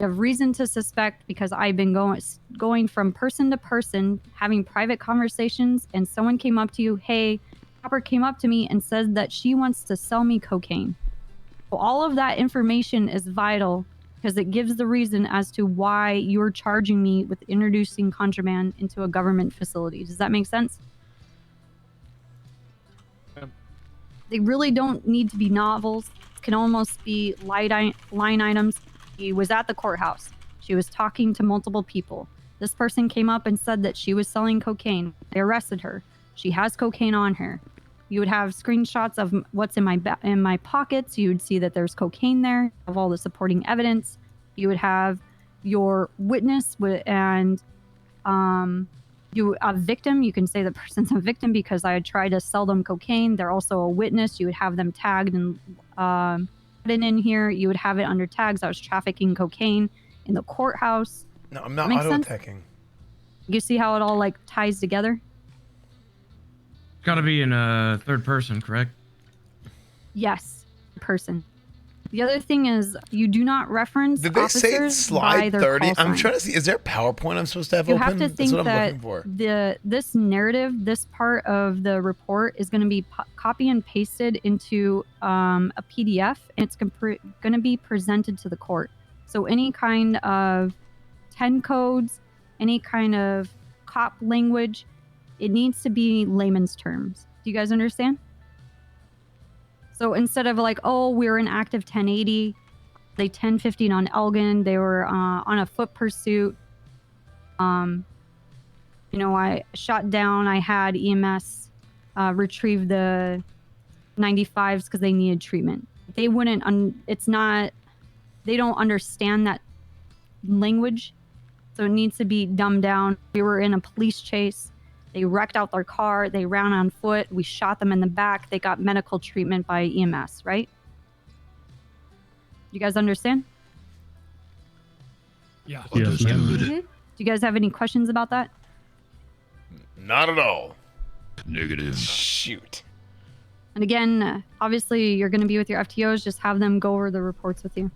You have reason to suspect because I've been going from person to person, having private conversations, and someone came up to you, hey, Copper came up to me and said that she wants to sell me cocaine. So all of that information is vital because it gives the reason as to why you're charging me with introducing contraband into a government facility. Does that make sense? They really don't need to be novels. It can almost be line items. He was at the courthouse. She was talking to multiple people. This person came up and said that she was selling cocaine. They arrested her. She has cocaine on her. You would have screenshots of what's in my pockets. You would see that there's cocaine there, of all the supporting evidence. You would have your witness and a victim. You can say the person's a victim because I had tried to sell them cocaine. They're also a witness. You would have them tagged and put it in here. You would have it under tags. I was trafficking cocaine in the courthouse. No, I'm not auto-attacking. You see how it all like ties together? It's got to be in a third person, correct? Yes, person. The other thing is you do not reference Did they say officers slide by their 30? call I'm sign. trying to see. Is there a PowerPoint I'm supposed to have You open? have to think That's what I'm that looking for. this narrative, this part of the report is going to be copy and pasted into a PDF, and it's going to be presented to the court. So any kind of 10 codes, any kind of cop language, it needs to be layman's terms. Do you guys understand? So instead of like, oh, we're in active 1080, they 1015 on Elgin, they were on a foot pursuit. I shot down, I had EMS retrieve the 95s because they needed treatment. They wouldn't, they don't understand that language. So it needs to be dumbed down. We were in a police chase. They wrecked out their car. They ran on foot. We shot them in the back. They got medical treatment by EMS, right? You guys understand? Yeah. Understood. Do you guys have any questions about that? Not at all. Negative. Shoot. And again, obviously, you're going to be with your FTOs. Just have them go over the reports with you.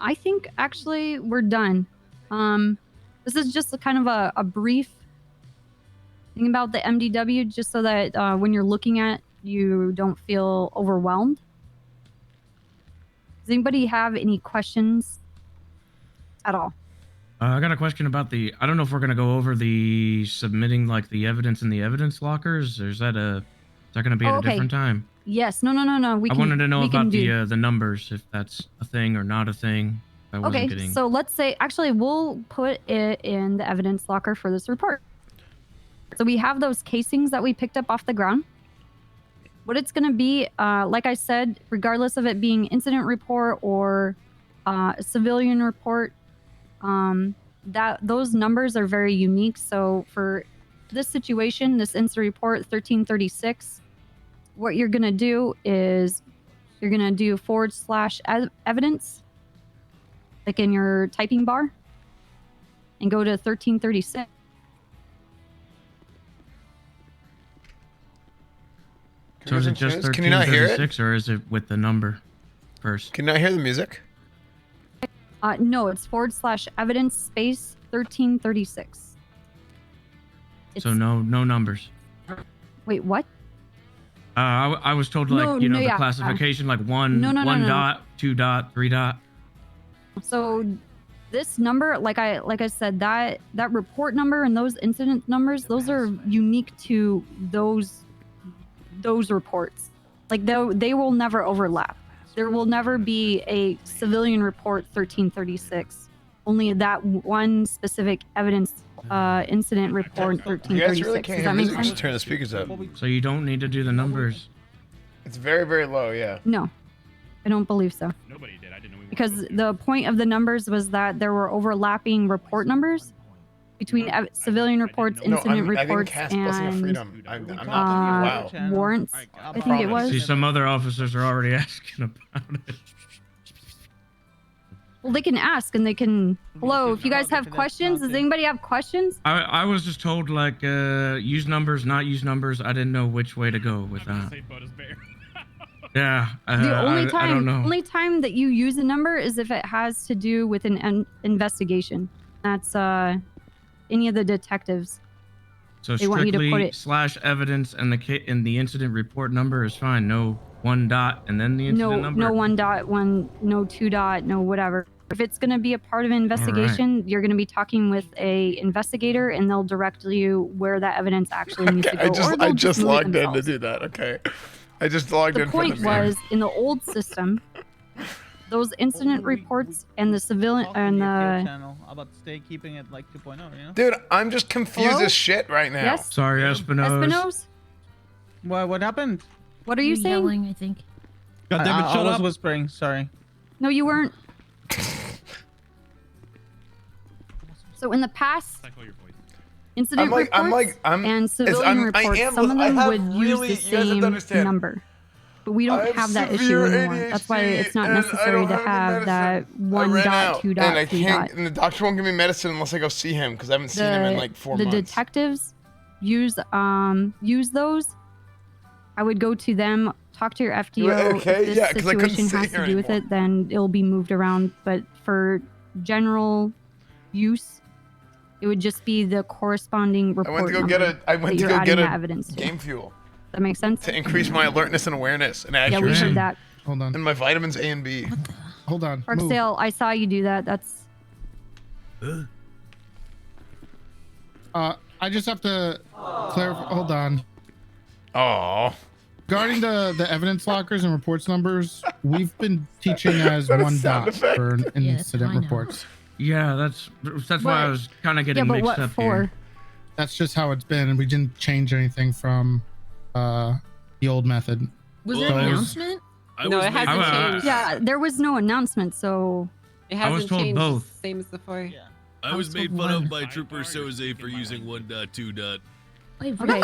I think actually we're done. This is just a kind of a brief thing about the MDW, just so that when you're looking at, you don't feel overwhelmed. Does anybody have any questions at all? I got a question about I don't know if we're going to go over the submitting like the evidence in the evidence lockers, or is that going to be at a different time? Yes. No. I wanted to know about the numbers, if that's a thing or not a thing. Okay, so let's say, actually, we'll put it in the evidence locker for this report. So we have those casings that we picked up off the ground. What it's going to be, like I said, regardless of it being incident report or a civilian report, those numbers are very unique. So for this situation, this incident report 1336, what you're going to do is you're going to do /evidence. like in your typing bar, and go to 1336. So is it just Can you not hear it? 1336 or is it with the number first? Can you not hear the music? No, it's / evidence space 1336. So no numbers. Wait, what? I was told like No, the yeah, classification like one no. dot, 2 dot, 3 dot. So this number, like I said, that report number and those incident numbers, those are unique to those reports. Like they will never overlap. There will never be a civilian report 1336. Only that one specific evidence incident report 1336. You guys really can't Does hear that make music? sense? Just turn the speakers up. So you don't need to do the numbers. It's very, very low, yeah. No, I don't believe so. Nobody did. I didn't know. Because the point of the numbers was that there were overlapping report numbers between civilian reports, incident reports, and warrants. I think it was. See, some other officers are already asking about it. Well, they can ask and they can. Hello, if you guys have questions, does anybody have questions? I was just told like use numbers, not use numbers. I didn't know which way to go with that. Yeah, The only I don't know. only time that you use a number is if it has to do with an investigation. That's any of the detectives. So They want you to put strictly it- / evidence and the incident report number is fine. No 1 dot and then the incident number. No 1 dot, no 2 dot, no whatever. If it's going to be a part of an investigation, you're going to be talking with a investigator, and they'll direct you where that evidence actually needs to go. I just logged in to do that. Okay, I just logged The in. point for the mirror. was, in the old system, those incident reports and the civilian and the channel about stay keeping it like 2.0, you know? Dude, I'm just confused Hello? as shit right now. Yes? Sorry, Espinosa. What happened? What are you saying? Yelling, I think. God damn it, shut up. I was whispering, sorry. No, you weren't. So in the past, incident reports and civilian reports, some of them would use the same number. But we don't have that issue anymore. That's why it's not necessary to have that 1 dot, 2 dot, and I 3 can't. dot. And the doctor won't give me medicine unless I go see him because I haven't seen him in like 4 months. The detectives use those. I would go to them, talk to your FTO. Okay, if yeah, this 'cause I couldn't situation sit has here to do with it, then it'll be moved around. But for general use, it would just be the corresponding report. I went to go number get a. I that went to you're go adding get that a evidence to. game fuel That makes sense. to increase my alertness and awareness and Yeah, accuracy. we heard that. Hold on. And my vitamins A and B. Hold on. Barksdale, I saw you do that. That's I just have to clarify. Hold on. Oh. Regarding the evidence lockers and reports numbers, we've been teaching as That is 1 sound dot effect. for Yeah, incident I know. reports. Yeah, that's why I was kind of getting but mixed what up for? here. That's just how it's been, and we didn't change anything from the old method. Was there an announcement? No, it hasn't changed. Yeah, there was no announcement, so It I was hasn't told changed. both. Same as before. I was made fun of by Trooper Soze for using 1 dot, 2 dot. okay.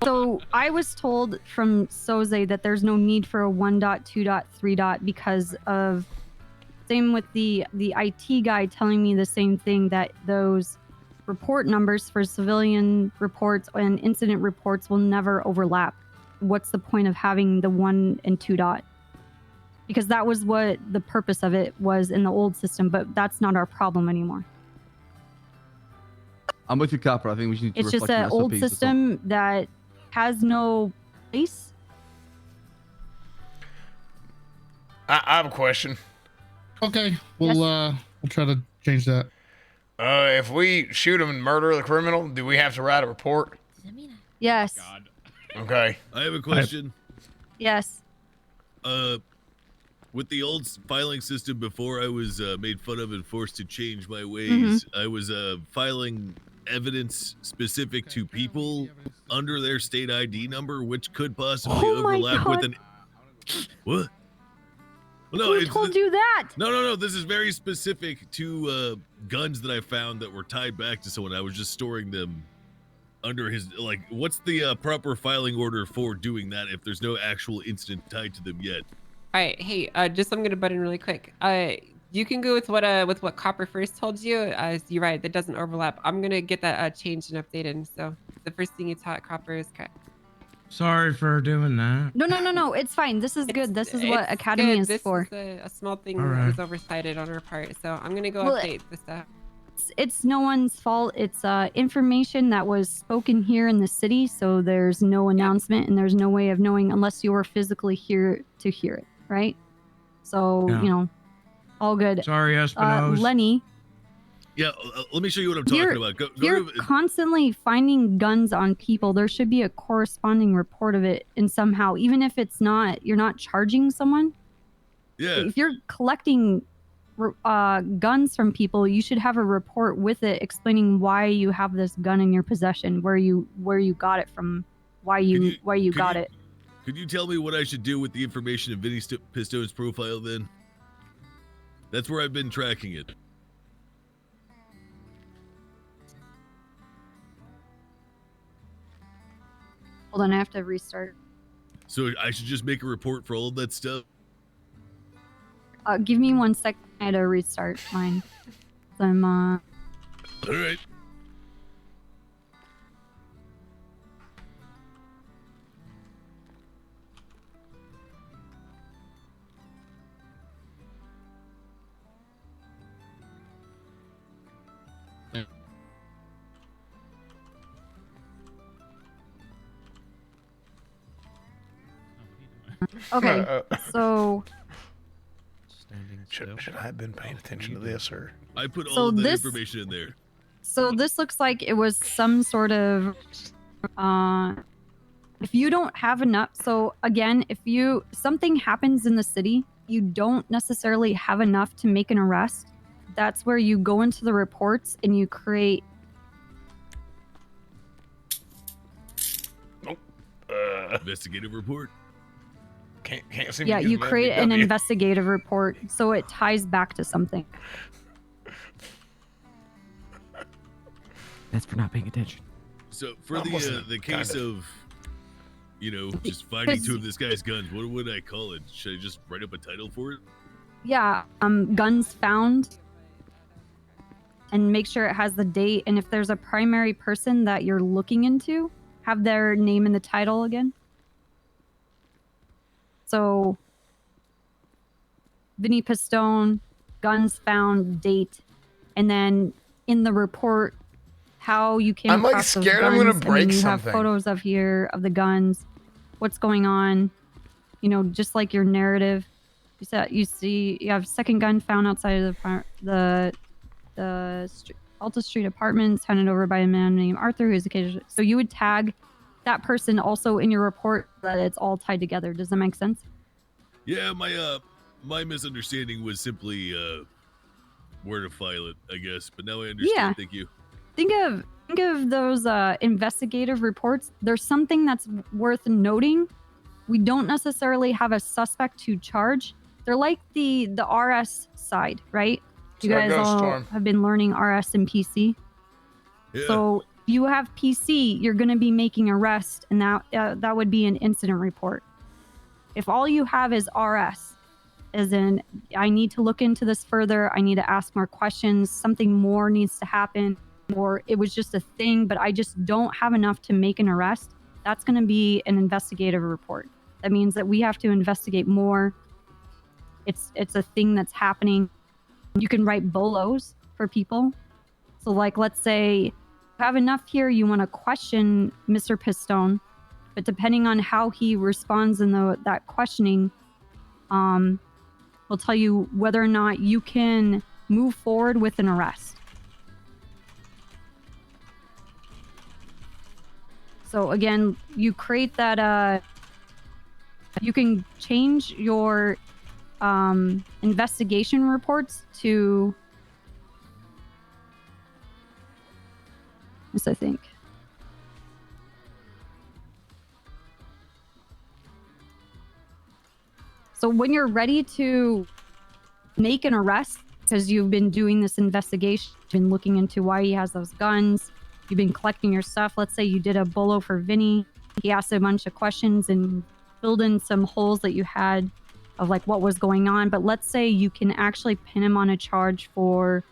So I was told from Soze that there's no need for a 1 dot, 2 dot, 3 dot because of same with the IT guy telling me the same thing, that those report numbers for civilian reports and incident reports will never overlap. What's the point of having the 1 and 2 dot? Because that was what the purpose of it was in the old system, but that's not our problem anymore. I'm with you, Copper. I think we need to It's just reflect an the old SOPs, that's all. system that has no place. I have a question. Okay, we'll try to change that. If we shoot him and murder the criminal, do we have to write a report? Yes. Okay. I have a question. Yes. With the old filing system before I was made fun of and forced to change my ways, Mm-hmm. I was filing evidence specific to people under their state ID number, which could possibly Oh my overlap with God. an. What? Well, Who told you that? No. This is very specific to guns that I found that were tied back to someone. I was just storing them under his, like, what's the proper filing order for doing that if there's no actual incident tied to them yet? All right, hey, just I'm gonna butt in really quick. You can go with what Copper first told you. You're right, that doesn't overlap. I'm gonna get that changed and updated. So the first thing you taught Copper is correct. Sorry for doing that. No. It's fine. This is good. This is what Academy is this for. Is a small thing All that right. was oversighted on our part. So I'm gonna go update the stuff. It's no one's fault. It's information that was spoken here in the city, so there's no announcement and there's no way of knowing unless you were physically here to hear it, right? So, Yeah. you know, all good. Sorry, Espinosa. Lenny, Yeah, let me show you what I'm talking about. Go you're to, constantly finding guns on people. There should be a corresponding report of it in somehow, even if it's not, you're not charging someone. yeah. If you're collecting guns from people, you should have a report with it explaining why you have this gun in your possession, where you got it from, why you got it. Could you tell me what I should do with the information in Vinny Pistone's profile then? That's where I've been tracking it. Hold on, I have to restart. So I should just make a report for all of that stuff? Give me 1 second. I had to restart mine. I'm All right. Okay, so Should I have been paying attention to this, or? I put all So of that this- information in there. So this looks like it was some sort of, if you don't have enough, so again, if something happens in the city, you don't necessarily have enough to make an arrest, that's where you go into the reports and you create. Investigative report. Can't seem Yeah, to get you an create an FBW. investigative report so it ties back to something. That's for not paying attention. So for Almost the case kinda. of, just finding two of this guy's guns, what would I call it? Should I just write up a title for it? Yeah, guns found. And make sure it has the date. And if there's a primary person that you're looking into, have their name in the title again. So, Vinny Pistone, guns found, date, and then in the report, how you came I'm, like, across those scared I'm gonna guns, and then break you something. have photos of the guns, what's going on, just like your narrative. You have second gun found outside of the Alta Street apartments, handed over by a man named Arthur, who's occasionally. So you would tag that person also in your report that it's all tied together. Does that make sense? Yeah, my misunderstanding was simply where to file it, I guess. But now I understand. Yeah. Thank you. Think of those investigative reports. There's something that's worth noting. We don't necessarily have a suspect to charge. They're like the RS side, right? You So guys go, all Storm. have been learning RS and PC. Yeah. So if you have PC, you're going to be making arrest, and that would be an incident report. If all you have is RS, as in I need to look into this further, I need to ask more questions, something more needs to happen, or it was just a thing, but I just don't have enough to make an arrest, that's going to be an investigative report. That means that we have to investigate more. It's a thing that's happening. You can write bolos for people. So like, let's say you have enough here, you want to question Mr. Pistone, but depending on how he responds in that questioning, will tell you whether or not you can move forward with an arrest. So again, you create that, you can change your investigation reports to, I think. So when you're ready to make an arrest, because you've been doing this investigation, been looking into why he has those guns, you've been collecting your stuff. Let's say you did a bolo for Vinny. He asked a bunch of questions and filled in some holes that you had of like what was going on. But let's say you can actually pin him on a charge for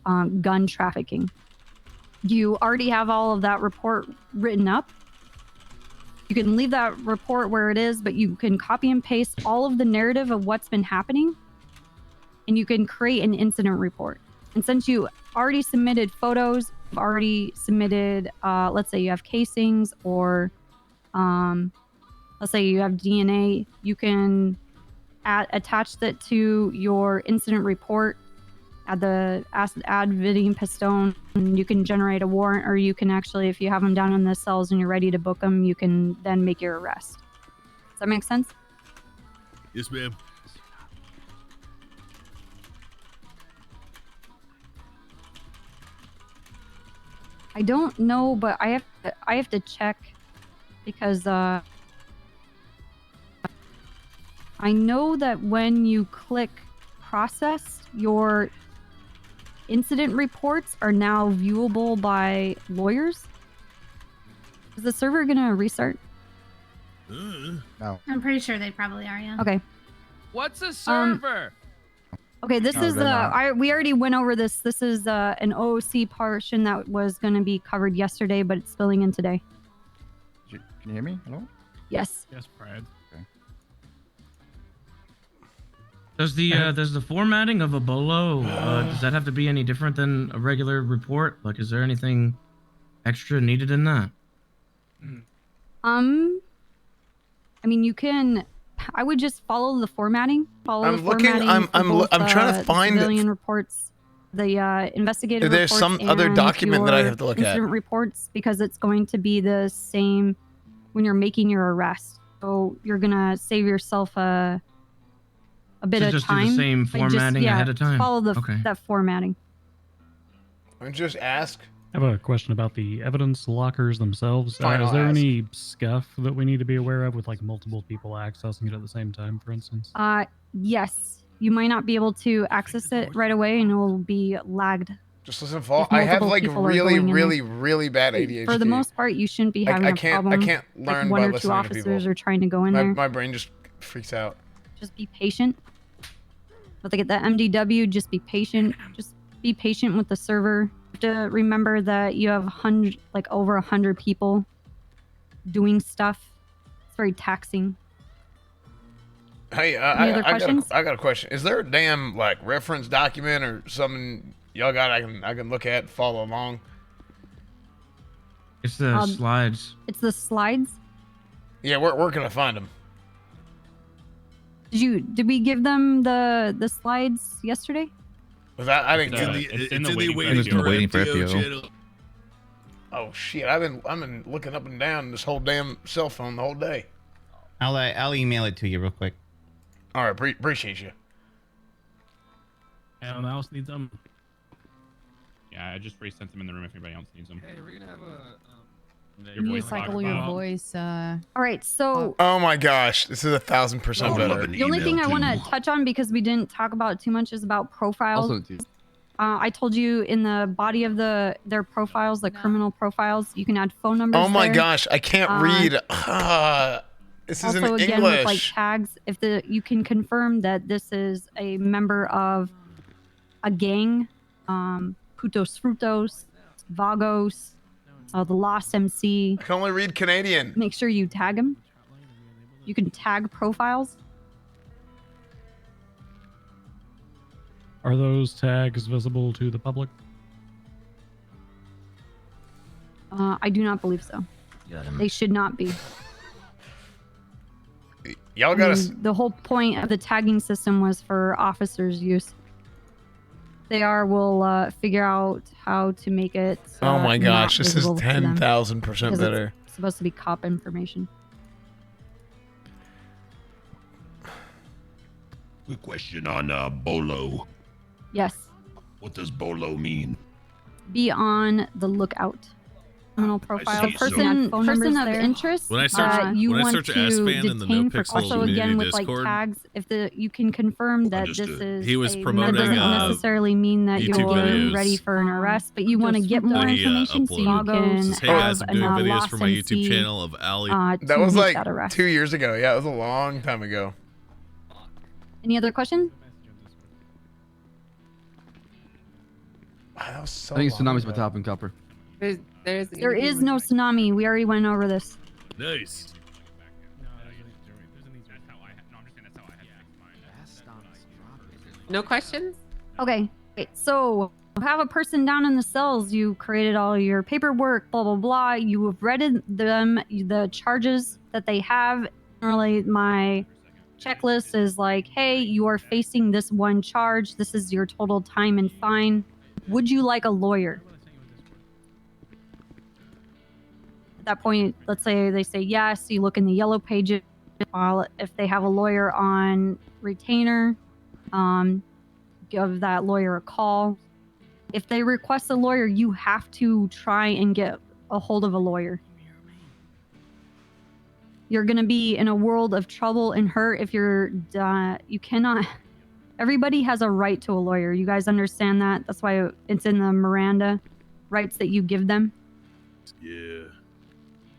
gun trafficking. You already have all of that report written up. You can leave that report where it is, but you can copy and paste all of the narrative of what's been happening, and you can create an incident report. And since you already submitted photos, you've already submitted, let's say you have casings, or let's say you have DNA, you can attach that to your incident report, add the add Vidium Pistone, and you can generate a warrant, or you can actually, if you have them down in the cells and you're ready to book them, you can then make your arrest. Does that make sense? Yes, ma'am. I don't know, but I have to check, because I know that when you click process, your incident reports are now viewable by lawyers. Is the server gonna restart? No. I'm pretty sure they probably are, yeah. Okay. What's a server? Okay, this is we already went over this. This is an OOC portion that was going to be covered yesterday, but it's spilling in today. Can you hear me? Hello? Yes. Yes, Brad. Okay. Does the formatting of a bolo does that have to be any different than a regular report? Like, is there anything extra needed in that? I mean, you can. I would just follow the formatting. I'm trying to find civilian reports, the investigative There's reports, some other and document that I your have to look at. incident reports, because it's going to be the same when you're making your arrest. So you're gonna save yourself a bit So of just do time. the same by just- formatting ahead of time? Follow Okay. that formatting. And just ask. I have a question about the evidence lockers themselves. Fine, Is I'll there ask. any scuff that we need to be aware of with like multiple people accessing it at the same time, for instance? Yes, you might not be able to access it right away, and it will be lagged. Just listen, Fall. If I have multiple like people are really, going in really, there. really bad ADHD. For the most part, you shouldn't be having I a can't. problem. I can't like learn one by or two listening to officers people. are trying to go in there. My brain just freaks out. Just be patient. But they get the MDW, just be patient. Just be patient with the server. You have to remember that you have over 100 people doing stuff. It's very taxing. Hey, Any other questions? I got a question. Is there a damn like reference document or something y'all got I can look at and follow along? It's the slides. It's the slides. Yeah, where can I find them? Did we give them the slides yesterday? Was that I didn't It's get in the waiting for FTO channel. Oh shit! I've been looking up and down this whole damn cell phone the whole day. I'll email it to you real quick. All right, appreciate you. Anyone else need them? Yeah, I just resent them in the room if anybody else needs them. Hey, we're gonna have Recycle your voice. All right, so Oh my gosh, this is 1,000% better. the only thing I want to touch on, because we didn't talk about it too much, is about profiles. I told you in the body of their profiles, the criminal profiles, you can add phone numbers. Oh my there. gosh, I can't read. This is in Also, again, English. with like tags, if you can confirm that this is a member of a gang, Putos Frutos, Vagos, the Lost MC. I can only read Canadian. Make sure you tag them. You can tag profiles. Are those tags visible to the public? I do not believe so. They should not be. Y'all got to. The whole point of the tagging system was for officers' use. We'll figure out how to make it. Oh my gosh, not this is visible to them, 10,000% because better. It's supposed to be cop information. Quick question on Bolo. Yes. What does Bolo mean? Be on the lookout. Criminal profile. see. The person of interest. When I search- you when I want search to Aspan in the detain NoPixel for also again community with like Discord. tags. If you can confirm that this Understood. is He was that promoting, doesn't necessarily mean that YouTube you're videos. ready for an arrest, but you want to get more that he, information so you uploaded. can Says, hey guys, I'm doing have videos lost for my YouTube MC, channel of Ali. That was make like that arrest. 2 years ago. Yeah, it was a long time ago. Any other questions? That was so I think long tsunami's ago. about to happen, Copper. There is no tsunami. We already went over this. Nice. No questions? Okay. So you have a person down in the cells. You created all your paperwork, blah, blah, blah. You have read them, the charges that they have. Generally, my checklist is like, hey, you are facing this one charge. This is your total time and fine. Would you like a lawyer? At that point, let's say they say yes. You look in the yellow pages. If they have a lawyer on retainer, give that lawyer a call. If they request a lawyer, you have to try and get a hold of a lawyer. You're going to be in a world of trouble and hurt if you cannot. Everybody has a right to a lawyer. You guys understand that? That's why it's in the Miranda rights that you give them. Yeah.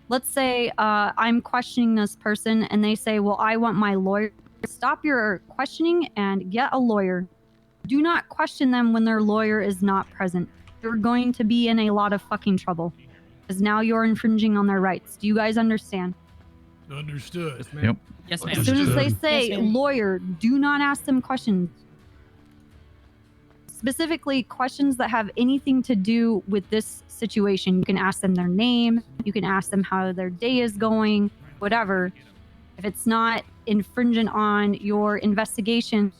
Let's say I'm questioning this person and they say, well, I want my lawyer. Stop your questioning and get a lawyer. Do not question them when their lawyer is not present. You're going to be in a lot of fucking trouble because now you're infringing on their rights. Do you guys understand? Understood. Yes, ma'am. Yep. Yes, ma'am. As soon as they say Yes, ma'am. lawyer, do not ask them questions. Specifically, questions that have anything to do with this situation. You can ask them their name. You can ask them how their day is going, whatever. If it's not infringing on your investigation,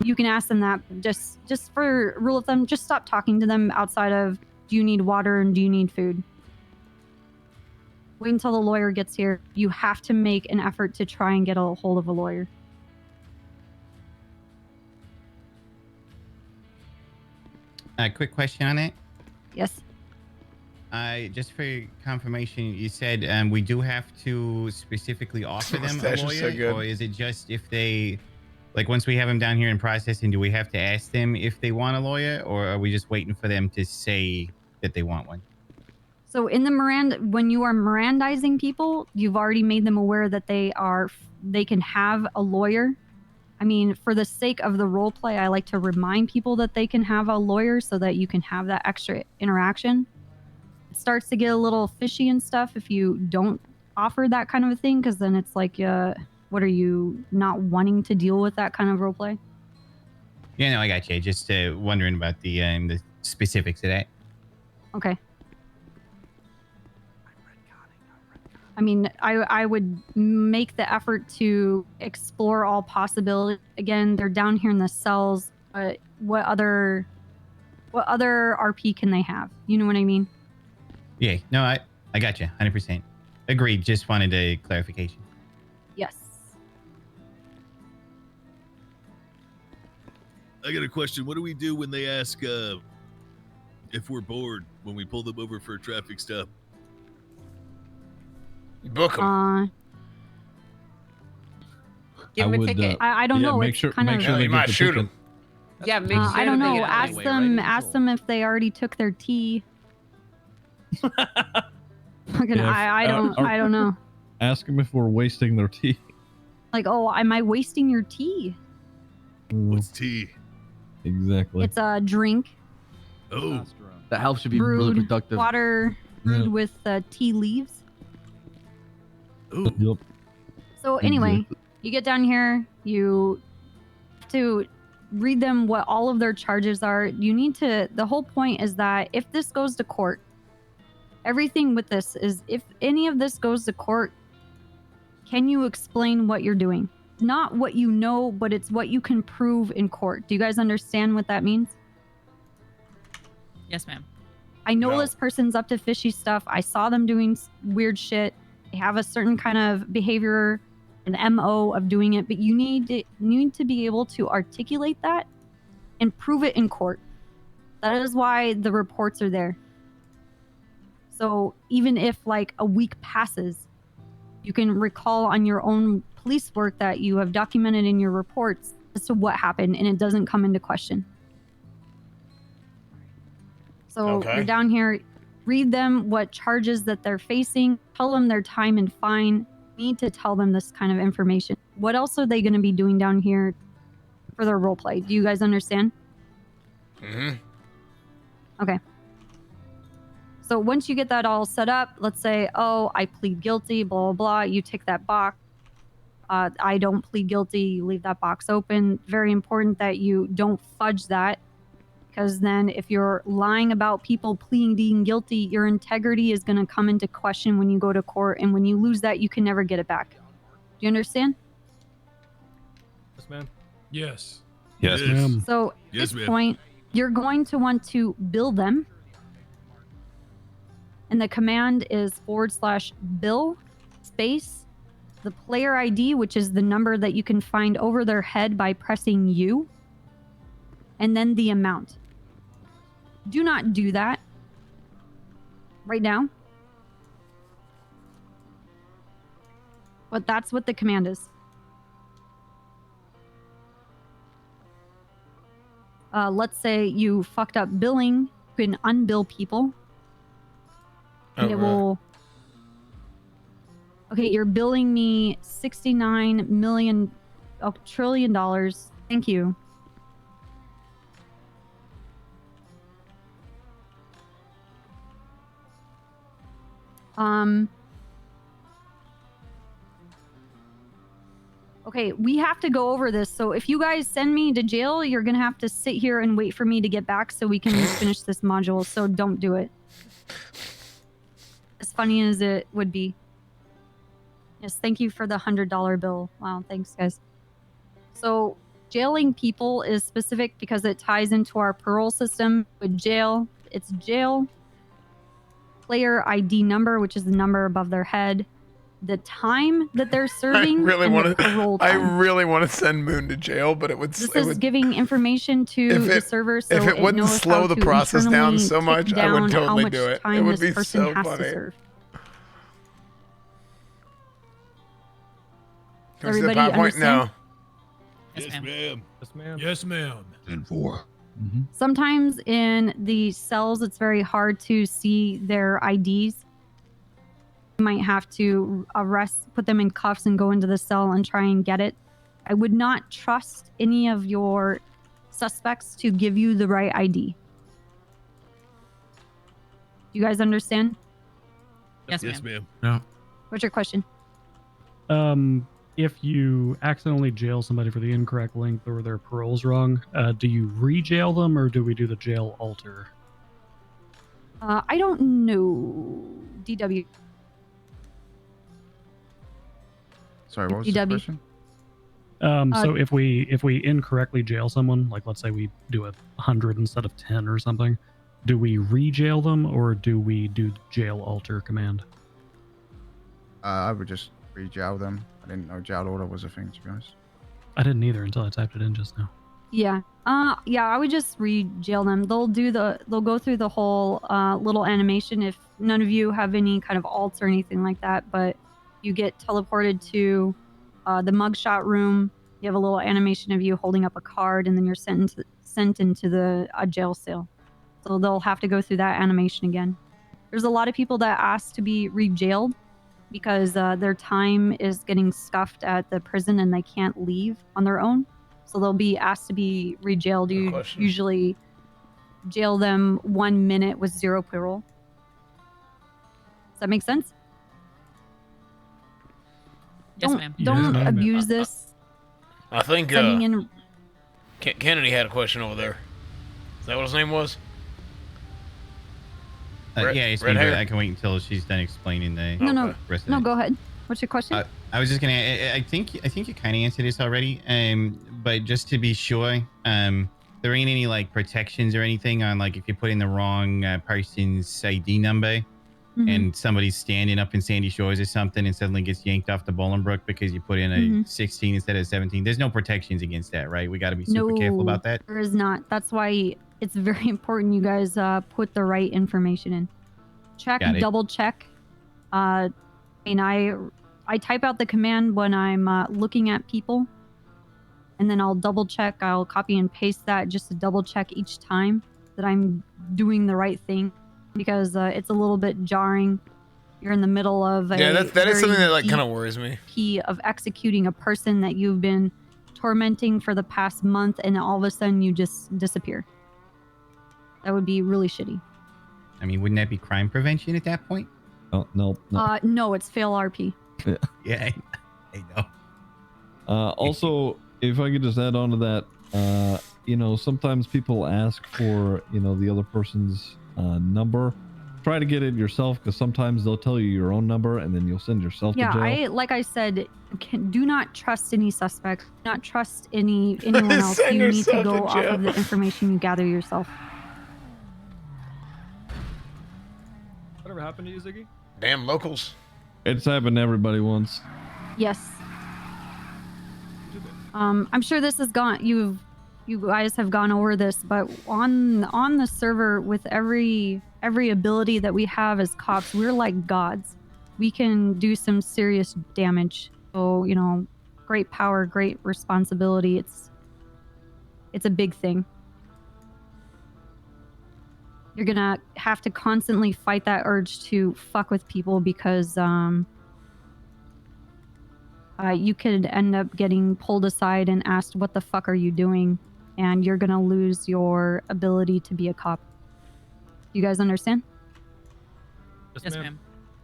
you can ask them that. Just for rule of thumb, just stop talking to them outside of, do you need water and do you need food? Wait until the lawyer gets here. You have to make an effort to try and get a hold of a lawyer. A quick question on it. Yes. Just for confirmation, you said we do have to specifically offer them a Mustache is so lawyer, good. or is it just if they, like, once we have them down here in processing, do we have to ask them if they want a lawyer, or are we just waiting for them to say that they want one? So in the Miranda, when you are Mirandizing people, you've already made them aware that they can have a lawyer. I mean, for the sake of the role play, I like to remind people that they can have a lawyer so that you can have that extra interaction. It starts to get a little fishy and stuff if you don't offer that kind of a thing, because then it's like, what are you not wanting to deal with that kind of role play? Yeah, no, I got you. Just wondering about the specifics of that. Okay. I mean, I would make the effort to explore all possibilities. Again, they're down here in the cells. But what other RP can they have? You know what I mean? Yeah, no, I got you. 100%. Agreed. Just wanted a clarification. Yes. I got a question. What do we do when they ask if we're bored when we pull them over for a traffic stop? You book them. Give them a ticket. I don't know. Make It's sure, kind make of. sure they You get might the shoot ticket. 'em. Yeah, make sure I don't they know. get Ask out. them if they already took their tea. Fucking, Yeah, I don't know. Ask them if we're wasting their tea. Like, oh, am I wasting your tea? What's tea? Exactly. It's a drink Oh, That helps you be really brewed productive. water brewed with tea leaves. Yep. So anyway, you get down here, you have to read them what all of their charges are. You need to, the whole point is that if this goes to court, everything with this is, if any of this goes to court, can you explain what you're doing? Not what you know, but it's what you can prove in court. Do you guys understand what that means? Yes, ma'am. I know No. this person's up to fishy stuff. I saw them doing weird shit. They have a certain kind of behavior, an MO of doing it, but you need to be able to articulate that and prove it in court. That is why the reports are there. So even if like a week passes, you can recall on your own police work that you have documented in your reports as to what happened, and it doesn't come into question. So Okay. you're down here, read them what charges that they're facing, tell them their time and fine. You need to tell them this kind of information. what else are they going to be doing down here for their role play? Do you guys understand? Mm-hmm. Okay. So once you get that all set up, let's say, oh, I plead guilty, blah, blah, blah. You tick that box. I don't plead guilty. You leave that box open. Very important that you don't fudge that, because then if you're lying about people pleading guilty, your integrity is going to come into question when you go to court. And when you lose that, you can never get it back. Do you understand? Yes, ma'am. Yes. Yes, ma'am. So at Yes, this ma'am. point, you're going to want to bill them. And the command is /bill space the player ID, which is the number that you can find over their head by pressing U, and then the amount. Do not do that right now. But that's what the command is. Let's say you fucked up billing, you can unbill people. And it will... Okay, you're billing me $69 trillion. Thank you. Okay, we have to go over this. So if you guys send me to jail, you're gonna have to sit here and wait for me to get back so we can finish this module. So don't do it. As funny as it would be. Yes, thank you for the $100 bill. Wow, thanks, guys. So jailing people is specific because it ties into our parole system. With jail, it's jail, player ID number, which is the number above their head, the time that they're serving, I really want to to send Moon to jail, but it would. This is giving information to the server, so if it wouldn't knows slow how the to process down internally so tick much, I would down how totally much do it. It time would this be person so has to funny. serve. Can we see the Everybody PowerPoint? understand? No. Yes, ma'am. Yes, ma'am. Yes, ma'am. 10-4. Sometimes in the cells, it's very hard to see their IDs. You might have to put them in cuffs and go into the cell and try and get it. I would not trust any of your suspects to give you the right ID. Do you guys understand? Yes, ma'am. No. What's your question? If you accidentally jail somebody for the incorrect length or their parole's wrong, do you re-jail them or do we do the jail alter? I don't know. DW. Sorry, what was the DW. question? So if we incorrectly jail someone, like let's say we do 100 instead of 10 or something, do we re-jail them or do we do jail alter command? I would just re-jail them. I didn't know jail order was a thing, to be honest. I didn't either until I typed it in just now. Yeah. Yeah, I would just re-jail them. They'll go through the whole little animation if none of you have any kind of alts or anything like that, but you get teleported to the mugshot room. You have a little animation of you holding up a card, and then you're sent into the jail cell. So they'll have to go through that animation again. There's a lot of people that ask to be re-jailed because their time is getting scuffed at the prison and they can't leave on their own. So they'll be asked to be re-jailed. You usually jail them 1 minute with 0 parole. Does that make sense? Yes, ma'am. Don't abuse this. I think Sending in... Kennedy had a question over there. Is that what his name was? Yeah, it's me, but I can wait until she's done explaining the rest of No, it. go ahead. What's your question? I was just gonna. I think you kind of answered this already. But just to be sure, there ain't any like protections or anything on like if you put in the wrong person's ID number, and somebody's standing up in Sandy Shores or something and suddenly gets yanked off the Bolingbrook because you put in a 16 instead of 17. There's no protections against that, right? We got to be super careful about that. There is not. That's why it's very important you guys put the right information in. Double check. I type out the command when I'm looking at people, and then I'll double check. I'll copy and paste that just to double check each time that I'm doing the right thing, because it's a little bit jarring You're in the middle of a Yeah, that is something very that like kind of deep worries me. key of executing a person that you've been tormenting for the past month, and all of a sudden you just disappear. That would be really shitty. I mean, wouldn't that be crime prevention at that point? Oh, no. No, it's fail RP. Yeah, I know. Also, if I could just add on to that, you know, sometimes people ask for, you know, the other person's number. Try to get it yourself, because sometimes they'll tell you your own number and then you'll send yourself to jail. Like I said, do not trust any suspect. Do not trust anyone else. Send You need to yourself go to off jail. of the information you gather yourself. Whatever happened to you, Ziggy? Damn locals. It's happened to everybody once. Yes. I'm sure this has gone. You guys have gone over this, but on the server, with every ability that we have as cops, we're like gods. We can do some serious damage. So, you know, great power, great responsibility. It's a big thing. You're gonna have to constantly fight that urge to fuck with people, because you could end up getting pulled aside and asked, what the fuck are you doing? And you're gonna lose your ability to be a cop. You guys understand? Yes, ma'am.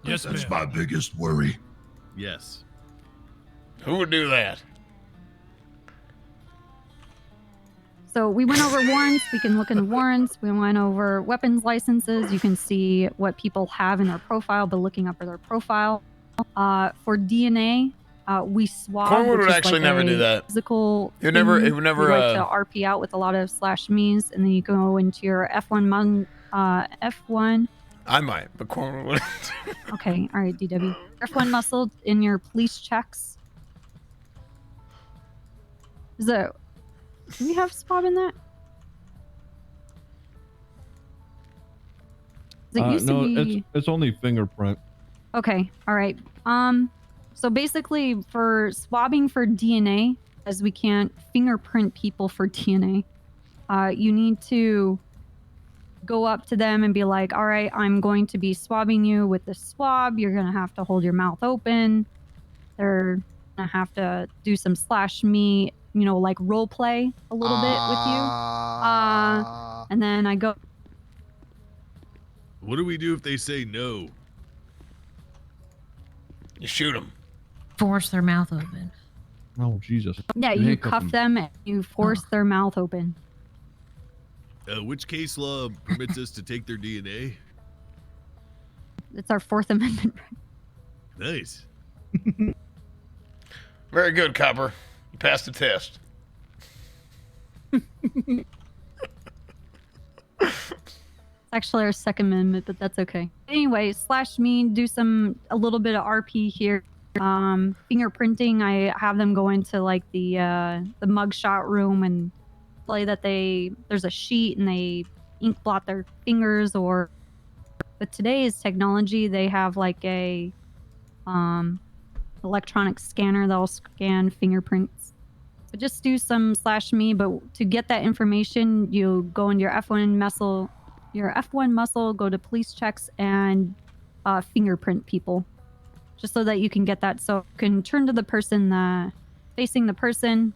Yes, That's ma'am. my biggest worry. Yes. Who would do that? So we went over warrants. We can look in the warrants. We went over weapons licenses. You can see what people have in their profile, but looking up their profile. For DNA, we swab. Cornwood which would is actually like never a do that. Physical. He would never- thing. he would never, We like to RP out with a lot of /me's, and then you go into your F1 F1. I might, but Cornwood wouldn't. Okay, all right, DW. F1 muscle in your police checks. Is that? Do we have swab in that? It used No, to be... it's only fingerprint. Okay, all right. So basically, for swabbing for DNA, as we can't fingerprint people for DNA, you need to go up to them and be like, all right, I'm going to be swabbing you with this swab. You're going to have to hold your mouth open. They're going to have to do some /me, you know, like role play a little bit with you. And then I go... What do we do if they say no? You shoot them. Force their mouth open. Oh, Jesus. Yeah, you cuff them and you force their mouth open. Which case law permits us to take their DNA? It's our Fourth Amendment. Nice. Very good, Copper. You passed the test. It's actually our Second Amendment, but that's okay. Anyway, /me, do a little bit of RP here. Fingerprinting, I have them go into like the mugshot room and play that there's a sheet and they ink blot their fingers, or with today's technology, they have like a electronic scanner that'll scan fingerprints. So just do some /me, but to get that information, you go into your F1 muscle, go to police checks and fingerprint people, just so that you can get that. So you can turn to the person facing the person.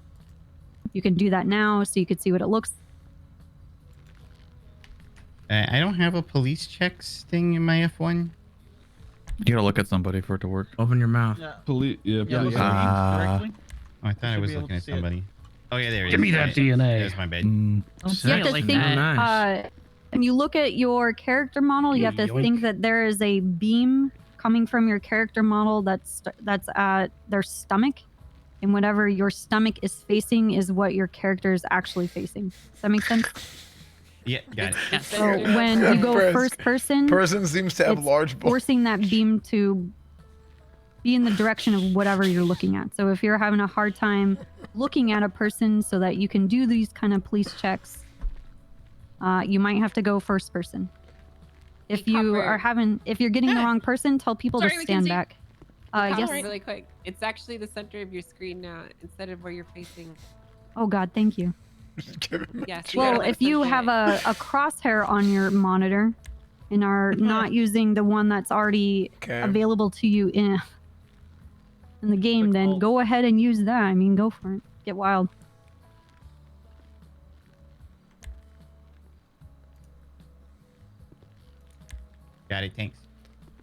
You can do that now so you can see what it looks. I don't have a police checks thing in my F1. You gotta look at somebody for it to work. Open your mouth. Police. Oh, I thought I was looking at somebody. Oh yeah, there it is. Give me that DNA. That's my bad. You have to think. When you look at your character model, you have to think that there is a beam coming from your character model that's at their stomach, and whatever your stomach is facing is what your character is actually facing. Does that make sense? Yeah, got it. So when you go first person, seems to have it's large balls. forcing that beam to be in the direction of whatever you're looking at. So if you're having a hard time looking at a person so that you can do these kind of police checks, you might have to go first person. If you if you're getting the wrong person, tell people to stand back. Yes. Really quick. It's actually the center of your screen now instead of where you're facing. Oh God, thank you. Yes. Well, if you have a crosshair on your monitor and are not using the one that's already available to you in the game, then go ahead and use that. I mean, go for it. Get wild. Got it, thanks.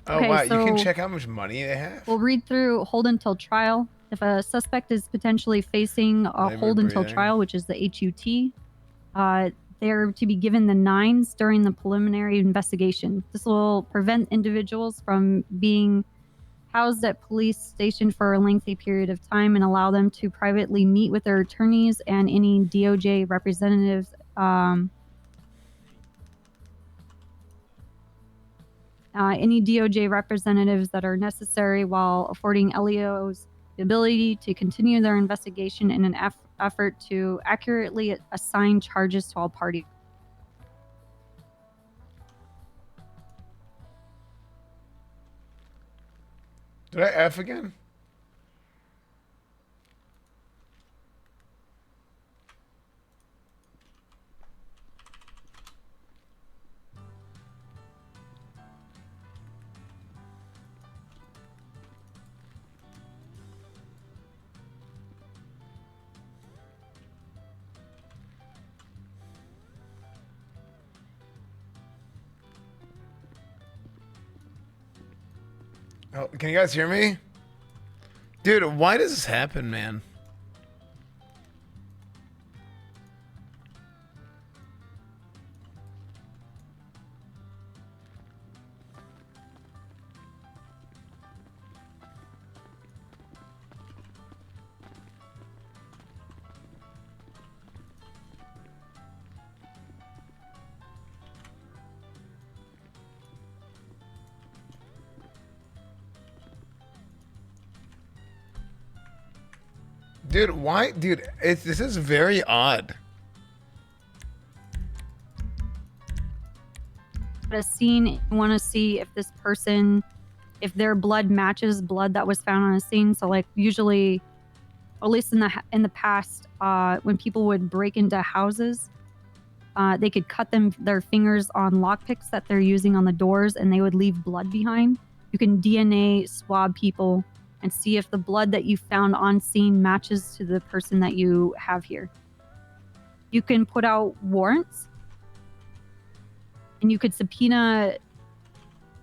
Oh, Okay, wow. You can so- check how much money they have? We'll read through hold until trial. If a suspect is potentially facing a Labor hold until breathing. trial, which is the HUT, they're to be given the 9s during the preliminary investigation. This will prevent individuals from being housed at police station for a lengthy period of time and allow them to privately meet with their attorneys and any DOJ representatives. Any DOJ representatives that are necessary while affording LEOs the ability to continue their investigation in an effort to accurately assign charges to all parties. Did I F again? Oh, can you guys hear me? Dude, why does this happen, man? Dude, why? Dude, this is very odd. At a scene, you want to see if this person, if their blood matches blood that was found on a scene. So, like, usually, or at least in the past, when people would break into houses, they could cut their fingers on lockpicks that they're using on the doors, and they would leave blood behind. You can DNA swab people and see if the blood that you found on scene matches to the person that you have here. You can put out warrants, and you could subpoena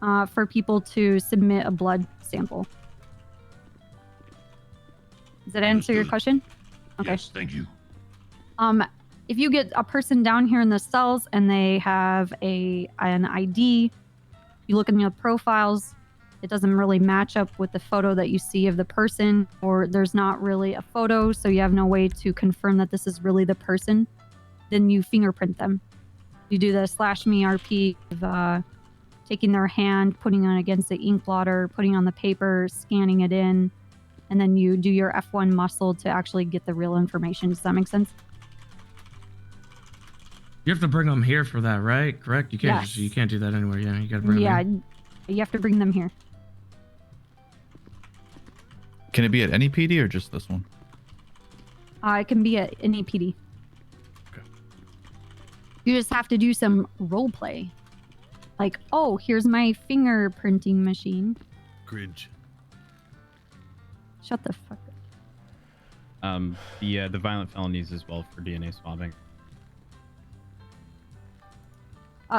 for people to submit a blood sample. Does that answer your question? Okay. Yes, thank you. If you get a person down here in the cells and they have an ID, you look in your profiles, it doesn't really match up with the photo that you see of the person, or there's not really a photo, so you have no way to confirm that this is really the person, then you fingerprint them. You do the /me RP of taking their hand, putting it against the ink blotter, putting on the paper, scanning it in, and then you do your F1 muscle to actually get the real information. Does that make sense? You have to bring them here for that, right? Correct? You can't Yes. you can't do that anywhere. Yeah, you got to bring them Yeah, here. you have to bring them here. Can it be at any PD or just this one? It can be at any PD. You just have to do some role play. Like, oh, here's my fingerprinting machine. Cringe. Shut the fuck up. The violent felonies as well for DNA swabbing.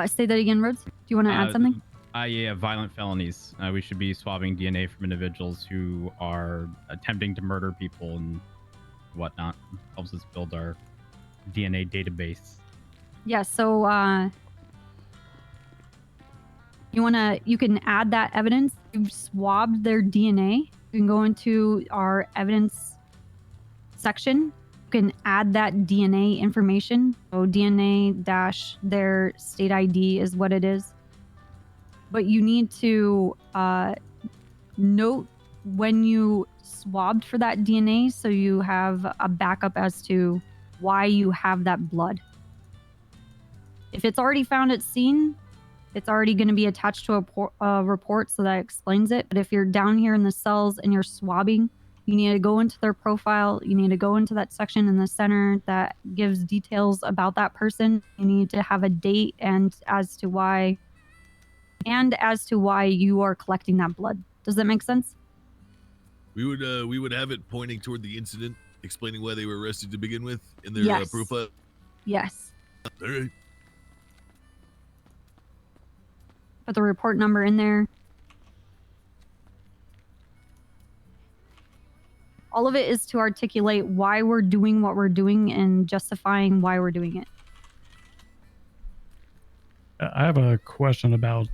Say that again, Rhodes. Do you want to add something? Yeah, violent felonies. We should be swabbing DNA from individuals who are attempting to murder people and whatnot. Helps us build our DNA database. Yeah, so you can add that evidence. You've swabbed their DNA. You can go into our evidence section. You can add that DNA information. So DNA dash their state ID is what it is. But you need to note when you swabbed for that DNA so you have a backup as to why you have that blood. If it's already found at scene, it's already going to be attached to a report, so that explains it. But if you're down here in the cells and you're swabbing, you need to go into their profile. You need to go into that section in the center that gives details about that person. You need to have a date and as to why and as to why you are collecting that blood. Does that make sense? We would have it pointing toward the incident, explaining why they were arrested to begin with in their Yes. profile. Yes. All right. Put the report number in there. All of it is to articulate why we're doing what we're doing and justifying why we're doing it. I have a question about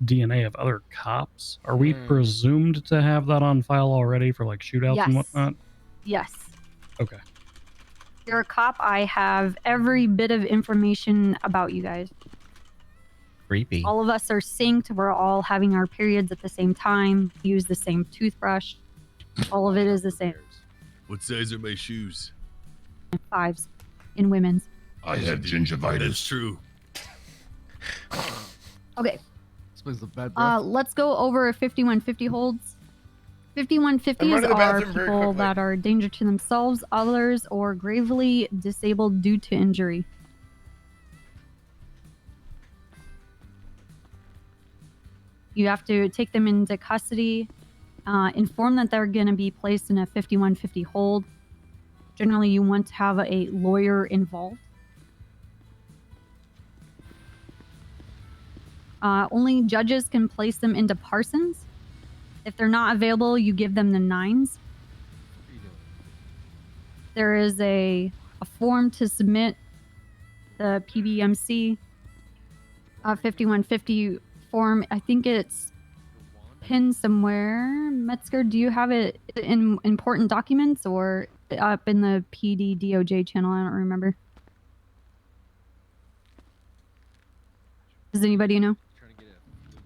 DNA of other cops. Are we presumed to have that on file already for like shootouts and Yes. whatnot? Yes. Okay. You're a cop. I have every bit of information about you guys. Creepy. All of us are synced. We're all having our periods at the same time. Use the same toothbrush. All of it is the same. What size are my shoes? 5s in women's. I have gingivitis. That's true. Okay. Smells of bad breath. Let's go over 5150 holds. I'm 5150s running to the are bathroom very people quickly. that are a danger to themselves, others, or gravely disabled due to injury. You have to take them into custody, inform that they're going to be placed in a 5150 hold. Generally, you want to have a lawyer involved. Only judges can place them into Parsons. If they're not available, you give them the 9s. There is a form to submit, the PBMC 5150 form. I think it's pinned somewhere. Metzger, do you have it in important documents or up in the PD DOJ channel? I don't remember. Does anybody know?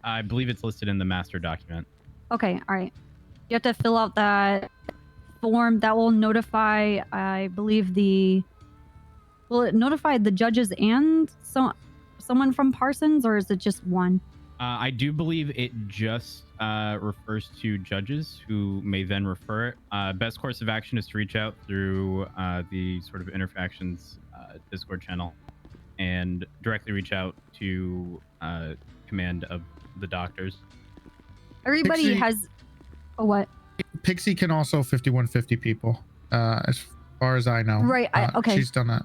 I believe it's listed in the master document. Okay, all right. You have to fill out that form that will notify, I believe will it notify the judges and someone from Parsons, or is it just one? I do believe it just refers to judges who may then refer it. Best course of action is to reach out through the sort of interfactions Discord channel and directly reach out to command of the doctors. Everybody Pixie- has a what? Pixie can also 5150 people, as far as I know. Right, okay. She's done that.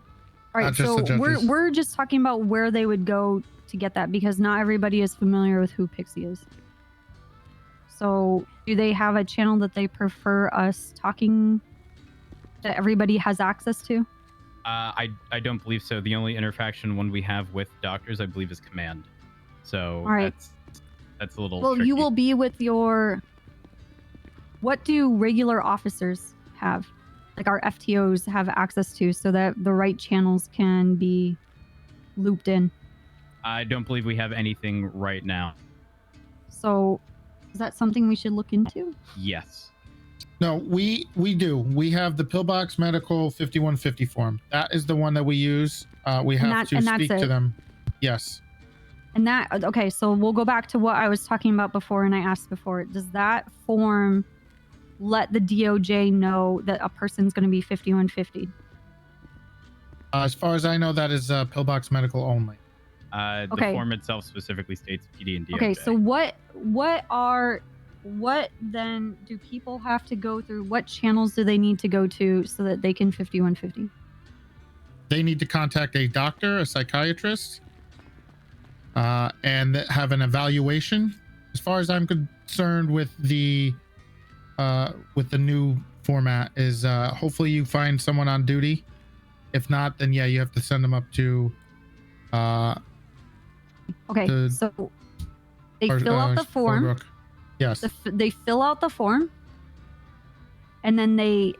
All right, Not just so the judges. we're just talking about where they would go to get that because not everybody is familiar with who Pixie is. So do they have a channel that they prefer us talking that everybody has access to? I don't believe so. The only interfaction one we have with doctors, I believe, is command. So All right. that's a little Well, tricky. you will be with your... What do regular officers have? Like our FTOs have access to so that the right channels can be looped in. I don't believe we have anything right now. So is that something we should look into? Yes. No, we do. We have the Pillbox Medical 5150 form. That is the one that we use. We have to and that's speak to it? them. Yes. And that, okay, so we'll go back to what I was talking about before and I asked before. Does that form let the DOJ know that a person's going to be 5150? As far as I know, that is Pillbox Medical only. The Okay. form itself specifically states PD and DOJ. Okay, so what then do people have to go through? What channels do they need to go to so that they can 5150? They need to contact a doctor, a psychiatrist, and have an evaluation. As far as I'm concerned with the new format is hopefully you find someone on duty. If not, then yeah, you have to send them up to Okay, so they fill out the form. Fallbrook. Yes. They fill out the form, and then they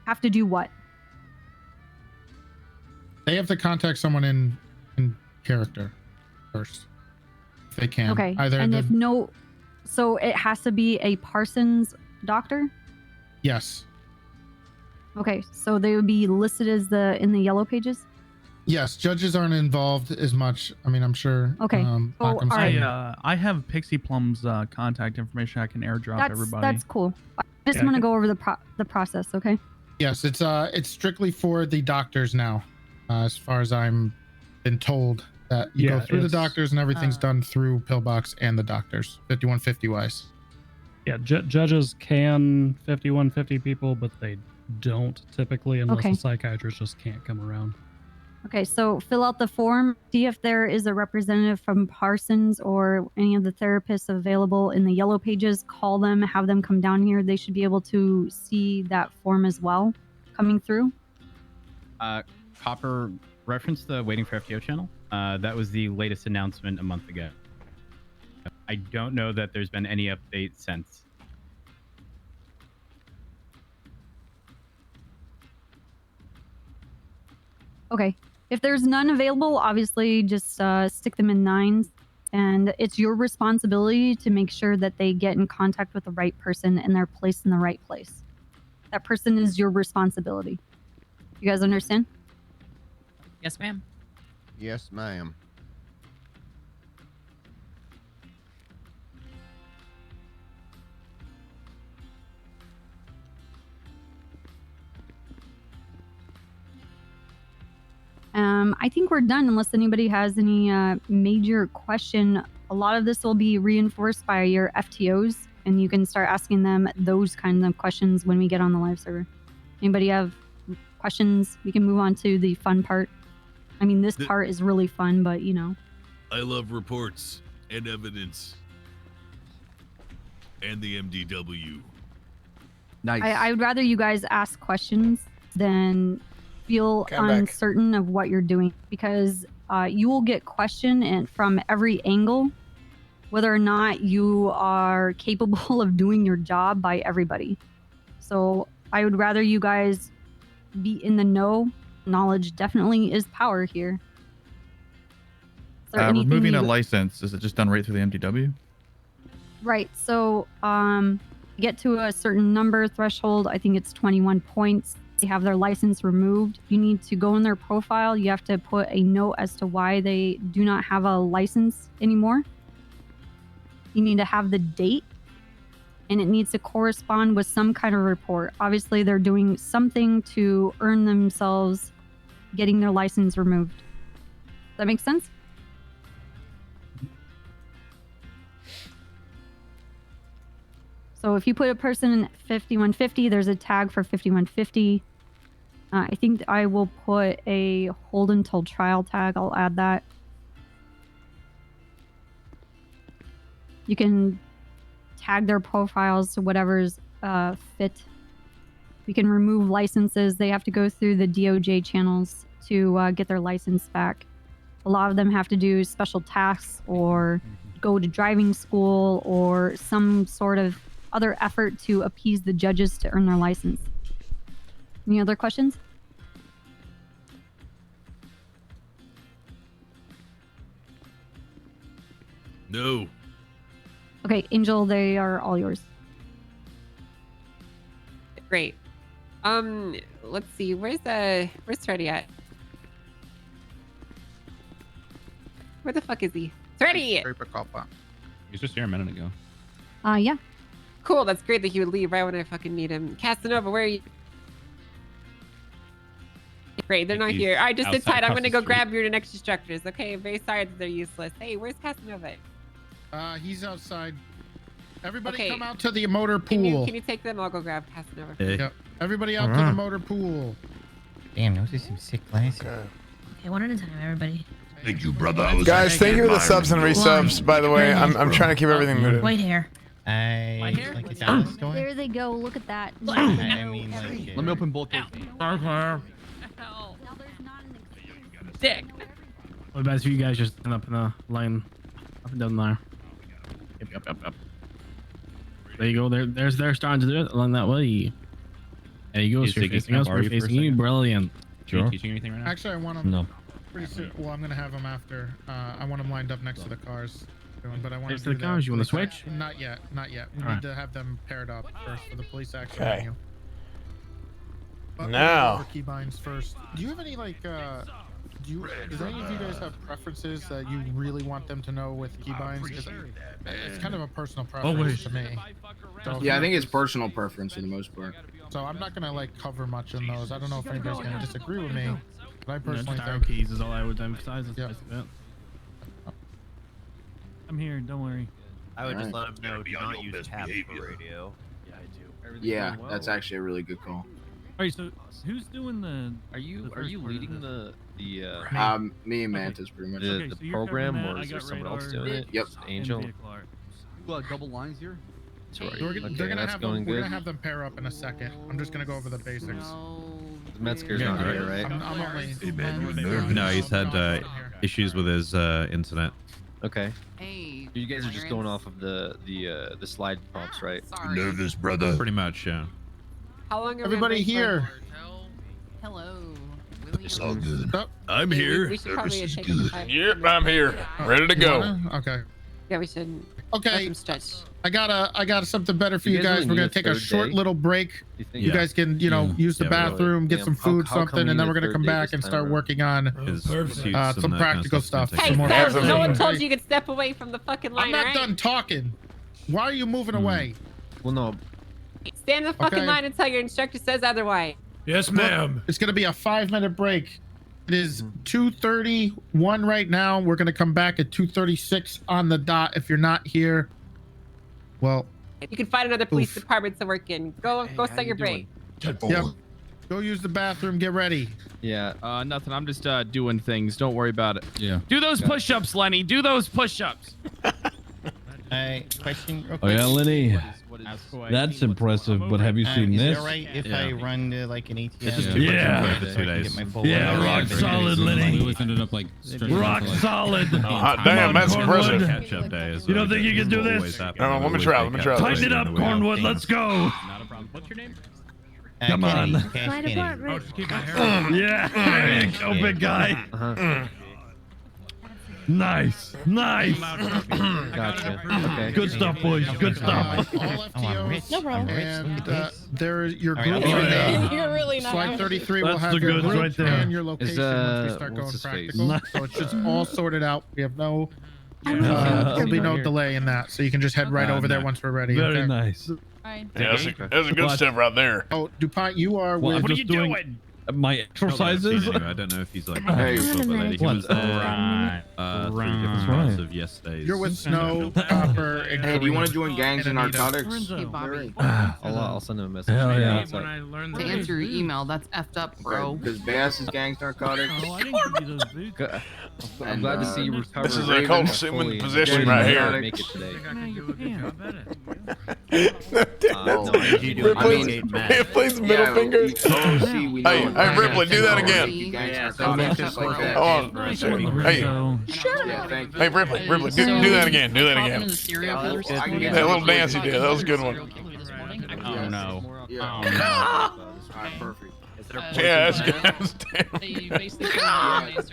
have to do what? They have to contact someone in character first, if they can. Okay, Either and the, if no, so it has to be a Parsons doctor. yes, Okay, so they would be listed as in the yellow pages. yes. Judges aren't involved as much. I mean, I'm sure. Okay. Malcolm's I have Pixie Plum's contact information. I can airdrop everybody. That's cool. I just Yeah, want to okay. go over the process. Okay. Yes, it's strictly for the doctors now, as far as I'm been told. That you go Yeah, through the it's- doctors and everything's done through Pillbox and the doctors. 5150 wise. Yeah, judges can 5150 people, but they don't typically unless Okay. the psychiatrist just can't come around. Okay, so fill out the form. See if there is a representative from Parsons or any of the therapists available in the yellow pages. Call them, have them come down here. They should be able to see that form as well coming through. Copper reference the Waiting for FTO channel. That was the latest announcement a month ago. I don't know that there's been any update since. Okay. If there's none available, obviously just stick them in 9s. And it's your responsibility to make sure that they get in contact with the right person and they're placed in the right place. That person is your responsibility. You guys understand? Yes, ma'am. Yes, ma'am. I think we're done unless anybody has any major question. A lot of this will be reinforced by your FTOs, and you can start asking them those kinds of questions when we get on the live server. Anybody have questions? We can move on to the fun part. I mean, this part is really fun, but you know. I love reports and evidence. And the MDW. Nice. I would rather you guys ask questions than feel Okay, I'm back. uncertain of what you're doing, because you will get questioned and from every angle, whether or not you are capable of doing your job by everybody. So I would rather you guys be in the know. Knowledge definitely is power here. Is there anything Removing a you- license, is it just done right through the MDW? Right. So, get to a certain number threshold. I think it's 21 points. They have their license removed. You need to go in their profile. You have to put a note as to why they do not have a license anymore. You need to have the date, and it needs to correspond with some kind of report. Obviously, they're doing something to earn themselves getting their license removed. Does that make sense? So if you put a person in 5150, there's a tag for 5150. I think I will put a hold until trial tag. I'll add that. You can tag their profiles to whatever's fit. We can remove licenses. They have to go through the DOJ channels to get their license back. A lot of them have to do special tasks or go to driving school or some sort of other effort to appease the judges to earn their license. Any other questions? No. Okay, Angel, they are all yours. Great. Let's see. Where's Freddy at? Where the fuck is he? Freddy! He's just here a minute ago. Yeah. Cool. That's great that he would leave right when I fucking need him. Casanova, where are you? Great, they're not He's here. All right, just sit outside tight. I'm across gonna the go street. grab your next instructors. Okay, I'm very sorry that they're useless. Hey, where's Casanova? He's outside. Everybody Okay. come out to the motor Can you pool. take them? I'll go grab Casanova. Yep. Everybody out to the motor pool. Damn, those are some sick glasses. Okay, one at a time, everybody. Thank you, brothers. Guys, thank you for the subs and resubs, by the way. I'm trying to keep everything muted. White hair. Like a dollar store? There they go. Look at that. I mean, like, Let me open both. Dick. What about you guys just stand up in the line up and down there? Yep. There you go. They're starting to do it along that way. There you go. Is So you're Ziggy facing us. gonna borrow We're you for a facing you. second? Brilliant. Are you teaching anything right now? Actually, I want them No. pretty soon. Well, I'm gonna have them after. I want them lined up next to the cars. But I want Next to the cars? You want to switch? Not yet. Not yet. We All need right. to have them paired up first for the police action Okay. menu. But Now. we'll go over keybinds first. Do you have any like? Does any of you guys have preferences that you really want them to know with keybinds? 'Cause it's kind of a personal preference to me. So Yeah, I think it's personal preference for the most part. So I'm not gonna like cover much in those. I don't know if anybody's gonna disagree with me, but I personally Arrow think. keys is all I would emphasize. That's Yeah. basically it. I'm here. Don't worry. I would just Alright. let him know do not use tabs for radio. Yeah, I do. Yeah, that's actually a really good call. All right. So who's doing the? Are you leading the Me and Mantis pretty much. Okay, the so you're program, covering or that, is I there got someone else radar, doing it? Yep. Just Angel. Double lines here. That's right. They're Okay, gonna that's have going them. We're good. gonna have them pair up in a second. I'm just gonna go over the basics. Metzger's not here, right? I'm only. Hey, man, no, he's had issues with his internet. Okay. Hey. You guys are just going off of the slide prompts, right? Nervous, brother. Pretty much, yeah. How long? Everybody here. Hello. It's all good. I'm We here. should probably take some time. Yep, I'm here. Ready to You go. wanna? Okay. Yeah, we should. Okay. Some stretch. I got something better for You you guys guys. really We're gonna need a take a third short day? little break. You think? You guys can, use the Yeah, really. bathroom, get some How- food, how come something, we and then need we're a gonna third come day back this and time start around? working on His perfect. suits and some that practical kind of stuff. stuff. Hey, Some more sir, practical no one stuff. told you could step away from the fucking line, I'm not right? done talking. Why are you moving away? Well, no. Stand in the fucking Okay. line until your instructor says otherwise. Yes, ma'am. It's gonna be a 5-minute break. It is 2:31 right now. We're gonna come back at 2:36 on the dot. If you're not here, well, You can find another police Oof. department to work in. Go start your break. yep. Go use the bathroom. Get ready. Yeah. Nothing. I'm just doing things. Don't worry about it. Yeah. Do those push-ups, Lenny. Do those push-ups. Question real Oh quick. yeah, Lenny. That's impressive. But have you seen Is this? it alright if I run to like an ATM? It's just too much info for 2 days. Get my full rock solid, Lenny. ended up like Rock solid. Hot damn, that's impressive. Catch-up day is You don't like think you can do always this? happen. No, let me try, let me try. Tighten it up, Cornwood. Let's go. Not a problem. What's your name? Come on. Flight Oh, department. just keep my hair. Yeah. There you go, big guy. Nice. Nice. Gotcha. Okay. Good stuff, boys. Good stuff. All FTOs. No problem. And there, your All right, groups I'll are be there. right You're really not. Slide 33 will That's have the your goods group right there. and your location once we start what's going his face? practical. So it's just all sorted out. We have no, Okay. there'll be no delay in that. So you can just head right over there once we're ready. Very okay? nice. Fine. Yeah, that's a good step right there. Oh, DuPont, you are Well, with. what are you doing? My exercises. I don't know if he's like. Hey. He was there. Right. 3 different Right. parts of yesterday's. You're with Snow, Copper, and Hey, do you want to Kareem. join gangs and Anita. narcotics? Hey, Bobby. I'll send him a message. Hell yeah. It's like- When I learned To that. answer your email, that's effed up, bro. Because Bass is gangs narcotics. Oh, I didn't give you those boots. Good. I'm glad to see you recover. This is a Raven Colt fully. Seaman position Raven right did here. not Make it today. I think I could do a good job at it. No, I need you to Ripley's middle Yeah, finger. OC, we know Hey, it. hey, Ripley, do that again. Gangs narcotics, just like that. Hold on. Hey, Yeah, thank you. hey, Ripley, do that again. Do that Talking again. to the serial killer I can get That little dance you did. That was a good one. Oh no. Yeah. Oh no. Alright, perfect. Yeah, that's good.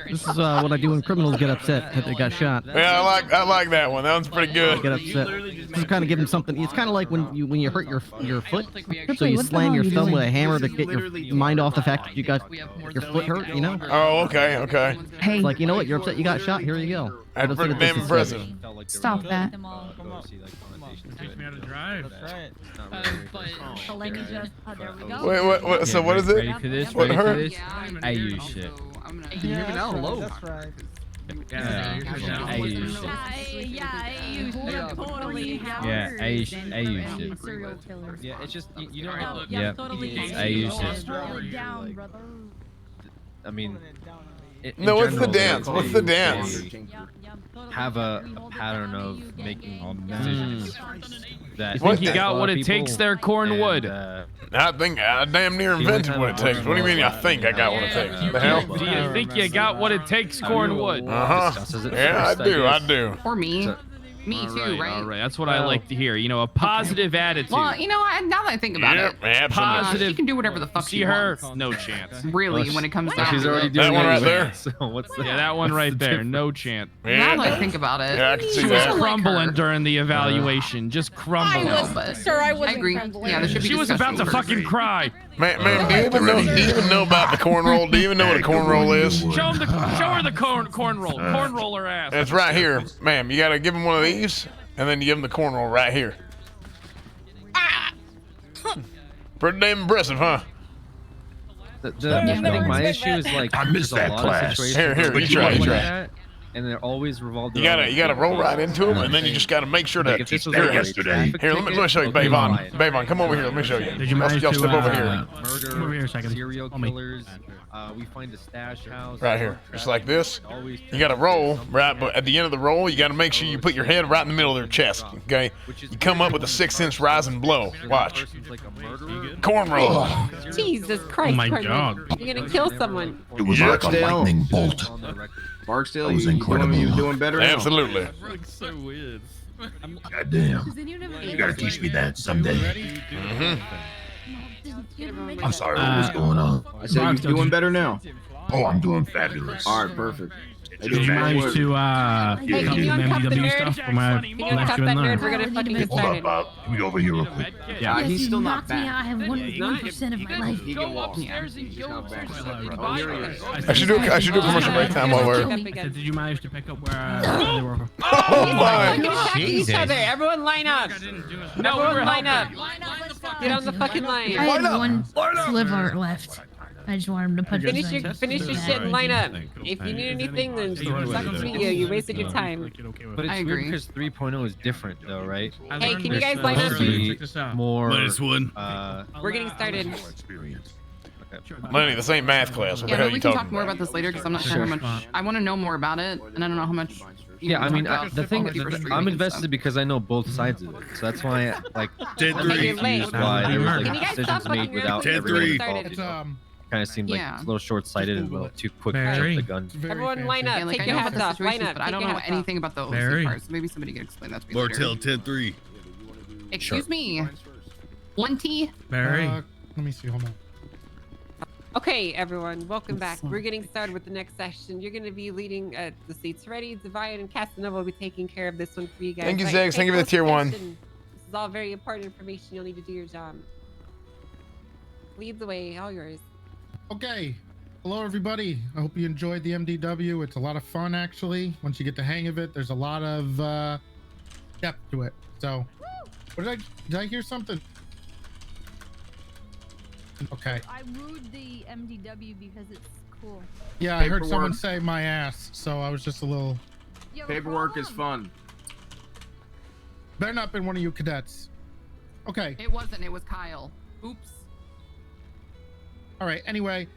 This is what I do when criminals get upset that they got shot. Yeah, I like that one. That one's pretty good. Get upset. Just kind of give them something. It's kind of like when you hurt your foot, so Ripley, you what the slam hell your are you thumb doing? with a hammer to get your mind off the fact that you got your foot hurt. You know, Oh, okay, okay. Hey, it's like, you know what, you're upset, you got shot. Here you go. That's Let's look pretty at this damn instead. impressive. stop that. Teach me how to drive. Let me just. There we go. Wait, what? So what is it? Ready for this? What Ready for hurt? this? I use shit. Can you hear me now? Hello. Yeah. I use shit. Totally. Yeah, I use shit. Serial killers. Yeah, it's just you don't. Yeah, Yeah, totally. I use shit. Roll it down, brother. I mean, in No, what's the general, dance? they- What's the dance? they Have a pattern of making decisions. That You think you a got lot what of it takes people- there, Cornwood? and, I think I damn near invented what it takes. What do you mean? I think I got what it takes? The hell? Do you think you got what it takes, Cornwood? Uh-huh. Yeah, I do. I do. Or me. Me All too, right, right? all right. That's what I like to hear. You know, a positive attitude. Well, you know, now that I think about Yep, it, absolutely. Positive. she can do whatever the fuck See she her? wants. No chance. Really, when it comes down she's to already it. doing That one right it. there? So what's the? Yeah, that one what's right the there. difference? No chance. Now that I Yeah, think about it, yeah, I can see She was that. crumbling during the evaluation. Just crumbling. sir, I agree. Yeah, there should be She was about to discussion fucking first. cry. Man, do you even know about the corn roll? Do you even know what a corn roll is? Show her the corn roll. Corn roll her ass. It's right here, ma'am. You gotta give him one of these, and then you give him the corn roll right here. Pretty damn impressive, huh? I think my issue is like I missed there's a that lot class. of situations Here, where you people try, like you try. that, and they're always revolved. You gotta roll right into them, and then you just gotta make sure Like, to. if this was Here, like a traffic here, let me ticket, show you, okay, Bavon. fine. Bavon, come over here. Let me show you. Did you manage Y'all to step over here. Murder, come over here a second. serial Follow me. killers. We find a stash house. Right here, just like this. You gotta roll right, but at the end of the roll, you gotta make sure you put your head right in the middle of their chest. Okay, you come up with a 6-inch rise and blow. Watch. Cornrow. Jesus Christ, Oh my Cornrow. God. You're gonna kill someone. It was like a Barksdale. lightning bolt. Barksdale, That was you incredible. doing better now? Absolutely. So weird. Goddamn. You gotta teach me that someday. I'm sorry, what was going on? I said you're doing better now. Oh, I'm doing fabulous. All right, perfect. Did you manage to Hey, can you the uncuff the MDW nerd? stuff from I Can you left uncuff you that in nerd? there? We're gonna fucking get Hold started. up, Let me go over here real quick. Yeah, Yes, he's you still not knocked me back. out. I have 1% of my life. He can walk. Yeah. He's not back. Oh, here he is. I should do a commercial break time while we're. I said, did you manage to pick up where they were? Oh my! Fucking attack each other. Everyone line up. Everyone line up. Get on the fucking line. I had one sliver left. I just wanted him to punch Finish his your shit and line up. If you need anything, then suck to video. You wasted your time. But it's I weird agree. because 3.0 is different, though, right? Hey, can you guys line up? More. -1. We're getting started. Lenny, this ain't math class. What the Yeah, hell but are we you can talking talk more about this later because I'm not sure how much. I want to know more about it, and I don't know how much. Yeah, I mean, the thing, Deeper streaming I'm and invested stuff. because I know both sides of it. So that's why, like, Dead I'm three. confused why there was Can you like guys decisions stop made fucking without Dead everyone three. involved. It's Kind of seemed like Yeah. a little short-sighted and a little too quick to Barry. jump the gun. Everyone line Yeah, up. like, Take I your know hats about the off. Line situations, up. but I Take don't your know hats off. anything about the Barry. OC parts. Maybe somebody can explain that to me later. Martel 10-3. Excuse me. 1T. Barry. Let me see. Hold on. Okay, everyone, welcome back. We're getting started with the next session. You're going to be leading the seats ready. Divide and Casanova will be taking care of this one for you guys. Thank you, Right, Zags. pay Thank you for the close tier 1. attention. This is all very important information. You'll need to do your job. Lead the way, all yours. Okay. Hello, everybody. I hope you enjoyed the MDW. It's a lot of fun, actually. Once you get the hang of it, there's a lot of depth to it. So, did I hear something? Okay. I wooed the MDW because it's cool. Yeah, I heard Paperwork. someone say my ass, so I was just a little. Paperwork is fun. Better not been one of you cadets. Okay. It wasn't. It was Kyle. Oops. All right. Anyway,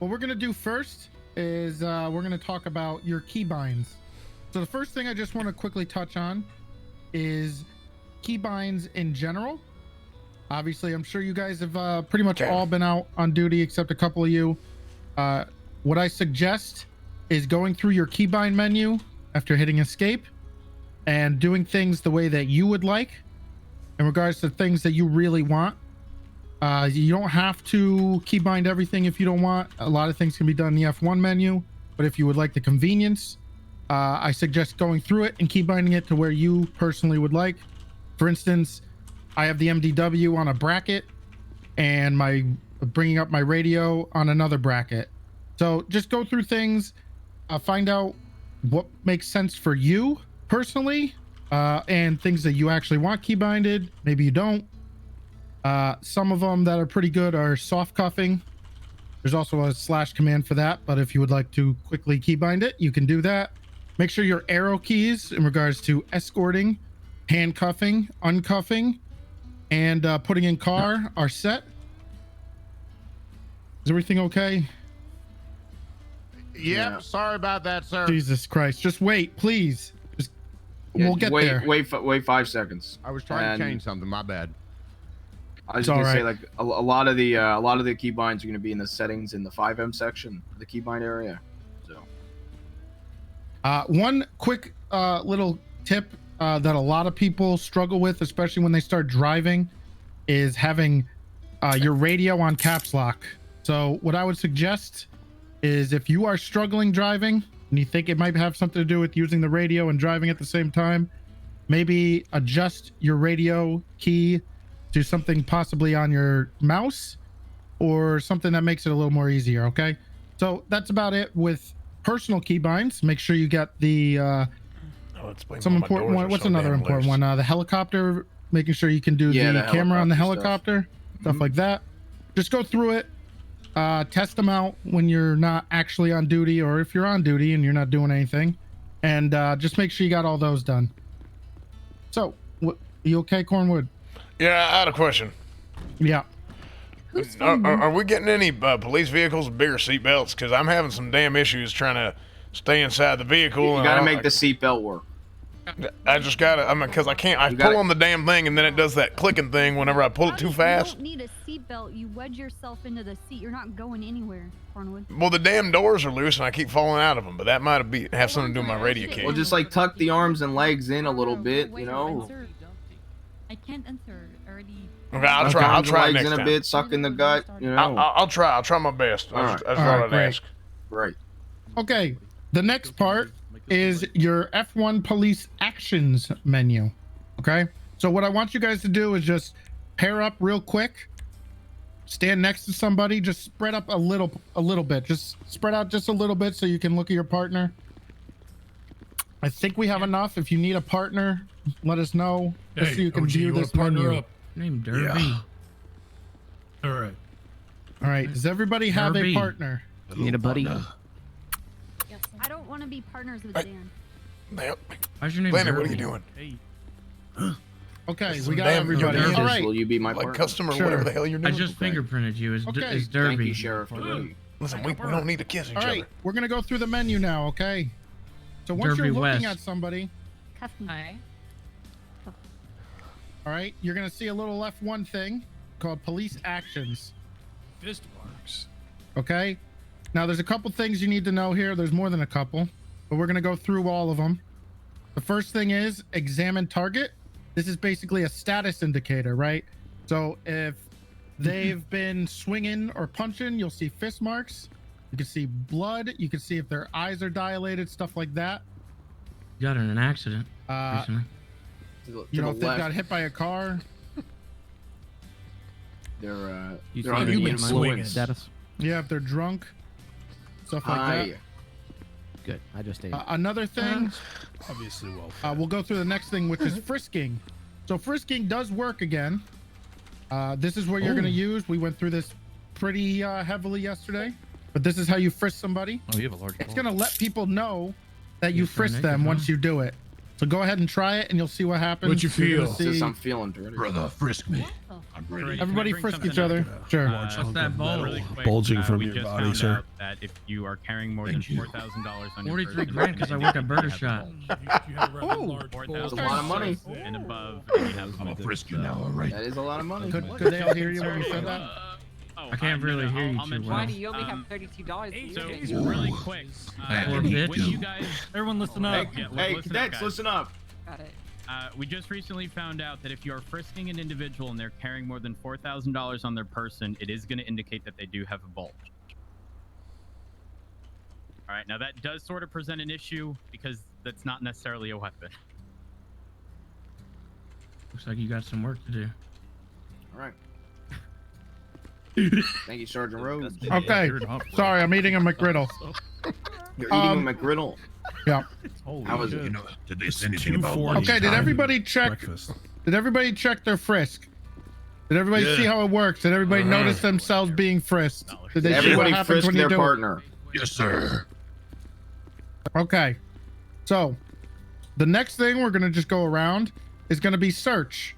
what we're gonna do first is we're gonna talk about your keybinds. So the first thing I just want to quickly touch on is keybinds in general. Obviously, I'm sure you guys have pretty much all been out on duty except a couple of you. What I suggest is going through your keybind menu after hitting escape and doing things the way that you would like in regards to things that you really want. You don't have to keybind everything if you don't want. A lot of things can be done in the F1 menu, but if you would like the convenience, I suggest going through it and keybinding it to where you personally would like. For instance, I have the MDW on a bracket and bringing up my radio on another bracket. So just go through things, find out what makes sense for you personally, and things that you actually want keybinded. Maybe you don't. Some of them that are pretty good are soft cuffing. There's also a slash command for that, but if you would like to quickly keybind it, you can do that. Make sure your arrow keys in regards to escorting, handcuffing, uncuffing, and putting in car are set. Is everything okay? Yep, sorry about that, sir. Jesus Christ. Just wait, please. We'll get wait, there. Wait 5 seconds. I was trying And to change something. My bad. I was It's gonna all say right. like a lot of the keybinds are gonna be in the settings in the 5M section of the keybind area. So One quick little tip that a lot of people struggle with, especially when they start driving, is having your radio on caps lock. So what I would suggest is if you are struggling driving and you think it might have something to do with using the radio and driving at the same time, maybe adjust your radio key to something possibly on your mouse or something that makes it a little more easier. Okay, so that's about it with personal keybinds. Make sure you get the some important one. What's another important one? The helicopter, making sure you can do Yeah, the the camera on the helicopter helicopter, stuff like that. Just go through it, test them out when you're not actually on duty, or if you're on duty and you're not doing anything, And just make sure you got all those done. So, you okay, Cornwood? Yeah, I had a question. Yeah. Are we getting any police vehicles with bigger seatbelts? Because I'm having some damn issues trying to stay inside the vehicle. You gotta make the seatbelt work. I just gotta, because I can't, I pull on the damn thing and then it does that clicking thing whenever I pull it too fast. You don't need a seatbelt. You wedge yourself into the seat. You're not going anywhere, Cornwood. Well, the damn doors are loose and I keep falling out of them, but that might have something to do with my radio cage. Well, just like tuck the arms and legs in a little bit, you know. I can't enter already. Okay, I'll try legs next in a time. bit, suck in the gut, you know. I'll try my best. I just thought I'd ask. Right. Okay, the next part is your F1 police actions menu. Okay, so what I want you guys to do is just pair up real quick, stand next to somebody, just spread up a little bit, just spread out just a little bit so you can look at your partner. I think we have enough. If you need a partner, let us know just so you can view this menu. Name Derby. Yeah. All right, does everybody have a Derby. partner? Need a buddy? I don't want to be partners with Dan. Why's your name Landon, what are Derby? you doing? Okay, Some we got damn everybody. Derby. All right. Will you be my Like partner? custom or Sure. whatever the hell you're I doing. just fingerprinted you as, Okay. as Derby. Thank you, Sheriff. Derby. Listen, we don't need to kiss each All right, other. we're gonna go through the menu now. Okay. So once Derby you're looking West. at somebody, Cuff me. Hi. all right, you're gonna see a little F1 thing called police actions. Fist marks. Okay. Now there's a couple things you need to know here. There's more than a couple, but we're gonna go through all of them. The first thing is examine target. This is basically a status indicator, right? So if they've been swinging or punching, you'll see fist marks. You can see blood. You can see if their eyes are dilated, stuff like that. You got in an accident Uh, recently. you know, if they got hit by a car. They're You they're under the my influence. status? Yeah, if they're drunk, stuff like Hi. that. Good. I just ate. Another thing, Obviously well. we'll go through the next thing, which is frisking. So frisking does work again. This is what you're going to use. We went through this pretty heavily yesterday, but this is how you frisk somebody. Oh, you have a large. It's going to let people know that you Use for frisk naked, them huh? once you do it. So go ahead and try it, and you'll see what happens. What'd you You're gonna feel? Says see- I'm feeling dirty. Brother, frisk me. I'm ready. Everybody Can I bring frisk each something other. up? Sure. What's that bowl? Really quick, Bulging from we your just body, found sir. out that if you are carrying more Thank than you. $4,000 on your 43 person, grand because I work at Burger you Shot. You have a rather large bowl. That's a lot of money. and above, you have I'm gonna frisk you now, all right? That is a lot of money. Could they all hear you when you said that? I can't really hear you too mention well. Why do you only have $32 in So your really quick, Man, Poor me bitch. when you guys, Everyone listen up. Hey, Yeah, hey, listen up, cadets, guys. listen up. Got it. We just recently found out that if you are frisking an individual and they're carrying more than $4,000 on their person, it is going to indicate that they do have a bulge. All right, now that does sort of present an issue because that's not necessarily a weapon. Looks like you got some work to do. All right. Thank you, Sergeant Rhodes. Okay. Sorry, I'm eating a McGriddle. You're eating a McGriddle. Yeah. How was it? You know, did they say anything about Okay, did everybody check? breakfast? Did everybody check their frisk? Did everybody Yeah. see how it works? Did everybody notice themselves being frisked? Did they see what Everybody happens frisk when you their do partner. Yes, sir. it? Okay. So, the next thing we're gonna just go around is gonna be search.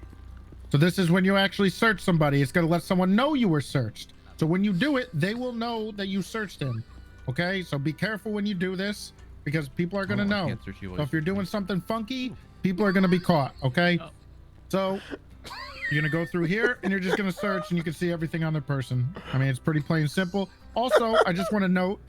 So this is when you actually search somebody. It's gonna let someone know you were searched. So when you do it, they will know that you searched him. Okay, so be careful when you do this because people are gonna know. So if you're doing something funky, people are gonna be caught. Okay, so you're gonna go through here and you're just gonna search and you can see everything on the person. I mean, it's pretty plain and simple. Also, I just want to note,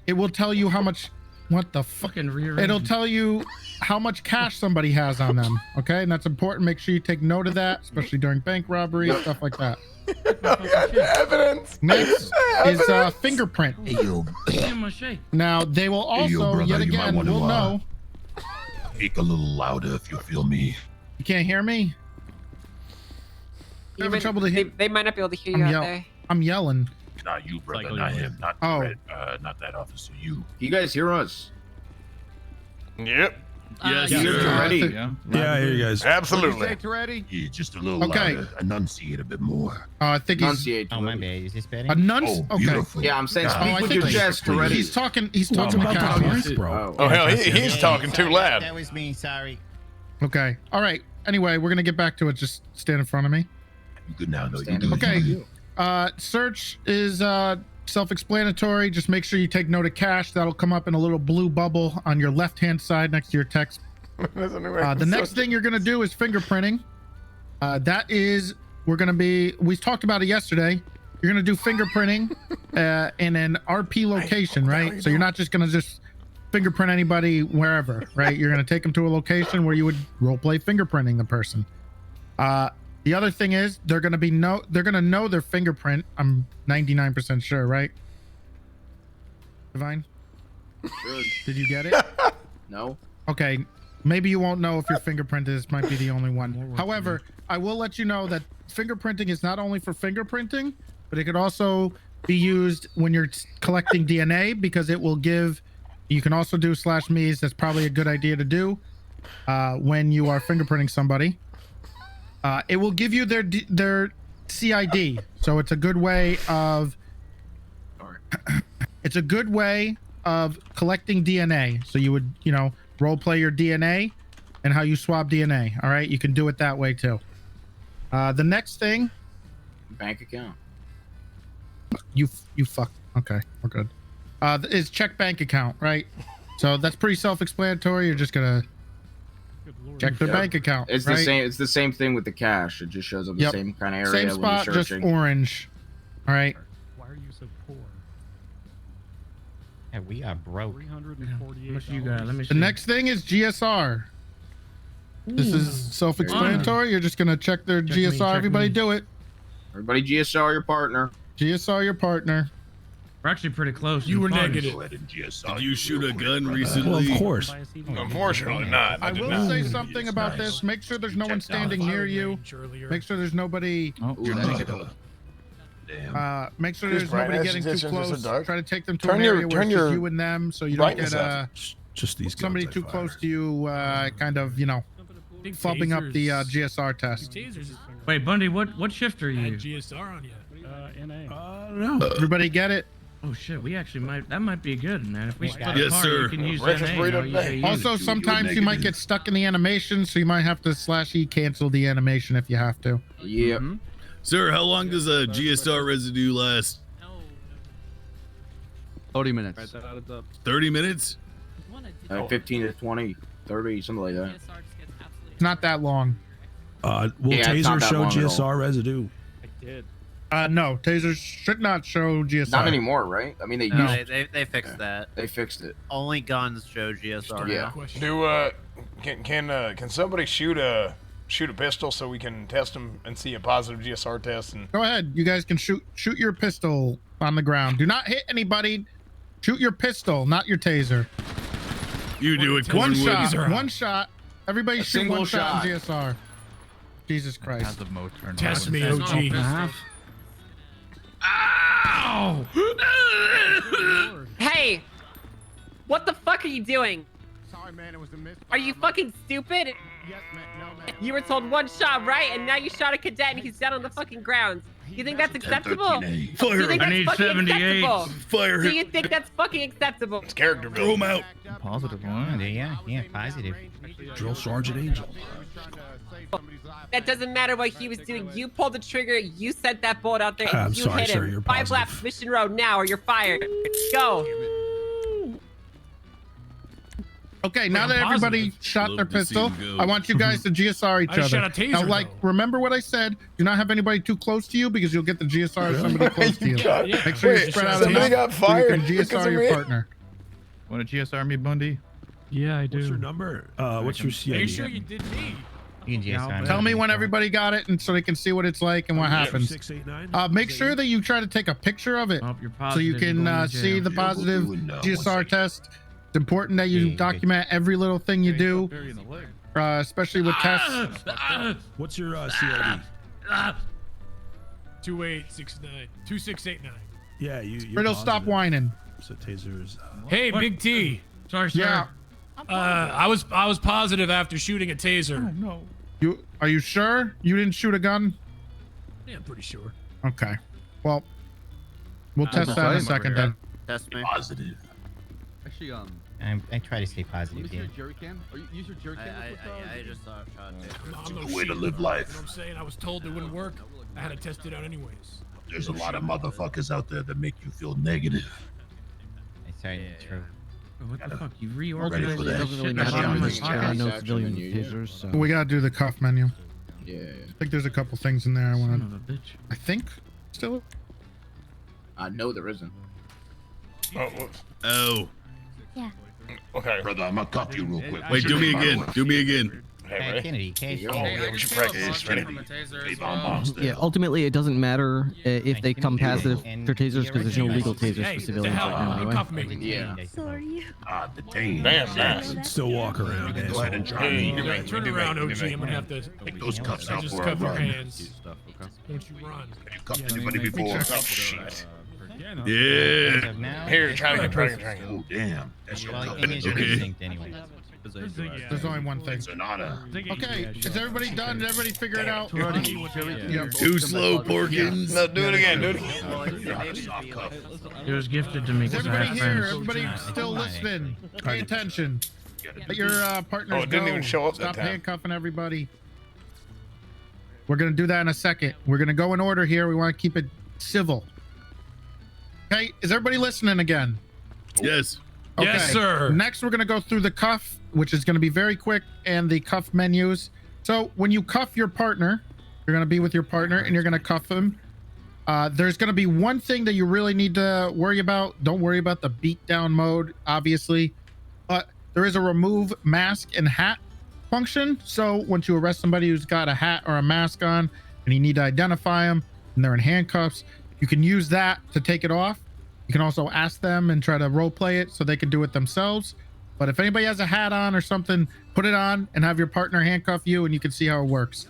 it will tell you how much. What the fuck? Fucking rear It'll end. tell you how much cash somebody has on them. Okay, and that's important. Make sure you take note of that, especially during bank robbery and stuff like that. Evidence. Next is fingerprint. Hey, yo, Give him a shake. Now they will Hey, yo, also brother, yet you might again wanna, will know. speak a little louder if you feel me. You can't hear me. You having might- trouble to hear. They might not be able to hear you out there. I'm yelling. Not you, brother. Like, Not him. Not Oh. not that officer. You. You guys hear us? Yep. Yes, Yes, sir. ready. Yeah, I hear you guys. Absolutely. Ready? Yeah, just a little Okay. louder. Enunciate a bit more. I think he's Enunciate. Oh, my bad. Is this better? Oh, okay. beautiful. Yeah, I'm saying Oh, speak I with think your chest, Ready. he's talking. He's Well, talking it's about about the price, bro. Oh hell, he's talking too loud. That was me. Sorry. Okay. All right. Anyway, we're gonna get back to it. Just stand in front of me. You good now, though. You Standing. good. Okay. Search is self-explanatory. Just make sure you take note of cash. That'll come up in a little blue bubble on your left-hand side next to your text. The next thing you're gonna do is fingerprinting. That is, we talked about it yesterday. You're gonna do fingerprinting in an RP location, right? So you're not just gonna fingerprint anybody wherever, right? You're gonna take them to a location where you would roleplay fingerprinting the person. The other thing is they're gonna know their fingerprint. I'm 99% sure, right? Divine, did you get it? No. Okay, maybe you won't know if your fingerprint might be the only one. However, I will let you know that fingerprinting is not only for fingerprinting, but it could also be used when you're collecting DNA, because it will you can also do /me's. That's probably a good idea to do when you are fingerprinting somebody. It will give you their CID, so it's a good way of collecting DNA. So you would, role play your DNA and how you swab DNA. All right, you can do it that way too. The next thing, Bank account. you fuck. Okay, we're good. Is check bank account, right? So that's pretty self-explanatory. You're just gonna check their bank account. It's right? the same. It's the same thing with the cash. It just shows up the same kind of area Same when spot, you're just searching. orange. All right. Why are you so poor? Yeah, we are broke. $348. The next thing is GSR. This is self-explanatory. You're just gonna check their GSR. Everybody do it. Everybody GSR your partner. GSR your partner. We're actually pretty close. You were negative. Did you shoot a gun recently? Well, of course. Unfortunately not. I will say something about this. Make sure there's no one standing near you. Make sure there's nobody. Oh, you're negative. Make sure there's Bright nobody edge getting too conditions are close. so dark. Try to take them to Turn an your- area where turn it's just your you and them, so you don't get brightness up. Just these somebody guns I too fire. close to you, kind of, fubbing up the GSR test. Wait, Bundy, what shift are you? GSR on you. NA. No. Everybody get it? Oh shit, we actually that might be good, man. If we split Yes, apart, sir. you can use Breakfast NA. burrito you day. use Also, it. sometimes you might get stuck in the animation, so you might have to /E cancel the animation if you have to. Yep. Sir, how long does a GSR residue last? 30 minutes. 30 minutes? 15 to 20, 30, something like that. It's not that long. Will Yeah, it's not Taser that show long at all. GSR residue? I did. No, tasers should not show GSR. Not anymore, right? I mean, they No. used They fixed that. They fixed it. Only guns show GSR Yeah. now. Can somebody shoot a pistol so we can test them and see a positive GSR test? And Go ahead. You guys can shoot your pistol on the ground. Do not hit anybody. Shoot your pistol, not your taser. You do it, One Cornwood. shot. One shot. Everybody shoot single one shot shot. in GSR. Jesus Christ. Has the mo turned Test on. me, OG. Ow! Hey, what the fuck are you doing? Sorry, man, it was a miss. Are you fucking stupid? Yes, man. No, man. You were told one shot, right? And now you shot a cadet and he's down on the fucking ground. You think that's acceptable? Do you Fire think him. I need that's fucking 78. acceptable? Fire Do him. you think that's fucking acceptable? it's character Throw him building. out. Positive Oh, one. yeah, positive. Drill Sergeant Angel. That doesn't matter what he was doing. You pulled the trigger. You sent that bullet out there, and I'm you sorry, hit sir, him. you're 5 laps, positive. Mission Road now, or you're fired. Go. Okay, now that everybody shot their Love to see pistol, him go. I want you guys to GSR each I other. shot a taser, now, like, though. remember what I said? Do not have anybody too close to you because you'll get the GSR of somebody close to you. God. Make sure you Wait, spread out somebody enough got so you fired can because GSR of your me? partner. Want to GSR me, Bundy? Yeah, I do. What's your number? What's your CID? Make sure you did me. You can GSR. Tell me when everybody got it, and so they can see what it's like and what happens. 689. Make sure that you try to take a picture of it Oh, you're so you positive, can you're going to see jail. the positive we'll do it now. GSR test. It's important that you Yeah, document every little thing you do, especially with tests. What's your CID? 2869. 2689. Yeah, you. Riddle, stop whining. So Taser's. Hey, What? Big T. Sorry, sir. Yeah. I was positive after shooting a taser. No. Are you sure you didn't shoot a gun? Yeah, I'm pretty sure. Okay. Well, we'll test that in a second then. Test me. Positive. Actually, I try to stay positive here. Jerry can? Or use your jerry can? I just saw a shot. I'm a no way to shit. live life. You know what I'm saying? I was told it wouldn't work. I had to test it out anyways. There's a lot of motherfuckers out there that make you feel negative. It's certainly true. What the fuck? You Ready reorganized for that that? shit Doesn't in really the bottom of matter. his pocket? No civilian tasers. So. We gotta do the cuff menu. Yeah. I think there's a couple things in there I want to. I think still. No, there isn't. Oh. Yeah. Okay. Brother, I'm gonna cuff you real quick. Wait, do me again. Do me again. Hey, Kennedy, yeah, we should practice. Ready? Yeah, ultimately, it doesn't matter if they come passive for tasers because there's no legal tasers for civilians right now anyway. Yeah. Sorry. Detained. Damn, nice. Still walk around. Go ahead and try me. Turn around, OG. I'm gonna have to. Take those cuffs out Just for a cuff your run. hands. Don't you run. Have you cuffed anybody before? Oh, shit. Yeah. Here, try again. Oh, damn. That's Okay. Anyway. There's only one thing. It's an honor. Okay, is everybody done? Did everybody figure it out? Yeah. Too slow, Porkins. No, do it again. Do it again. It was gifted to me. Is 'cause I everybody have here? friends. Everybody still listening? Pay attention. Let your partners Oh, it didn't go. even show up that Stop time. handcuffing everybody. We're gonna do that in a second. We're gonna go in order here. We want to keep it civil. Okay, is everybody listening again? Yes. Okay. Yes, sir. Next, we're going to go through the cuff, which is going to be very quick, and the cuff menus. So when you cuff your partner, you're going to be with your partner, and you're going to cuff him. There's going to be one thing that you really need to worry about. Don't worry about the beatdown mode, obviously. But there is a remove mask and hat function. So once you arrest somebody who's got a hat or a mask on, and you need to identify them, and they're in handcuffs, you can use that to take it off. You can also ask them and try to role play it so they can do it themselves. But if anybody has a hat on or something, put it on and have your partner handcuff you, and you can see how it works.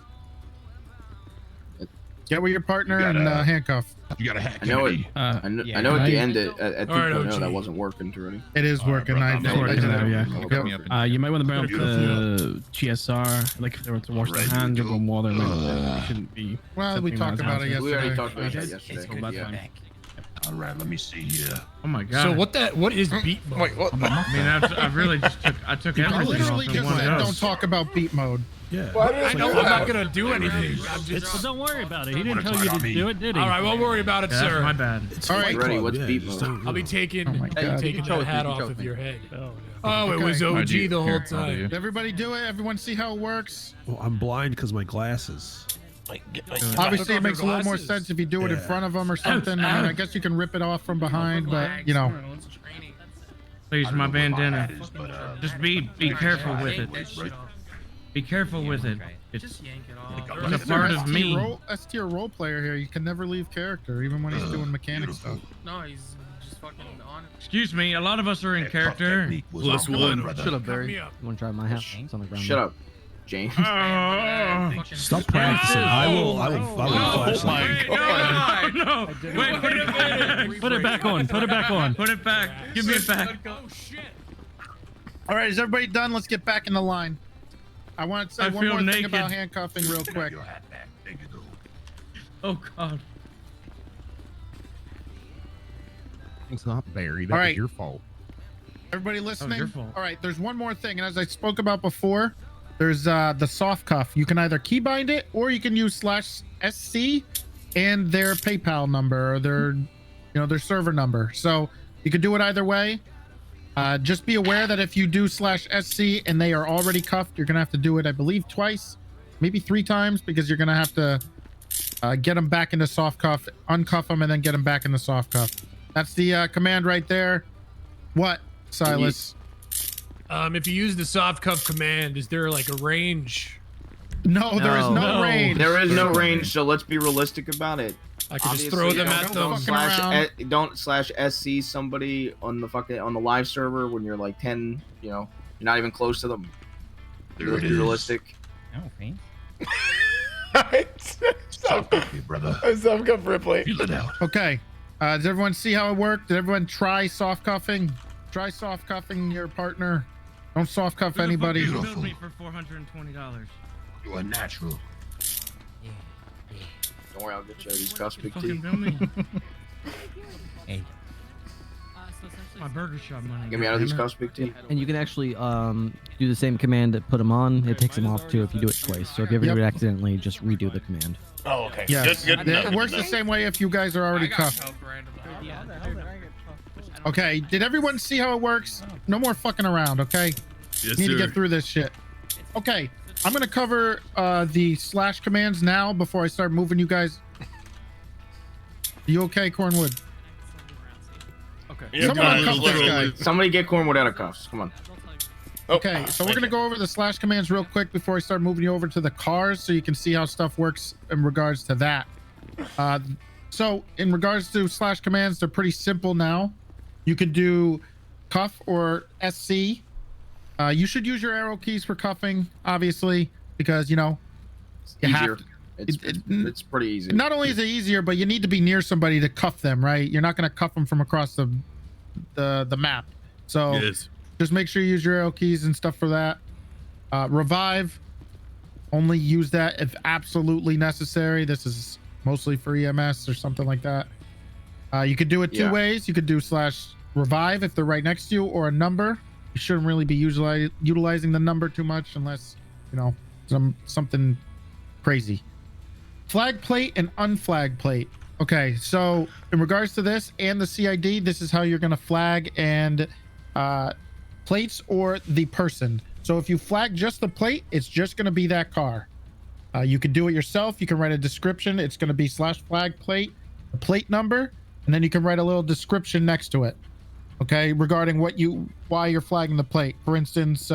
Get with your partner and handcuff. You got a hat. I know it. I know at the end at All right, 2.0 OG. that wasn't working already. It is working. It's working now, yeah. You might want to bring up Beautiful. the GSR, like if they were to wash their hands or go in water, it shouldn't be. Well, we something talked that about it happens. We already yesterday. talked about We that did? yesterday. So that's Yeah. fine. All right, let me see here. Oh my god. So what is beat mode? Wait, what? I mean, I really just took I everything literally off in just one said go. don't talk about beat mode. Yeah. I know I'm not gonna do anything. I'm just. Well, don't worry about it. He didn't Wanna tell you try to me? do it, did he? All right, won't worry about it, Yeah, that's sir. my bad. All right. Ready? What's beat mode? I'll be taking my God. the hat off of your head. Oh, it was Okay. OG the whole Here, I'll do time. you. Did everybody do it? Everyone see how it works? Well, I'm blind because my glasses. Obviously, off it makes a your little more glasses. sense if you do it in Yeah. front of them or something. I mean, I guess you can rip it off from behind, but you know. Please, my bandana. Just be careful with it. Be careful with it. It's a part of me. S tier role player here. You can never leave character, even when he's doing mechanic stuff. No, he's just fucking on it. Excuse me, a lot of us are in character. Plus one. Shut up, Cover Barry. me You up. want to try my hat? It's on the ground. Shut up, James. Stop practicing. I will flash Oh my them. god! No! Wait, put it back! Put it back on. Put it back on. Put it back! Give me it back! Oh shit. All right, is everybody done? Let's get back in the line. I want to say I one feel more thing naked. about handcuffing real quick. Your hat back. There you go. Oh god. It's not Barry. All That right. was your fault. Everybody listening? your fault. All right, there's one more thing, and as I spoke about before, there's the soft cuff. You can either keybind it or you can use /SC and their PayPal number or their server number. So you can do it either way. Just be aware that if you do /SC and they are already cuffed, you're gonna have to do it, I believe, twice, maybe 3 times, because you're gonna have to get them back into soft cuff, uncuff them, and then get them back in the soft cuff. That's the command right there. What, Silas? If you use the soft cuff command, is there like a range? No, there is no range. There is no range, so let's be realistic about it. I can just throw them at them. Don't /SC somebody on the live server when you're like 10. You know, you're not even close to them. Let's be realistic. No, thanks. Stop cuffing, brother. Stop cuff Ripley. Feel it out. Okay. Does everyone see how it worked? Did everyone try soft cuffing? Try soft cuffing your partner. Don't soft cuff anybody. Who billed me for $420? You are natural. Don't worry, I'll get you these cuffs, Big T. Fucking bill me. Hey. My burger shop money. Get me out of these cuffs, Big T. And you can actually do the same command to put them on. It takes them off too if you do it twice. So if you ever do it accidentally, just redo the command. Oh, okay. Yes. Good enough. It works the same way if you guys are already cuffed. Okay, did everyone see how it works? No more fucking around, okay? Yes, Need to sir. get through this shit. Okay, I'm gonna cover the slash commands now before I start moving you guys. You okay, Cornwood? Okay. Yeah, Someone cuff this guy. Somebody get Cornwood out of cuffs. Come on. Okay, so we're gonna go over the slash commands real quick before I start moving you over to the cars, so you can see how stuff works in regards to that. So in regards to slash commands, they're pretty simple now. You can do cuff or SC. You should use your arrow keys for cuffing, obviously, because you know you Easier. have. It's pretty easy. Not only is it easier, but you need to be near somebody to cuff them, right? You're not gonna cuff them from across the map. So Yes. just make sure you use your arrow keys and stuff for that. Revive, only use that if absolutely necessary. This is mostly for EMS or something like that. You could do it two ways. You could do slash revive if they're right next to you, or a number. You shouldn't really be utilizing the number too much unless, you know, something crazy. Flag plate and unflag plate. Okay, so in regards to this and the CID, this is how you're going to flag and plates or the person. So if you flag just the plate, it's just going to be that car. You can do it yourself. You can write a description. It's going to be slash flag plate, the plate number, and then you can write a little description next to it. Okay, regarding why you're flagging the plate. For instance,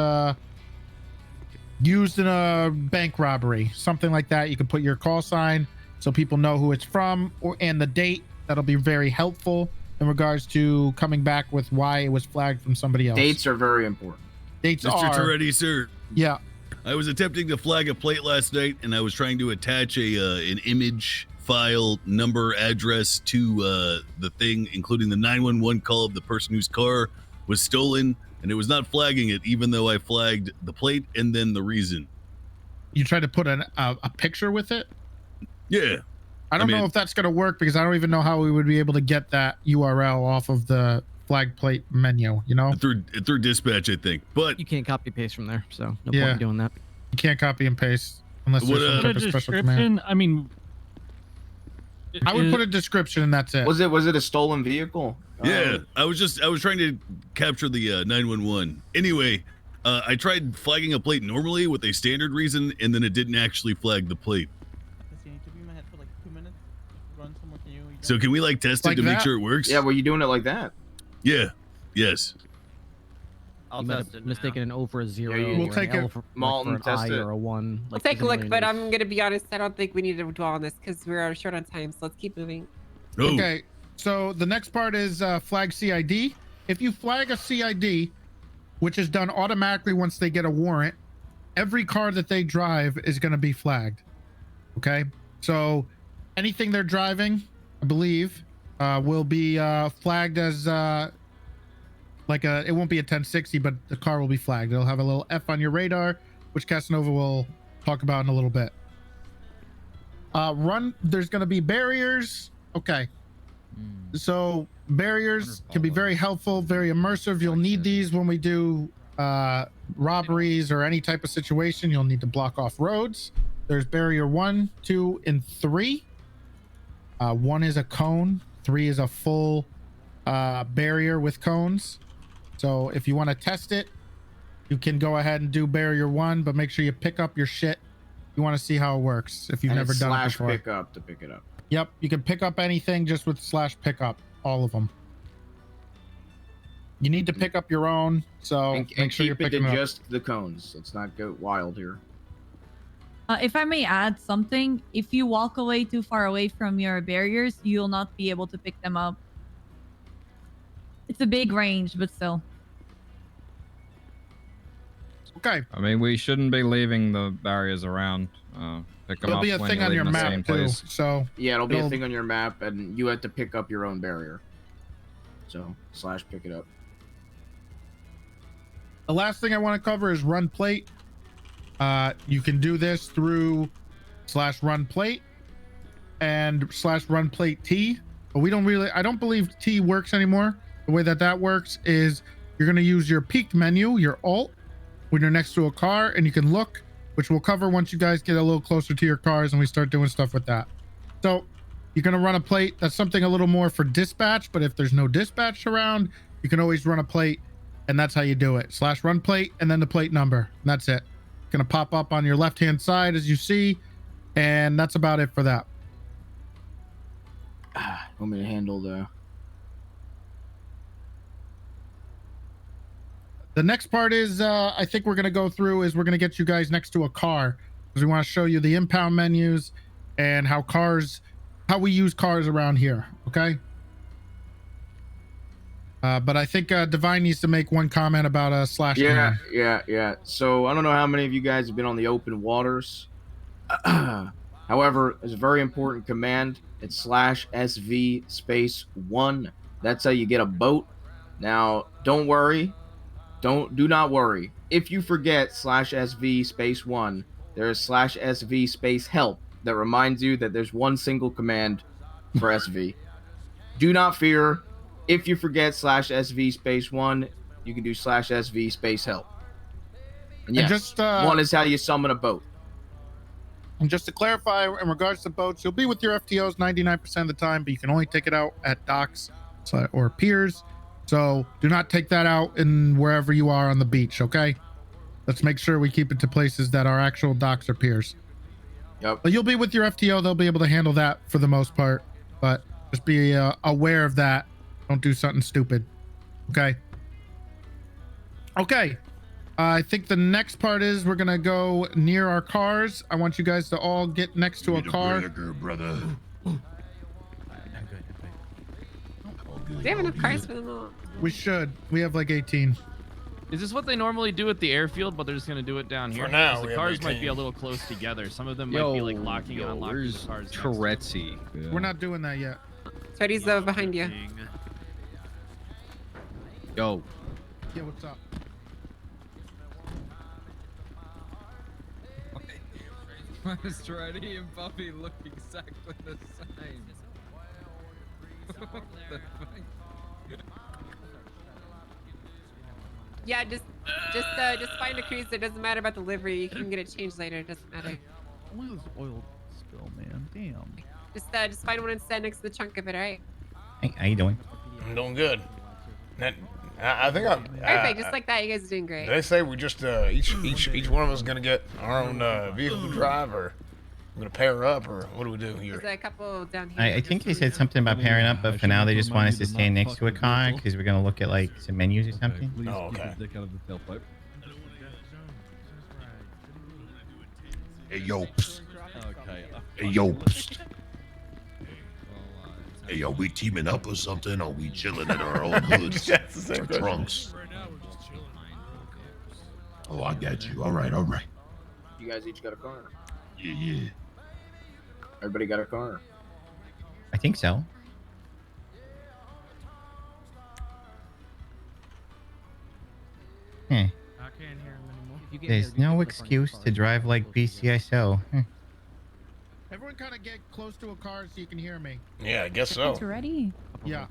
used in a bank robbery, something like that. You can put your call sign so people know who it's from, and the date. That'll be very helpful in regards to coming back with why it was flagged from somebody else. Dates are very important. Dates Mr. are. Toretti, sir. Yeah. I was attempting to flag a plate last night, and I was trying to attach an image, file, number, address to the thing, including the 911 call of the person whose car was stolen, and it was not flagging it, even though I flagged the plate and then the reason. You tried to put a picture with it? Yeah. I don't know if that's going to work, because I don't even know how we would be able to get that URL off of the flag plate menu, you know? Through dispatch, I think. But you can't copy paste from there, so no Yeah. point in doing that. You can't copy and paste unless there's some type of special command. I mean, I would put a description and that's it. Was it a stolen vehicle? Yeah, I was trying to capture the 911. Anyway, I tried flagging a plate normally with a standard reason, and then it didn't actually flag the plate. So can we test it to make sure it works? Yeah, were you doing it like that? Yeah. Yes. You might have mistaken an O for a 0. We'll or take an L it. for, Malton, for an test I it. or a 1. We'll take a look, but I'm gonna be honest. I don't think we need to dwell on this because we're short on time. So let's keep moving. Okay, so the next part is flag CID. If you flag a CID, which is done automatically once they get a warrant, every car that they drive is going to be flagged. Okay, so anything they're driving, I believe, will be flagged as it won't be a 1060, but the car will be flagged. It'll have a little F on your radar, which Casanova will talk about in a little bit. There's going to be barriers. Okay. So barriers can be very helpful, very immersive. You'll need these when we do robberies or any type of situation. You'll need to block off roads. There's barrier 1, 2, and 3. 1 is a cone. 3 is a full barrier with cones. So if you want to test it, you can go ahead and do barrier 1, but make sure you pick up your shit. You want to see how it works if you've never done it before. Pick up to pick it up. Yep, you can pick up anything just with slash pickup, all of them. You need to pick up your own, so make sure you're keep it picking to up. just the cones. Let's not go wild here. If I may add something, if you walk away too far away from your barriers, you'll not be able to pick them up. It's a big range, but still. Okay. I mean, we shouldn't be leaving the barriers around. Pick them There'll up be a when thing you on leave your in the map same too, place. so Yeah, it'll be a thing on your map, and you have to pick up your own barrier. So slash pick it up. The last thing I want to cover is run plate. You can do this through /run plate and /run plate T, but I don't believe T works anymore. The way that works is you're going to use your peeked menu, your alt, when you're next to a car, and you can look, which we'll cover once you guys get a little closer to your cars and we start doing stuff with that. So you're going to run a plate. That's something a little more for dispatch, but if there's no dispatch around, you can always run a plate, and that's how you do it. /run plate and then the plate number, and that's it. Going to pop up on your left-hand side as you see, and that's about it for that. Want me to handle the next part is I think we're going to go through is we're going to get you guys next to a car because we want to show you the impound menus and how we use cars around here. Okay. But I think Divine needs to make one comment about Yeah. So I don't know how many of you guys have been on the open waters. However, it's a very important command. It's /SV space 1. That's how you get a boat. Now, don't worry. Do not worry. If you forget /SV space 1, there is /SV space help that reminds you that there's one single command for SV. Do not fear. If you forget /SV space 1, you can do /SV space help. And yes, just, one is how you summon a boat. And just to clarify, in regards to boats, you'll be with your FTOs 99% of the time, but you can only take it out at docks or piers. So do not take that out in wherever you are on the beach, okay? Let's make sure we keep it to places that are actual docks or piers. Yep. But you'll be with your FTO. They'll be able to handle that for the most part. But just be aware of that. Don't do something stupid. Okay? Okay. I think the next part is we're going to go near our cars. I want you guys to all get next to a car. Brother. Do they have enough cars for them all? We should. We have like 18. Is this what they normally do at the airfield, but they're just gonna do it down here? For now, 'Cause we the have cars might 18. be a little close together. Some of them might be like locking and unlocking the cars. Touretzi. We're not doing that yet. Freddy's behind you. Yo. Yeah, what's up? Why is Freddy and Buffy look exactly the same? What the fuck? Yeah, just find a cruiser. It doesn't matter about the livery. You can get it changed later. It doesn't matter. Only this oil spill, man. Damn. Just find one and stand next to the trunk of it. All right. Hey, how you doing? I'm doing good. I think I'm Perfect. Just like that. You guys are doing great. Did they say we just each one of us is gonna get our own vehicle to drive, or I'm gonna pair up, or what do we do here? There's a couple down here. I think they said something about pairing up, but for now they just want us to stand next to a car because we're gonna look at like some menus or something. Oh, okay. Hey, yo. Psst. Hey, yo. Psst. Hey, yo, we teaming up or something? Or we chilling in our own hoods? That's the same or question. trunks? Oh, I got you. All right. You guys each got a car. Yeah. Everybody got a car. I think so. I can't hear him anymore. There's no excuse to drive like BCSO. Everyone kind of get close to a car so you can hear me. Yeah, I guess so. It's ready. Yeah.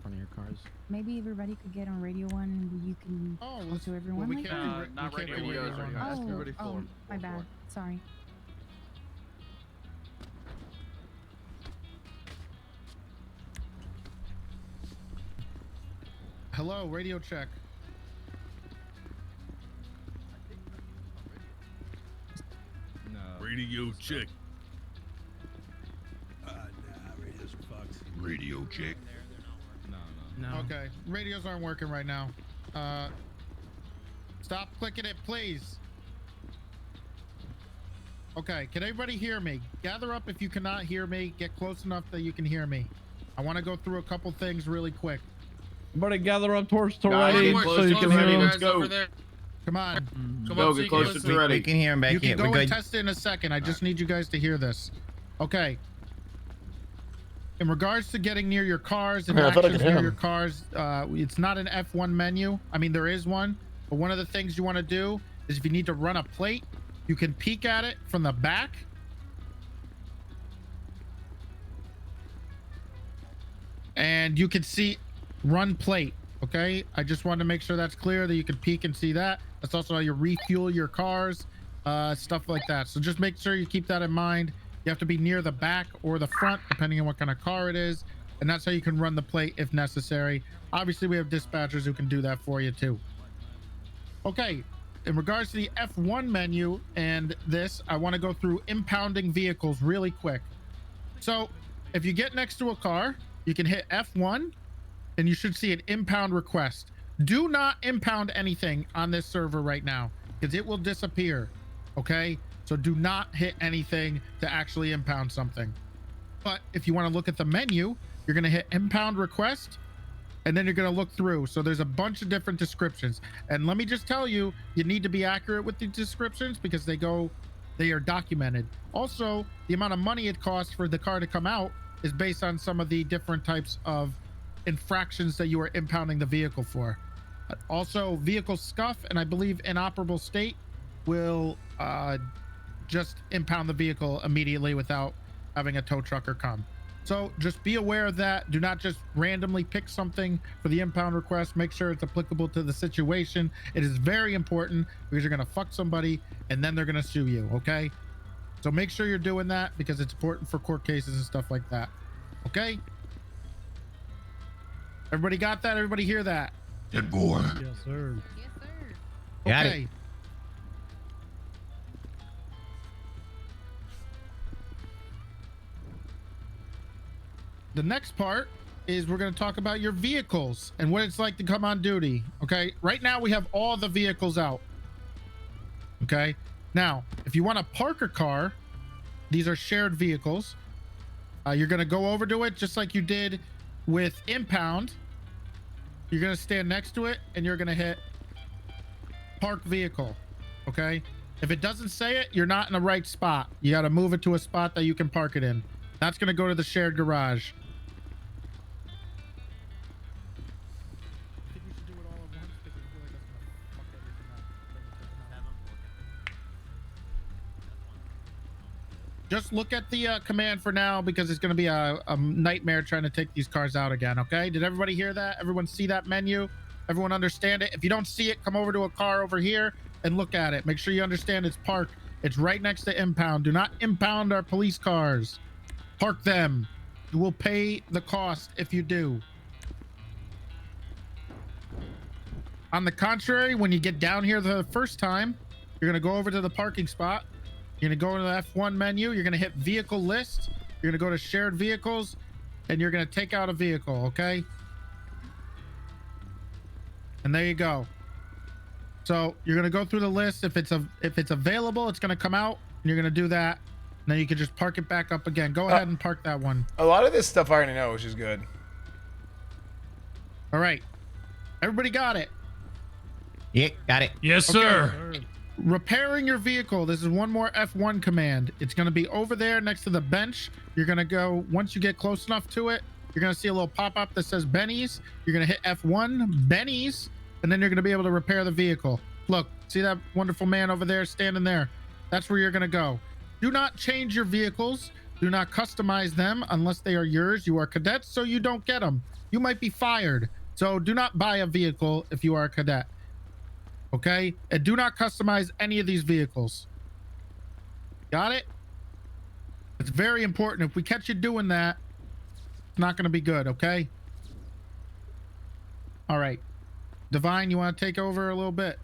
Maybe everybody could get on radio one and you can talk to everyone like that. Not radio one. Oh, my bad. Sorry. Hello, radio check. Radio check. Radio check. No. Okay, radios aren't working right now. Stop clicking it, please. Okay, can everybody hear me? Gather up if you cannot hear me. Get close enough that you can hear me. I want to go through a couple things really quick. Everybody gather up towards Guys, Toretti get so close you to can Toretti, hear let's him. go. Come on. Go, get close to Toretti. We can hear him back You here. can We're go and good. test it in a second. I just need you guys to hear this. Okay. In regards to getting near your cars and I thought I actions could hear near him. your cars, it's not an F1 menu. I mean, there is one, But one of the things you want to do is if you need to run a plate, you can peek at it from the back. And you can see run plate. Okay, I just wanted to make sure that's clear that you can peek and see that. That's also how you refuel your cars, stuff like that. So just make sure you keep that in mind. You have to be near the back or the front, depending on what kind of car it is. And that's how you can run the plate if necessary. Obviously, we have dispatchers who can do that for you too. Okay, in regards to the F1 menu and this, I want to go through impounding vehicles really quick. So if you get next to a car, you can hit F1 and you should see an impound request. Do not impound anything on this server right now because it will disappear. Okay, so do not hit anything to actually impound something. But if you want to look at the menu, you're going to hit impound request and then you're going to look through. So there's a bunch of different descriptions. And let me just tell you, you need to be accurate with the descriptions because they are documented. Also, the amount of money it costs for the car to come out is based on some of the different types of infractions that you are impounding the vehicle for. Also, vehicle scuff and I believe inoperable state will just impound the vehicle immediately without having a tow trucker come. So just be aware of that. Do not just randomly pick something for the impound request. Make sure it's applicable to the situation. It is very important because you're going to fuck somebody and then they're going to sue you. Okay, so make sure you're doing that because it's important for court cases and stuff like that. Okay, everybody got that? Everybody hear that? Good boy. Yes, sir. Yes, sir. Got okay. it. The next part is we're going to talk about your vehicles and what it's like to come on duty. Okay, right now we have all the vehicles out. Okay, now if you want to park a car, these are shared vehicles. You're going to go over to it just like you did with impound. You're going to stand next to it and you're going to hit park vehicle. Okay, if it doesn't say it, you're not in the right spot. You got to move it to a spot that you can park it in. That's going to go to the shared garage. Just look at the command for now because it's going to be a nightmare trying to take these cars out again. Okay, did everybody hear that? Everyone see that menu? Everyone understand it? If you don't see it, come over to a car over here and look at it. Make sure you understand it's parked. It's right next to impound. Do not impound our police cars. Park them. You will pay the cost if you do. On the contrary, when you get down here the first time, you're going to go over to the parking spot. You're going to go into the F1 menu. You're going to hit vehicle list. You're going to go to shared vehicles and you're going to take out a vehicle. Okay. And there you go. So you're going to go through the list. If it's available, it's going to come out and you're going to do that. And then you can just park it back up again. Go ahead and park that one. A lot of this stuff I already know, which is good. All right. Everybody got it? Yeah, got it. Yes, Okay. sir. Repairing your vehicle. This is one more F1 command. It's going to be over there next to the bench. You're going to go, once you get close enough to it, you're going to see a little pop-up that says Benny's. You're going to hit F1, Benny's, and then you're going to be able to repair the vehicle. Look, see that wonderful man over there standing there? That's where you're going to go. Do not change your vehicles. Do not customize them unless they are yours. You are cadets, so you don't get them. You might be fired. So do not buy a vehicle if you are a cadet. Okay, and do not customize any of these vehicles. Got it? It's very important. If we catch you doing that, it's not going to be good. Okay. All right, Divine, you want to take over a little bit?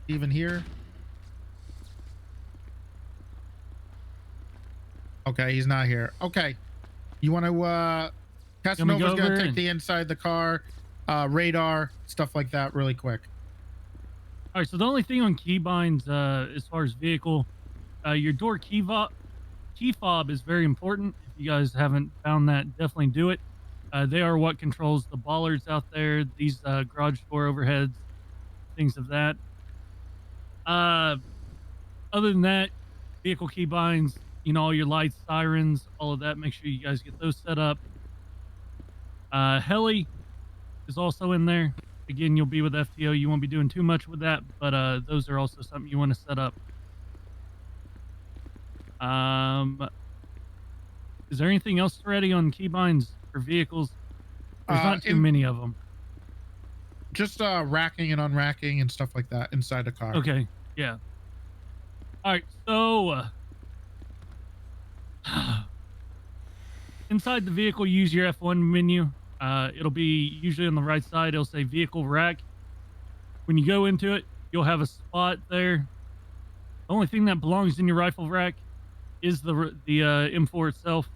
Even here? Okay, he's not here. Okay, you want to Casanova's going to take the inside the car, radar, stuff like that really quick. All right, so the only thing on keybinds as far as vehicle, your door key fob is very important. If you guys haven't found that, definitely do it. They are what controls the bollards out there, these garage door overheads, things of that. Other than that, vehicle keybinds, you know, all your lights, sirens, all of that, make sure you guys get those set up. Heli is also in there. Again, you'll be with FTO. You won't be doing too much with that, but those are also something you want to set up. Is there anything else ready on keybinds for vehicles? There's not too many of them. Just racking and unracking and stuff like that inside the car. Okay, yeah. All right, so inside the vehicle, use your F1 menu. It'll be usually on the right side. It'll say vehicle rack. When you go into it, you'll have a spot there. The only thing that belongs in your rifle rack is the M4 itself.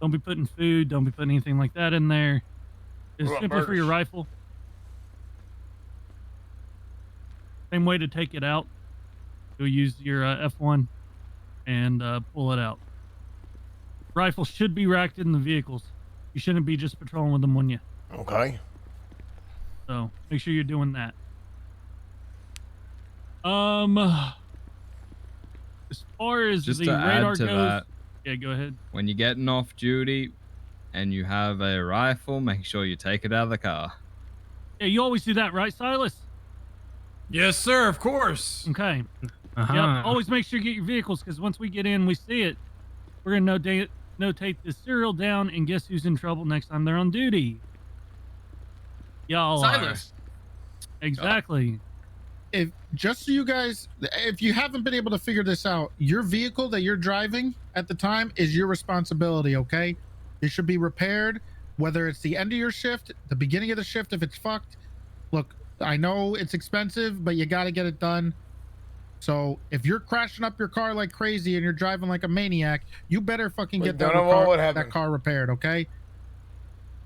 Don't be putting food. Don't be putting anything like that in there. It's simply for your rifle. Same way to take it out. You'll use your F1 and pull it out. Rifle should be racked in the vehicles. You shouldn't be just patrolling with them on you. Okay. So make sure you're doing that. As far as Just the to radar add to goes, that, yeah, go ahead. when you're getting off duty and you have a rifle, make sure you take it out of the car. Yeah, you always do that, right, Silas? Yes, sir. Of course. Okay. Uh-huh. Yep. Always make sure you get your vehicles, because once we get in, we see it. We're gonna notate the serial down, and guess who's in trouble next time they're on duty? Y'all Silas. are. Exactly. If just so you guys, if you haven't been able to figure this out, your vehicle that you're driving at the time is your responsibility. Okay, it should be repaired, whether it's the end of your shift, the beginning of the shift. If it's fucked, look, I know it's expensive, but you got to get it done. So if you're crashing up your car like crazy and you're driving like a maniac, you better fucking get that car repaired. Okay.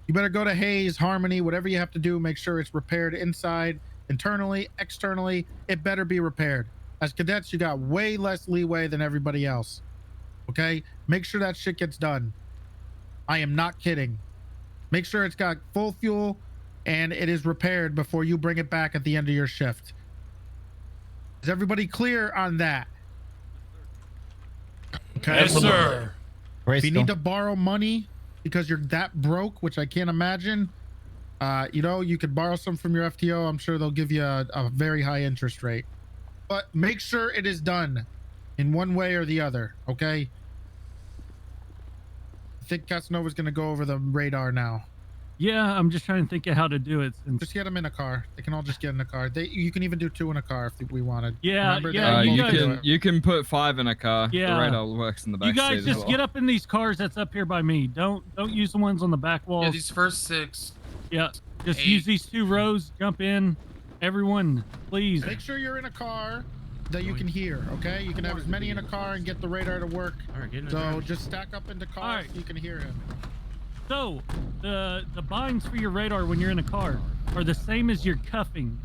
You better go to Hayes, Harmony, whatever you have to do. Make sure it's repaired inside, internally, externally. It better be repaired. As cadets, you got way less leeway than everybody else. Okay. Make sure that shit gets done. I am not kidding. Make sure it's got full fuel and it is repaired before you bring it back at the end of your shift. Is everybody clear on that? Okay. Yes, sir. If you need to borrow money because you're that broke, which I can't imagine, you know, you could borrow some from your FTO. I'm sure they'll give you a very high interest rate. But make sure it is done in one way or the other, okay? I think Casanova's going to go over the radar now. Yeah, I'm just trying to think of how to do it. Just get them in a car. They can all just get in a car. You can even do 2 in a car if we wanted. Yeah, Remember yeah. You can put 5 in a car. Yeah. The radar works in the back. You guys seat just as well. get up in these cars that's up here by me. Don't use the ones on the back walls. Yeah, these first 6. Yeah, just 8. use these 2 rows. Jump in, everyone, please. Make sure you're in a car that you can hear, okay? You can have as many in a car and get the radar to work. All right, get in the So car. just stack up into cars All right. so you can hear him. So the binds for your radar when you're in a car are the same as your cuffing.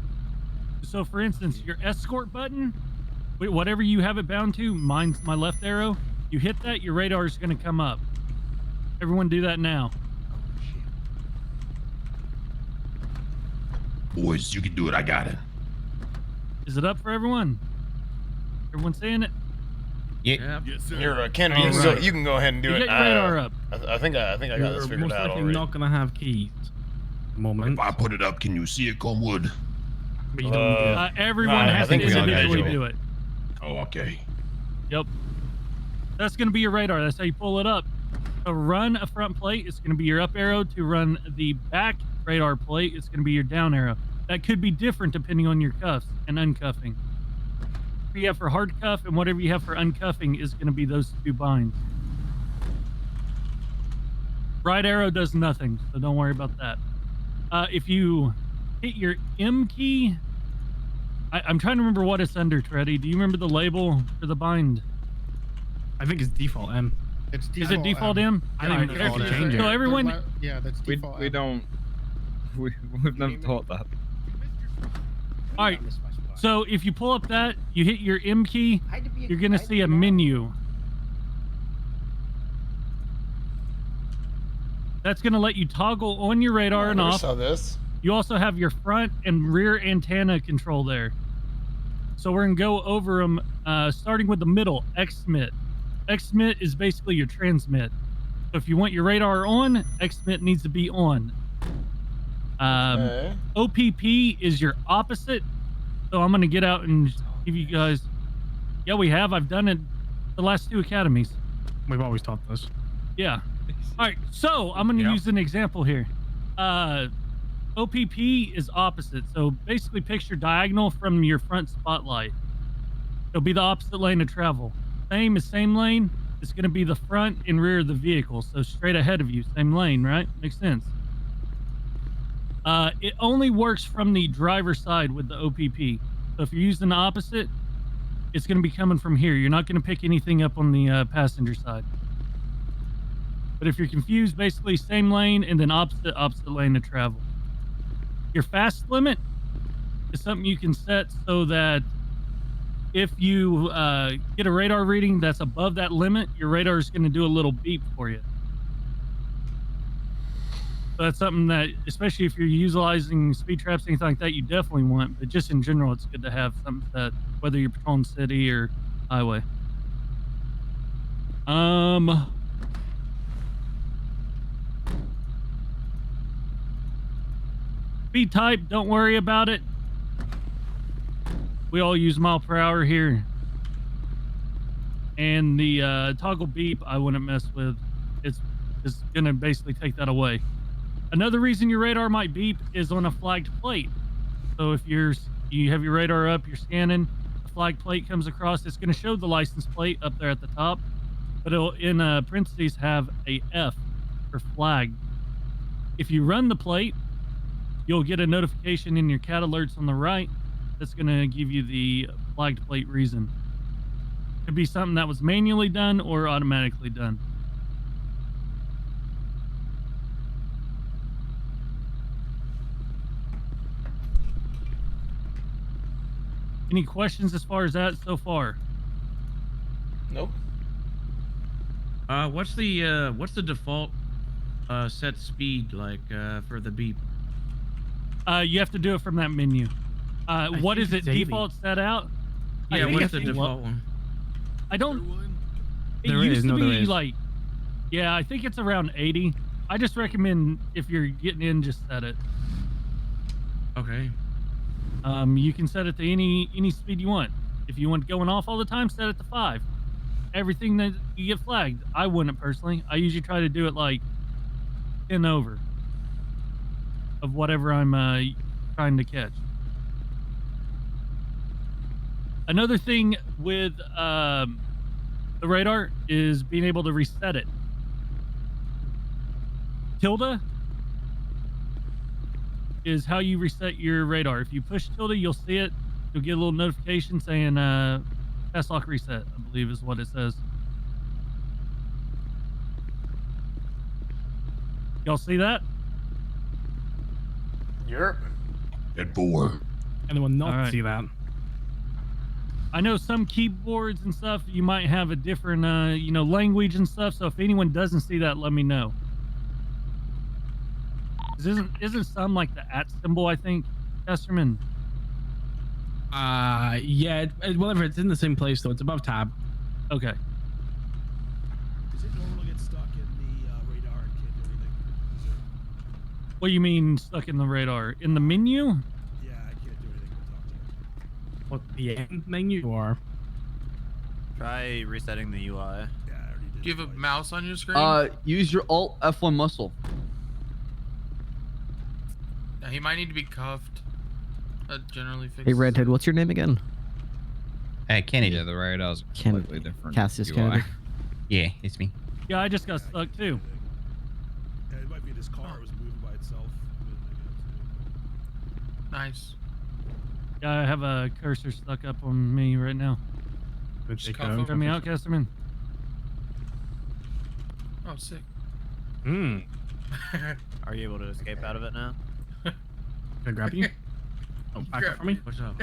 So for instance, your escort button, whatever you have it bound to, mine's my left arrow. You hit that, your radar is going to come up. Everyone do that now. Boys, you can do it. I got it. Is it up for everyone? Everyone saying it? Yeah. Yes, sir. You're Kennedy, All so right. you can go ahead and do You it. get your radar up. I think I got this figured most out likely already. not gonna have keys. Moment. If I put it up, can you see it, Comwood? But you don't Everyone I has to think we all got individually it. do it. Oh, okay. Yep. That's going to be your radar. That's how you pull it up. To run a front plate, it's going to be your up arrow. To run the back radar plate, it's going to be your down arrow. That could be different depending on your cuffs and uncuffing. Whatever you have for hard cuff and whatever you have for uncuffing is going to be those 2 binds. Right arrow does nothing, so don't worry about that. If you hit your M key, I'm trying to remember what it's under, Treddy. Do you remember the label for the bind? I think it's default M. It's default. Is it default M? I didn't even know how to change it. So everyone, Yeah, that's We default. don't. We've never taught that. all right. So if you pull up that, you hit your M key, you're going to see a menu. That's going to let you toggle on your radar and I never off. saw this. You also have your front and rear antenna control there. So we're going to go over them, starting with the middle, XSMIT. XSMIT is basically your transmit. So if you want your radar on, XSMIT needs to be on. OPP is your opposite. So I'm going to get out and give you guys. Yeah, we have. I've done it the last 2 academies. We've always taught this. Yeah. All right. So I'm going to use an example here. OPP is opposite. So basically picture diagonal from your front spotlight. It'll be the opposite lane of travel. Same lane. It's going to be the front and rear of the vehicle. So straight ahead of you. Same lane, right? Makes sense. It only works from the driver's side with the OPP. So if you're using the opposite, it's going to be coming from here. You're not going to pick anything up on the passenger side. But if you're confused, basically same lane and then opposite lane to travel. Your fast limit is something you can set so that if you get a radar reading that's above that limit, your radar is going to do a little beep for you. So that's something that, especially if you're utilizing speed traps, anything like that, you definitely want. But just in general, it's good to have something that, whether you're patrolling city or highway. Speed type, don't worry about it. We all use mile per hour here. And the toggle beep, I wouldn't mess with. It's going to basically take that away. Another reason your radar might beep is on a flagged plate. So if you have your radar up, you're scanning, a flagged plate comes across, it's going to show the license plate up there at the top, but it'll in parentheses have a F for flagged. If you run the plate, you'll get a notification in your cat alerts on the right that's going to give you the flagged plate reason. Could be something that was manually done or automatically done. Any questions as far as that so far? Nope. What's the default set speed like for the beep? You have to do it from that menu. What is it default set out? Yeah, what's the default one? I don't. It There used is, to no, there be is. like, yeah, I think it's around 80. I just recommend if you're getting in, just set it. Okay. You can set it to any speed you want. If you want going off all the time, set it to 5. Everything that you get flagged, I wouldn't personally. I usually try to do it like 10 over of whatever I'm trying to catch. Another thing with the radar is being able to reset it. Tilde is how you reset your radar. If you push tilde, you'll see it. You'll get a little notification saying fast lock reset, I believe is what it says. Y'all see that? Yep. Good boy. Anyone not All right. see that? I know some keyboards and stuff, you might have a different, language and stuff. So if anyone doesn't see that, let me know. Isn't some like the @ symbol, I think, Kesterman? Yeah, whatever. It's in the same place though. It's above tab. Okay. Is it normal to get stuck in the radar and can't do anything? Is it... What do you mean stuck in the radar? In the menu? Yeah, I can't do anything but talk to it. What the end menu you are? Try resetting the UI. Yeah, I already did. Do you have a mouse on your screen? Use your Alt F1 muscle. Yeah, he might need to be cuffed. That generally fixes. Hey, Redhead, what's your name again? Kennedy. Yeah, the radar's Ken- completely different. Cassius UI. Kennedy. Yeah, it's me. Yeah, I just got stuck too. Yeah, it might be this car was moving by itself. Nice. Yeah, I have a cursor stuck up on me right now. Just cuff him. Try me out, Kesterman. Oh, sick. Hmm. Are you able to escape out of it now? Can I grab you? Oh, back up for me? What's up?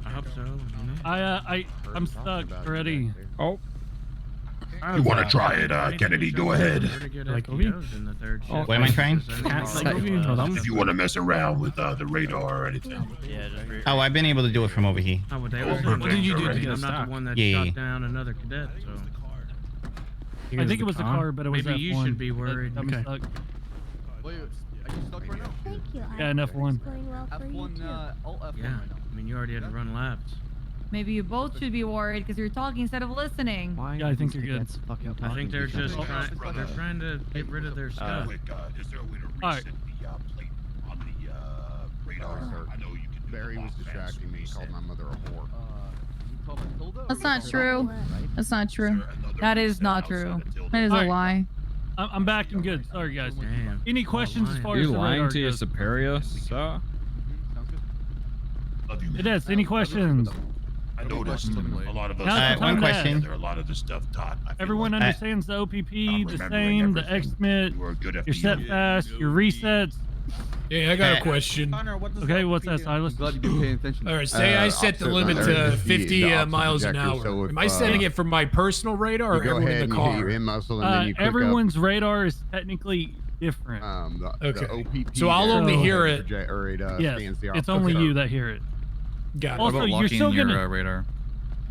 I hope so. I'm stuck already. Oh. You want to try it, Kennedy? Go ahead. Like FBOs in the third shift. What am I trying? If you want to mess around with the radar or anything. Yeah, just Oh, I've been able to do it from over here. How would they Oh, open what did you do to I'm get not stuck? the one that Yeah. shot down another cadet, so. I think it was the car, but it was Maybe F1. you should be worried. That Okay. stuck. Wait, are you stuck right now? Thank you. Yeah, an F1. F1, alt F1 Yeah. right now. I mean, you already had to run laps. Maybe you both should be worried because you're talking instead of listening. Why Yeah, I think you're good. I think they're just trying to get rid of their stuff. Is there a way to All right. reset the plate on the radar? I know you can. Barry was distracting me. He called my mother a whore. That's not true. That's not true. That is not true. That is a lie. I'm back and good. Sorry, guys. Any questions as far as You the lying radar to your goes? superior, sir? It is. Any questions? I noticed a lot of us. Now's the one time to question. ask. There are a lot of this stuff taught. I feel Everyone like understands the OPP the remembering same, the everything. XMIT, You were a good your FBI. set fast, your resets. Yeah, I got a question. Okay, what's that, Silas? Glad you've been paying attention. All right, say I set the limit to 50 miles an hour. So if, Am I setting it for my personal radar or you go everyone ahead in the and hit car? your in muscle and then you click Everyone's radar is technically different. the OPP So I'll only there hear it. or it Yes, stands the it's opposite. only you that hear it. Got it. Also, you're still gonna. radar?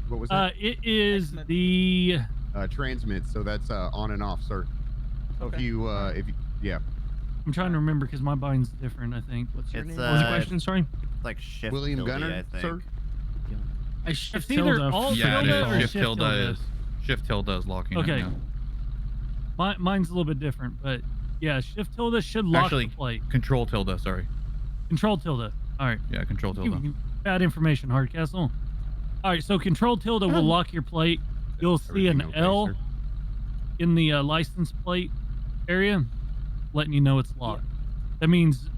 What was that? It is the. Transmit, so that's on and off, sir. So if you yeah. I'm trying to remember because my bind's different. I think. What's your name? What was the question? Sorry. Like shift. William tilde, Gunner, I think. sir. I shift It's either tilde. alt Yeah, tilde it or is. shift tilde. Shift tilde is locking. Okay. Right now. Mine's a little bit different, but yeah, shift tilde should lock Actually, the plate. Control tilde. Sorry. Control tilde. All right. Yeah, control tilde. Bad information, Hardcastle. All right, so control tilde will lock your plate. You'll see an Everything okay, L sir? in the license plate area, letting you know it's locked. That means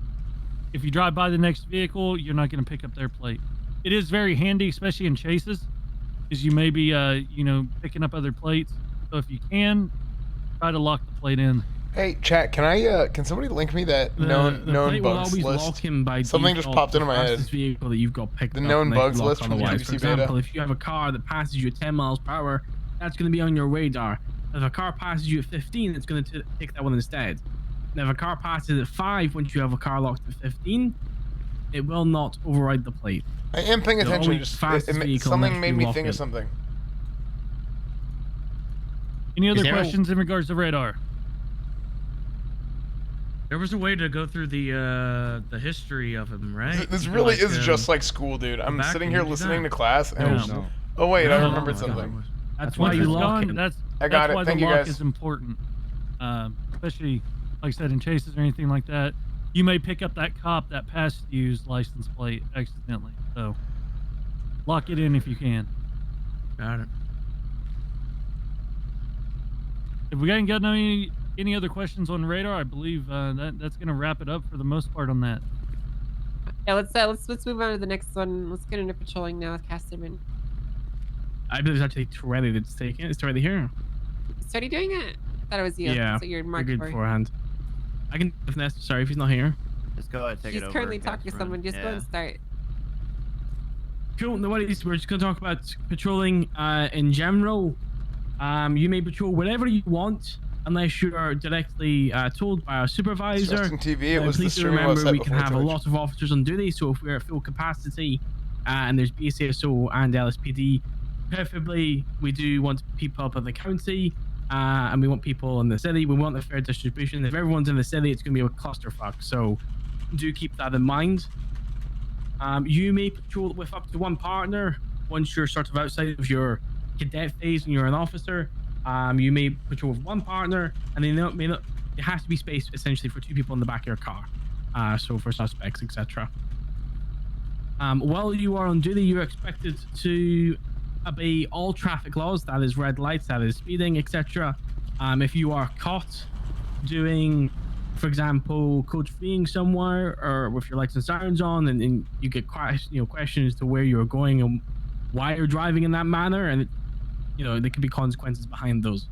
if you drive by the next vehicle, you're not going to pick up their plate. It is very handy, especially in chases, because you may be, picking up other plates. So if you can, try to lock the plate in. Hey, chat. Can somebody link me that The known plate will bugs always list? lock him by Something just default popped into my the head. fastest vehicle that you've got picked The up known and they bugs lock list from otherwise. GBC For beta. example, if you have a car that passes you at 10 miles per hour, that's going to be on your radar. If a car passes you at 15, it's going to take that one instead. And if a car passes at 5 once you have a car locked at 15, it will not override the plate. I am paying The attention. only Just fastest vehicle something next made to me lock think it. of something. Any other there a- questions in regards to radar? There was a way to go through the history of him, right? This You could, really like, is just like school, dude. go I'm back sitting and here do listening that. to class, and No. oh wait, I No. remembered Oh, something. That's Once why it's you gone, lock him. that's I got it. why Thank the you, lock guys. is important. Especially, like I said, in chases or anything like that. You may pick up that cop that passed you's license plate accidentally. So lock it in if you can. Got it. If we ain't got any other questions on radar, I believe that's gonna wrap it up for the most part on that. Yeah, let's move on to the next one. Let's get into patrolling now with Casterman. I believe it's actually Torelli that's taking it. It's Torelli here. Is Teddy doing it? I thought it was you. Yeah, So you're we're marked good for. beforehand. I can finesse. Sorry if he's not here. Just go ahead, take He's it over. currently talking to someone. Just go and start. Cool. No worries. We're just going to talk about patrolling in general. You may patrol wherever you want, unless you are directly told by our supervisor. Justin TV, it was the Please streaming remember website we can before have a Twitch. lot of officers on duty, so if we're at full capacity and there's BCSO and LSPD, preferably we do want people up in the county and we want people in the city. We want a fair distribution. If everyone's in the city, it's going to be a clusterfuck, so do keep that in mind. You may patrol with up to one partner once you're sort of outside of your cadet phase and you're an officer. You may patrol with one partner, and it has to be space essentially for 2 people in the back of your car. So for suspects, etc. While you are on duty, you're expected to obey all traffic laws. That is red lights, that is speeding, etc. If you are caught doing, for example, code freeing somewhere or with your lights and sirens on, and you get questions to where you're going and why you're driving in that manner, and there could be consequences behind those.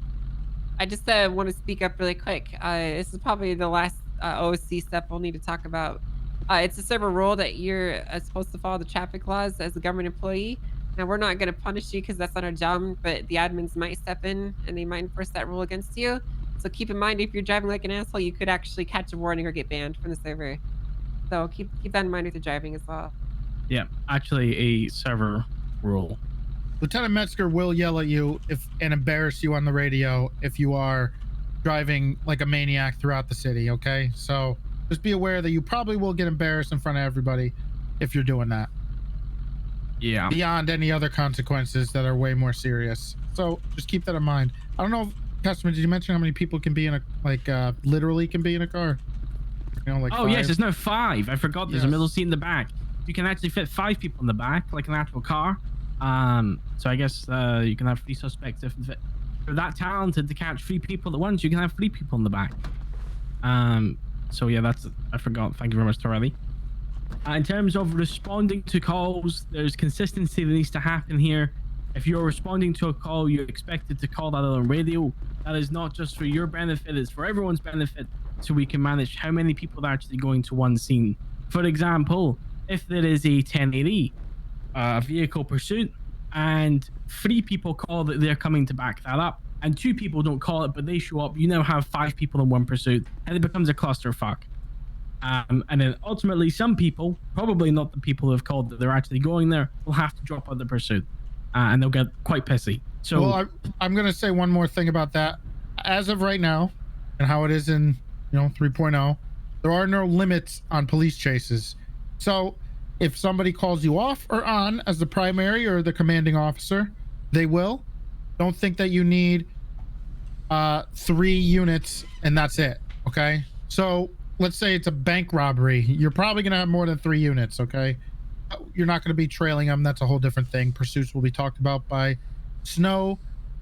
I just want to speak up really quick. This is probably the last OSC step we'll need to talk about. It's a server rule that you're supposed to follow the traffic laws as a government employee. Now, we're not going to punish you because that's not our job, but the admins might step in and they might enforce that rule against you. So keep in mind, if you're driving like an asshole, you could actually catch a warning or get banned from the server. So keep that in mind with your driving as well. Yeah, actually a server rule. Lieutenant Metzger will yell at you and embarrass you on the radio if you are driving like a maniac throughout the city, okay? So just be aware that you probably will get embarrassed in front of everybody if you're doing that. Yeah. Beyond any other consequences that are way more serious. So just keep that in mind. I don't know, customer, did you mention how many people can be in a, literally can be in a car? You know, like oh, 5? yes, there's no 5. I forgot there's a Yes. middle seat in the back. You can actually fit 5 people in the back, like an actual car. So I guess you can have 3 suspects. If you're that talented to catch 3 people at once, you can have 3 people in the back. So yeah, I forgot. Thank you very much, Torelli. In terms of responding to calls, there's consistency that needs to happen here. If you're responding to a call, you're expected to call that on radio. That is not just for your benefit, it's for everyone's benefit, so we can manage how many people are actually going to one scene. For example, if there is a 1080 vehicle pursuit and 3 people call that they're coming to back that up, and 2 people don't call it but they show up, you now have 5 people in one pursuit, and it becomes a clusterfuck. And then ultimately some people, probably not the people who have called that they're actually going there, will have to drop out the pursuit, and they'll get quite pissy. So well, I'm going to say one more thing about that. As of right now, and how it is in 3.0, there are no limits on police chases. So if somebody calls you off or on as the primary or the commanding officer, they will. Don't think that you need 3 units and that's it. Okay, so let's say it's a bank robbery. You're probably going to have more than 3 units. Okay, you're not going to be trailing them. That's a whole different thing. Pursuits will be talked about by Snow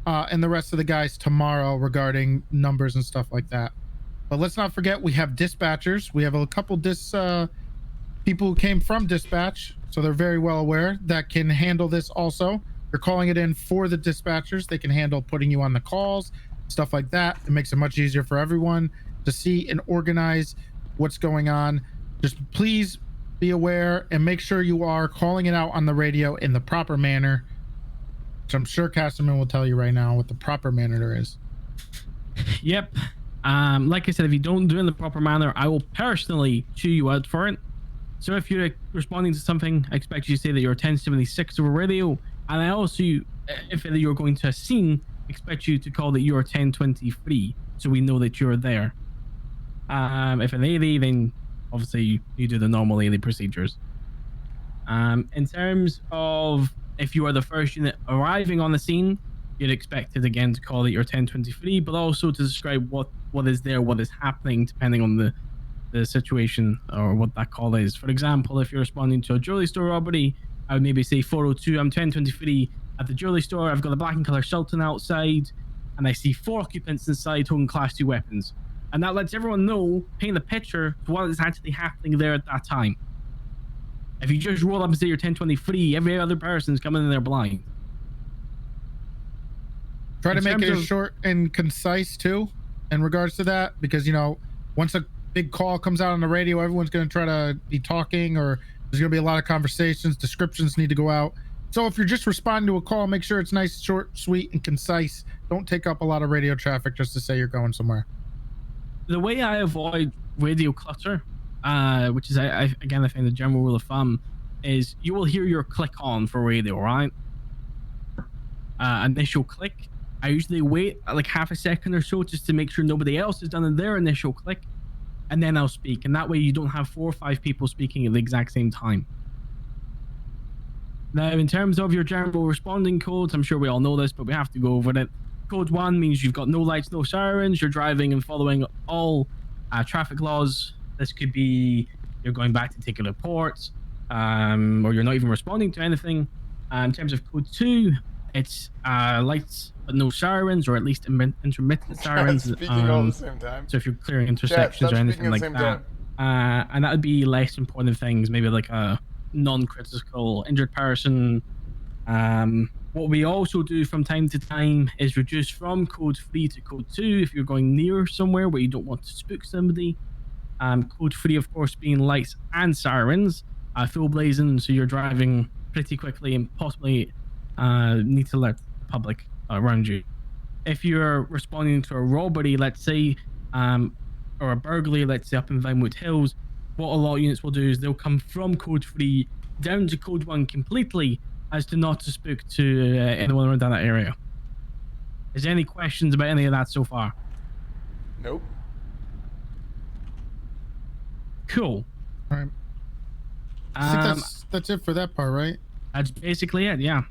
and the rest of the guys tomorrow regarding numbers and stuff like that. But let's not forget, we have dispatchers. We have a couple people who came from dispatch, so they're very well aware, that can handle this also. You're calling it in for the dispatchers. They can handle putting you on the calls, stuff like that. It makes it much easier for everyone to see and organize what's going on. Just please be aware and make sure you are calling it out on the radio in the proper manner, which I'm sure Casterman will tell you right now what the proper manner there is. Yep. Like I said, if you don't do it in the proper manner, I will personally chew you out for it. So if you're responding to something, I expect you to say that you're 1076 over radio, and I also, if you're going to a scene, expect you to call that you're 1023, so we know that you're there. If an 80, then obviously you do the normal 80 procedures. In terms of if you are the first unit arriving on the scene, you'd expect it again to call that you're 1023, but also to describe what is there, what is happening, depending on the situation or what that call is. For example, if you're responding to a jewelry store robbery, I would maybe say 402, I'm 1023 at the jewelry store. I've got a black and color Sultan outside, and I see 4 occupants inside holding Class 2 weapons. And that lets everyone know, paint the picture of what is actually happening there at that time. If you just roll up and say you're 1023, every other person's coming in there blind. Try to make it short and concise too, in regards to that, because once a big call comes out on the radio, everyone's going to try to be talking, or there's going to be a lot of conversations. Descriptions need to go out. So if you're just responding to a call, make sure it's nice, short, sweet, and concise. Don't take up a lot of radio traffic just to say you're going somewhere. The way I avoid radio clutter, which is again I think the general rule of thumb, is you will hear your click on for radio, right? Initial click. I usually wait like half a second or so just to make sure nobody else has done their initial click, and then I'll speak. And that way you don't have 4 or 5 people speaking at the exact same time. Now, in terms of your general responding codes, I'm sure we all know this, but we have to go over it. Code 1 means you've got no lights, no sirens, you're driving and following all traffic laws. This could be you're going back to take a report, or you're not even responding to anything. In terms of code 2, it's lights but no sirens, or at least intermittent sirens. Speaking all at the same time. So if you're clearing intersections or anything like that. And that would be less important things, maybe like a non-critical injured person. What we also do from time to time is reduce from code 3 to code 2 if you're going near somewhere where you don't want to spook somebody. Code 3, of course, being lights and sirens, full blazing, so you're driving pretty quickly and possibly need to alert the public around you. If you're responding to a robbery, let's say, or a burglary, let's say up in Vinewood Hills, what a lot of units will do is they'll come from code 3 down to code 1 completely, as to not to speak to anyone around that area. Is there any questions about any of that so far? Nope. Cool. All right. I think that's it for that part, right? That's basically it, yeah.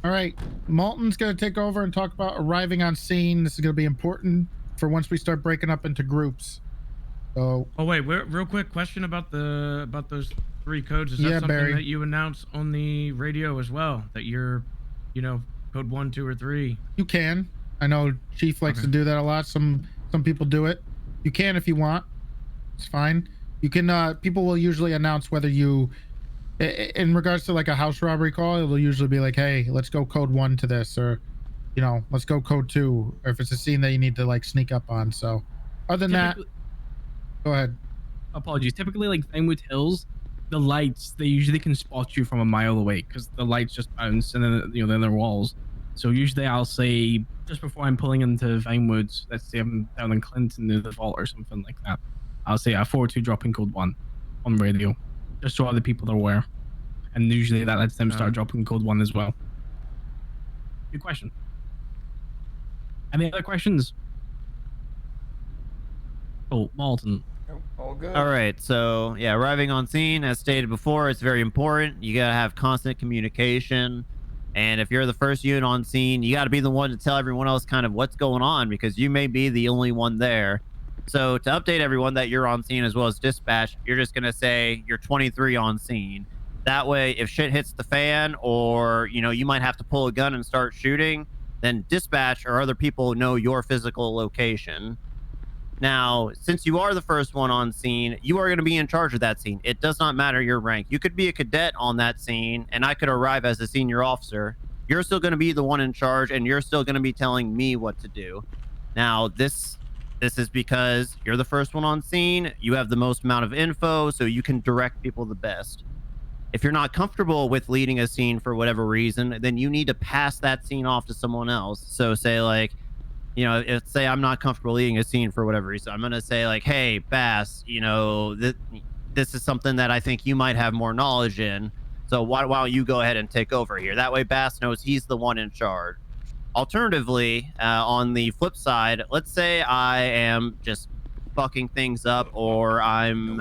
All right. Malton's going to take over and talk about arriving on scene. This is going to be important for once we start breaking up into groups. So. Oh wait, real quick question about those 3 codes. Is that something Barry. that you announce on the radio as well? That you're, code 1, 2, or 3? You can. I know Chief likes to do that a lot. Some people do it. You can if you want. It's fine. You can. People will usually announce whether you, in regards to like a house robbery call, it'll usually be like, "Hey, let's go code 1 to this," or, let's go code 2, or if it's a scene that you need to like sneak up on. So, other than that, go ahead. Apologies. Typically, like Vinewood Hills, the lights, they usually can spot you from a mile away because the lights just bounce and then then they're walls. So usually I'll say just before I'm pulling into Vinewood, let's say I'm down in Clinton near the vault or something like that, I'll say a 4-2 dropping code 1 on radio, just so other people are aware. And usually that lets them start dropping code 1 as well. Good question. Any other questions? Oh, Malton. All good. All right, so yeah, arriving on scene, as stated before, it's very important. You gotta have constant communication, and if you're the first unit on scene, you gotta be the one to tell everyone else kind of what's going on, because you may be the only one there. So to update everyone that you're on scene as well as dispatch, you're just gonna say you're 23 on scene. That way, if shit hits the fan, or you might have to pull a gun and start shooting, then dispatch or other people know your physical location. Now, since you are the first one on scene, you are going to be in charge of that scene. It does not matter your rank. You could be a cadet on that scene, and I could arrive as a senior officer. You're still going to be the one in charge, and you're still going to be telling me what to do. Now, this is because you're the first one on scene. You have the most amount of info, so you can direct people the best. If you're not comfortable with leading a scene for whatever reason, then you need to pass that scene off to someone else. So say like, if say I'm not comfortable leading a scene for whatever reason, I'm going to say like, hey, Bass, this is something that I think you might have more knowledge in. So why don't you go ahead and take over here? That way Bass knows he's the one in charge. Alternatively, on the flip side, let's say I am just fucking things up, or I'm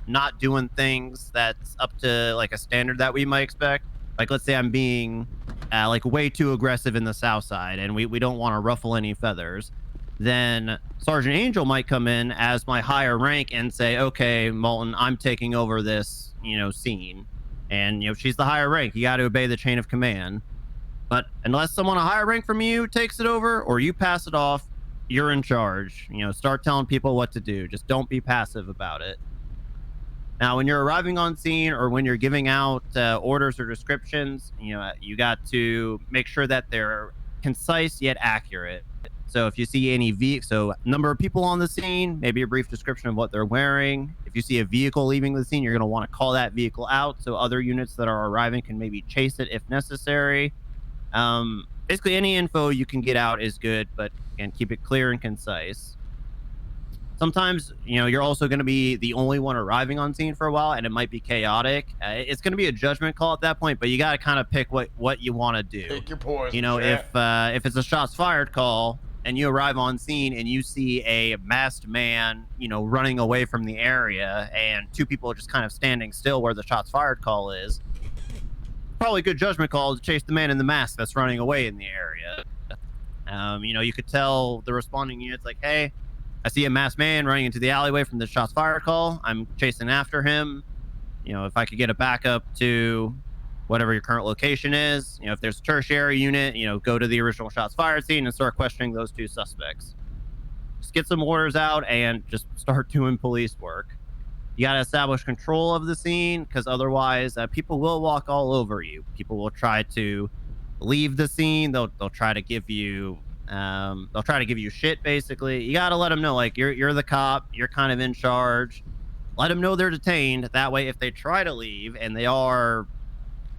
not doing things that's up to like a standard that we might expect. Like let's say I'm being like way too aggressive in the south side, and we don't want to ruffle any feathers. Then Sergeant Angel might come in as my higher rank and say, okay, Malton, I'm taking over this, scene. And, she's the higher rank. You got to obey the chain of command. But unless someone a higher rank from you takes it over, or you pass it off, you're in charge. Start telling people what to do. Just don't be passive about it. Now, when you're arriving on scene, or when you're giving out orders or descriptions, you got to make sure that they're concise yet accurate. So if you see any number of people on the scene, maybe a brief description of what they're wearing. If you see a vehicle leaving the scene, you're going to want to call that vehicle out so other units that are arriving can maybe chase it if necessary. Basically, any info you can get out is good, but again, keep it clear and concise. Sometimes, you're also going to be the only one arriving on scene for a while, and it might be chaotic. It's going to be a judgment call at that point, but you got to kind of pick what you want to do. Pick your poison. If it's a shots fired call and you arrive on scene and you see a masked man, running away from the area, and 2 people are just kind of standing still where the shots fired call is, probably a good judgment call to chase the man in the mask that's running away in the area. You could tell the responding units like, hey, I see a masked man running into the alleyway from the shots fired call. I'm chasing after him. If I could get a backup to whatever your current location is, if there's a tertiary unit, go to the original shots fired scene and start questioning those 2 suspects. Just get some orders out and just start doing police work. You got to establish control of the scene, because otherwise people will walk all over you. People will try to leave the scene. They'll try to give you shit, basically. You got to let them know, like, you're the cop, you're kind of in charge. Let them know they're detained. That way, if they try to leave and they are,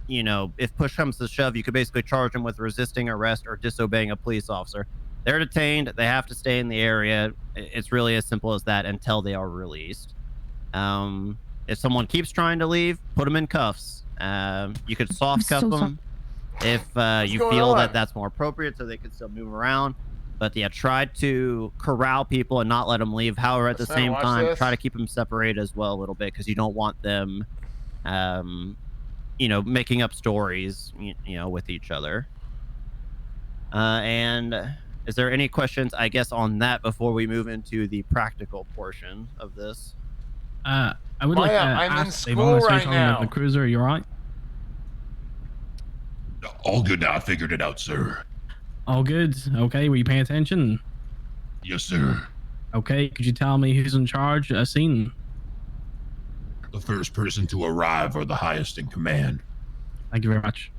if push comes to shove, you could basically charge them with resisting arrest or disobeying a police officer. They're detained. They have to stay in the area. It's really as simple as that until they are released. If someone keeps trying to leave, put them in cuffs. You could soft cuff them. if you going feel on? that that's more appropriate, so they can still move around. But yeah, try to corral people and not let them leave. However, at the Let's not same watch time, this. try to keep them separated as well a little bit, because you don't want them, you know, making up stories, you know, with each other. And is there any questions, I guess, on that before we move into the practical portion of this? I would like to I'm in ask school right now. the cruiser. You all right? All good now. I figured it out, sir. All good. Okay. Were you paying attention? Yes, sir. Okay. Could you tell me who's in charge? Scene. The first person to arrive are the highest in command. Thank you very much.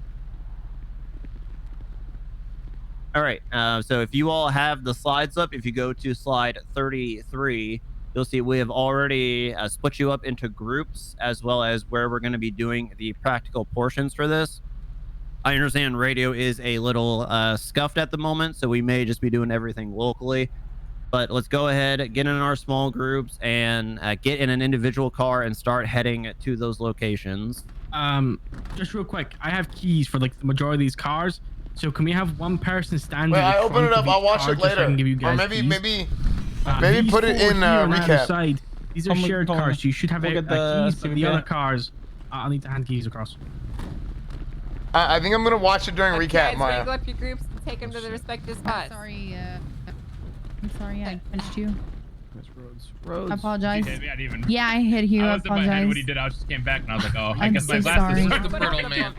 All right. So if you all have the slides up, if you go to slide 33, you'll see we have already split you up into groups, as well as where we're going to be doing the practical portions for this. I understand radio is a little scuffed at the moment, so we may just be doing everything locally. But let's go ahead, get in our small groups, and get in an individual car and start heading to those locations. Just real quick, I have keys for like the majority of these cars. So can we have one person stand? Wait, in the I open front it of up. each I'll watch car it just so I later. can give you Or guys maybe keys? maybe put it in recap. Side. These are shared cars. So you should have We'll a get the keys for the CVK. other cars. I'll need to hand keys across. I think I'm gonna watch it during recap, Guys, Maya. wrangle up your groups and take them to the respective spots. Sorry, I'm sorry I punched you. Rhodes. I apologize. You hit me, I didn't even- Yeah, I hit you. I I was in my head apologize. when he did. I just came back and I was like, oh, I I'm guess my so glasses. sorry. The brittle man.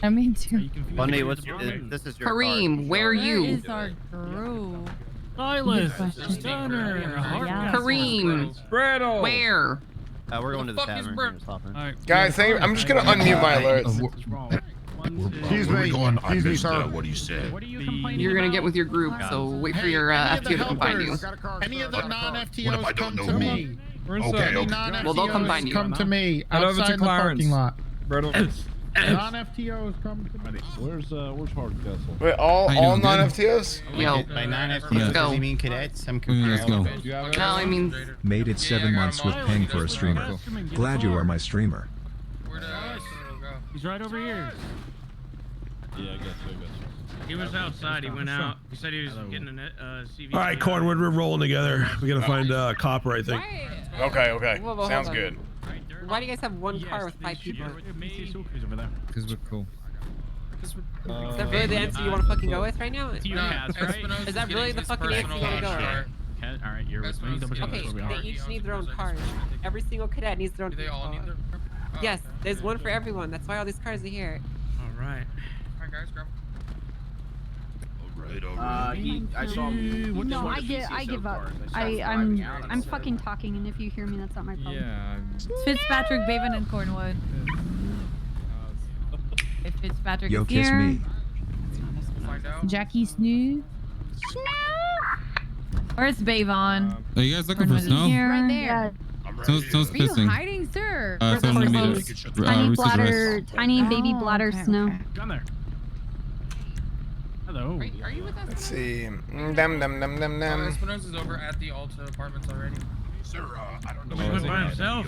I mean too. Bunny, what's this is your Kareem, card. where are you? Where is our group? Silas, question. Stunner, Yeah. Kareem, Brittle. where? We're going to the fuck is tavern. Brit- We're just hopping. All right. Guys, I'm just gonna unmute my alerts. Excuse We're me. going. I Excuse me, missed sir. what you said. What are you complaining You're gonna about? get with your group, so wait for your Any of the FTO to come find you. helpers, Any of the What if I non-FTOs don't come know to who? me. Okay, Any okay. non-FTOs Well, they'll come find you. come to me Head over outside to the parking Clarence. lot. Brittle. Non-FTOs come to me. Where's Hardcastle? Wait, all non-FTOs? Yo, By non-FTOs, let's does go. he mean cadets? I'm confused. No, I mean, Made it 7 months with paying for a streamer. Glad you are my streamer. He's right over here. Yeah, I got you. He was outside. He went out. He said he was getting a CV. All right, Cornwood, we're rolling together. We gotta find Copper, I think. Okay. Whoa, whoa, Sounds hold on. good. Why do you guys have one car with 5 people? Because we're cool. Is that really the answer you want to fucking go with right now? Is that really the fucking answer you want to go with? All right, you're with me. Double check Okay, where we are. they each need their own cars. Every single cadet needs their own. They all need their. Yes, there's one for everyone. That's why all these cars are here. All right. Alright, guys, grab. All right. I saw him. No, I give up. I'm fucking talking, and if you hear me, that's not my problem. Yeah. Fitzpatrick, Baven, and Cornwood. If Fitzpatrick Yo, is kiss here, me. Find out. Jackie Snoo. where's Bavon? Are you guys looking Cornwood for is snow? here. Right there. Someone's Are you pissing. hiding, sir? Someone made us Tiny Rooster's bladder, rest. tiny baby bladder snow. Gunner. Hello. Are you with us? Let's see. Dum dum dum dum dum. Espinosa's over at the Alta apartments already. Sir, I don't know. He went by himself.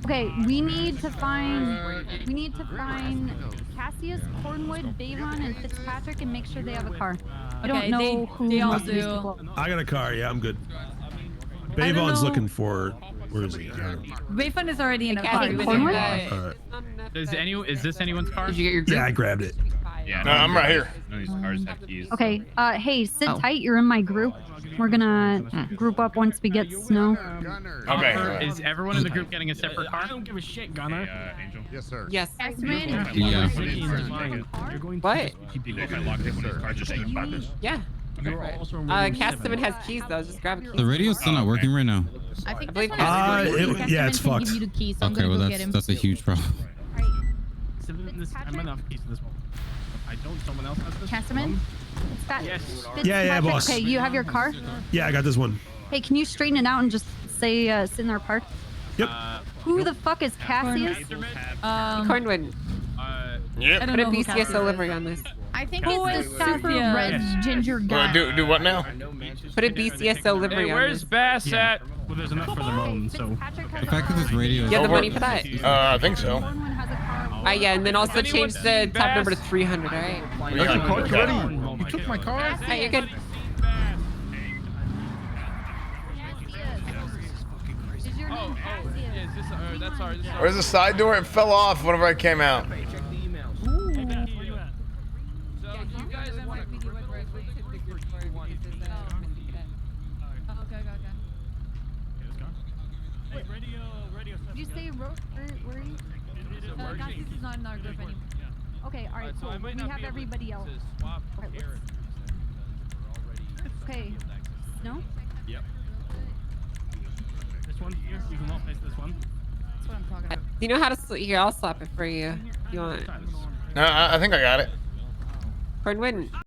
Okay, we need to find Cassius, Cornwood, Bavon, and Fitzpatrick, and make sure they have a car. I don't Okay, know who they all most of these do. people- I got a car. Yeah, I'm good. I don't Bavon's know. looking for. Where is he? I don't know. Bavon is already in a car. Hey, Cornwood? Alright. Is this anyone's car? Did you get your group? Yeah, I grabbed it. Yeah, No, I'm right here. None of these cars have keys. Okay, hey, sit Oh. tight. You're in my group. We're gonna group up once we get snow. Okay. Is everyone in the group getting a separate car? I don't give a shit, Gunner. Angel. Yes, sir. Yes. Cassius, Yeah. What? If I locked in one of these cars, just think about this. Yeah. Cassiman has keys though. Just grab a key. The radio's still not working right now. I think believe this it- one is it- yeah, it's Cassiman can fucked. give you the key, so I'm Okay, gonna well go get him. that's a huge problem. I'm enough keys for this one. If I don't, someone else has this. Cassiman? Yes. Yeah, boss. Okay, you have your car? Yeah, I got this one. Hey, can you straighten it out and just say, sit in our park? Yep. Who the fuck is Cassius? Cornwood. I don't Put a know who BCSO Cassius livery on this. I think Who it's is the super Cassius? red ginger guy. Do what now? Put a BCSO livery on this. Bass at? Well, there's enough for the moment, so. Fitzpatrick has The fact that this radio is You have the Over- money for that? I think so. Cornwood has a car. Yeah, and then also change the top number to 300. All right. You took my car? Hey, you're good. Where's the side door? It fell off whenever I came out. Did you say where are you? Nazis is not in our group anymore. Okay, alright, cool. We have everybody else. Okay. No? Yep. This one here, you can walk past this one. That's what I'm talking about. You know how to here? I'll slap it for you. You want? No, I think I got it. Corn wouldn't.